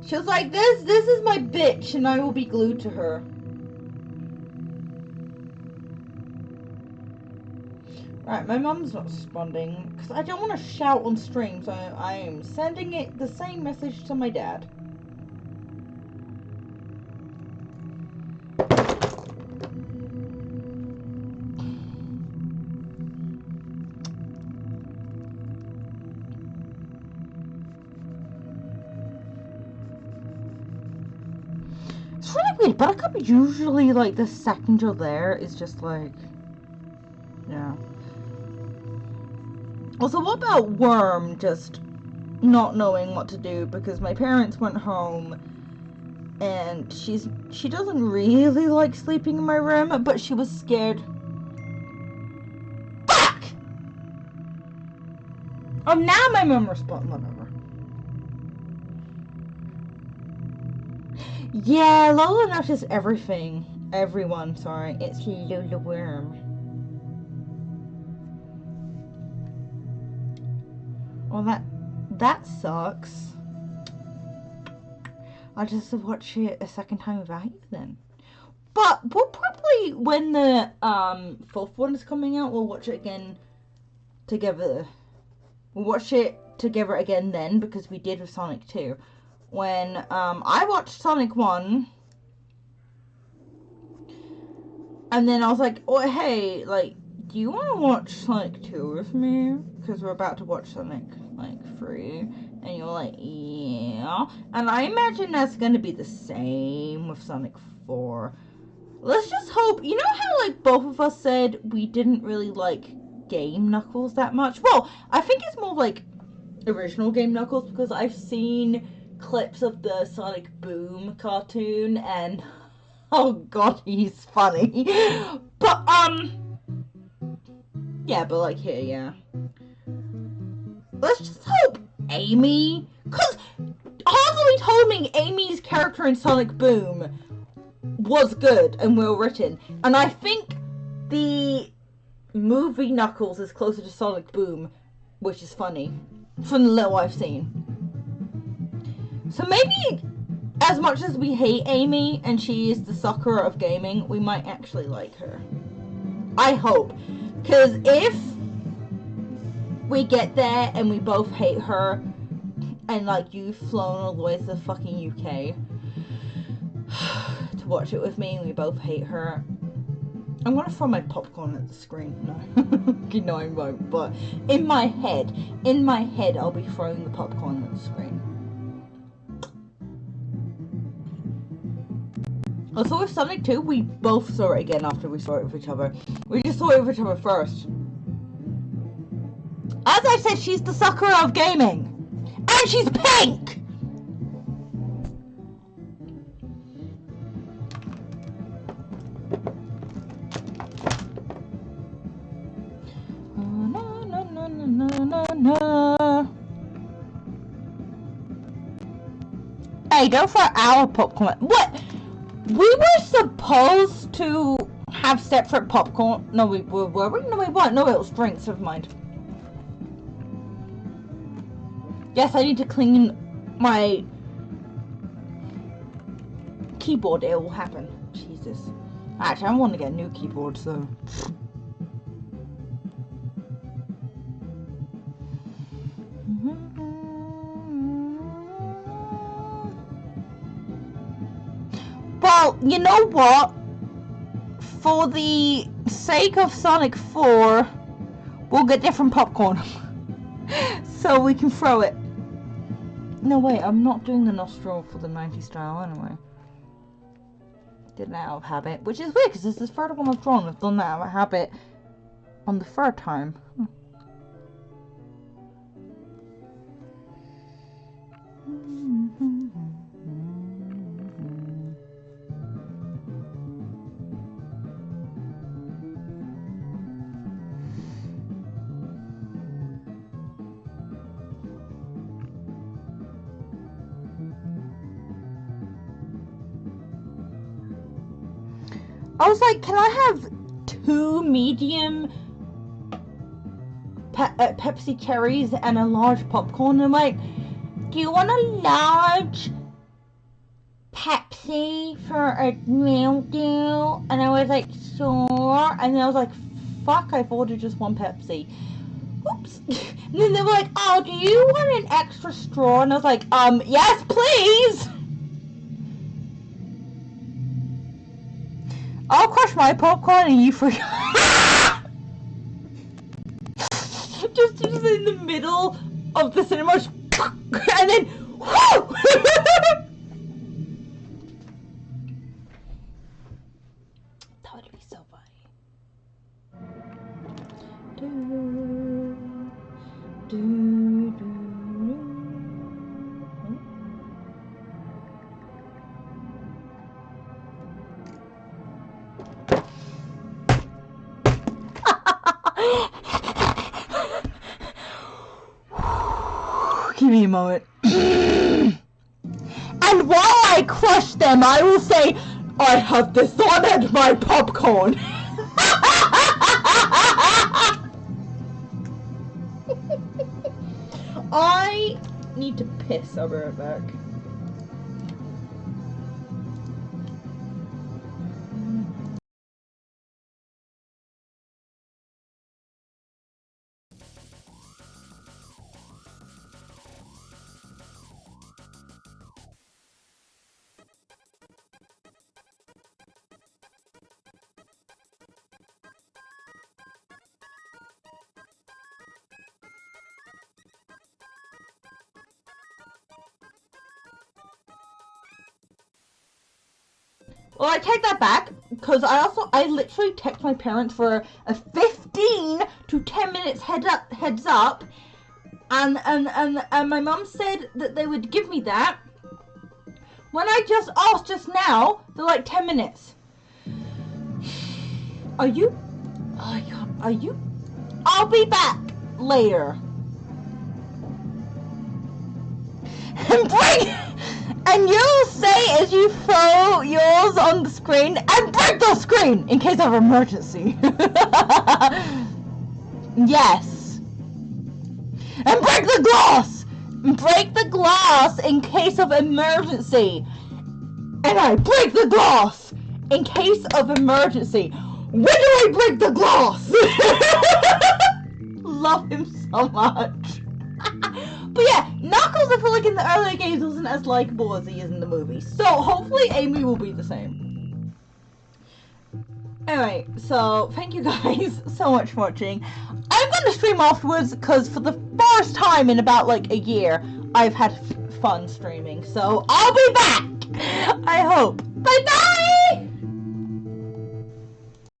She was like, this is my bitch, and I will be glued to her. Right, my mum's not responding, because I don't want to shout on stream, so I am sending it the same message to my dad. It's really weird, Buttercup usually, like, the second you're there is just like, yeah. Also, what about Worm just not knowing what to do because my parents went home and she doesn't really like sleeping in my room, but she was scared. Fuck! Oh, now my mum responded, whatever. Yeah, Lola noticed everything. Everyone, sorry. It's Lola Worm. Well, that sucks. I'll just watch it a second time without you then. But we'll probably, when the fourth one is coming out, we'll watch it again together. We'll watch it together again then, because we did with Sonic 2. When I watched Sonic 1, and then I was like, oh hey, like, do you want to watch Sonic 2 with me? Because we're about to watch Sonic, like, 3. And you're like, yeah. And I imagine that's going to be the same with Sonic 4. Let's just hope, you know how, like, both of us said we didn't really like Game Knuckles that much? Well, I think it's more like original Game Knuckles, because I've seen clips of the Sonic Boom cartoon, and oh god, he's funny. But, yeah, but like here, yeah. Let's just hope Amy, because Harsley told me Amy's character in Sonic Boom was good and well written, and I think the movie Knuckles is closer to Sonic Boom, which is funny, from the little I've seen. So maybe, as much as we hate Amy and she is the sucker of gaming, we might actually like her. I hope. Because if we get there and we both hate her, and like you've flown all the way to the fucking UK to watch it with me and we both hate her, I'm gonna throw my popcorn at the screen. No. You know I won't, but in my head, I'll be throwing the popcorn at the screen. Also with Sonic 2, we both saw it again after we saw it with each other. We just saw it with each other first. As I said, she's the sucker of gaming. And she's pink! Hey, don't throw our popcorn. What? We were supposed to have separate popcorn. No, we were we? No, we weren't. No, it was drinks. Never mind. Yes, I need to clean my keyboard. It will happen. Jesus. Actually, I want to get a new keyboard, so. Well, you know what? For the sake of Sonic 4, we'll get different popcorn. So we can throw it. No, wait, I'm not doing the nostril for the 90s style anyway. Did that out of habit, which is weird because this is the third one I've drawn. I've done that out of habit on the third time. I was like, can I have 2 medium Pepsi cherries and a large popcorn? And I'm like, do you want a large Pepsi for a meal deal? And I was like, sure. And then I was like, fuck, I've ordered just 1 Pepsi. Oops. And then they were like, oh, do you want an extra straw? And I was like, yes, please. I'll crush my popcorn and you freak. just in the middle of the cinema, and then whoo! That would be so funny. Give me a moment. And while I crush them, I will say, I have dishonored my popcorn. I need to piss. I'll be right back. Well, I take that back, because I literally text my parents for a 15 to 10 minutes heads up, and my mum said that they would give me that. When I just asked just now, they're like 10 minutes. Are you? Are you? I'll be back later. And you'll say as you throw yours on the screen, and break the screen in case of emergency. Yes. And break the glass! Break the glass in case of emergency. And I break the glass in case of emergency. When do I break the glass? Love him so much. But yeah, Knuckles, I feel like in the earlier games wasn't as likable as he is in the movie. So hopefully Amy will be the same. Anyway, so thank you guys so much for watching. I'm going to stream afterwards because for the first time in about like a year, I've had fun streaming. So I'll be back, I hope. Bye bye!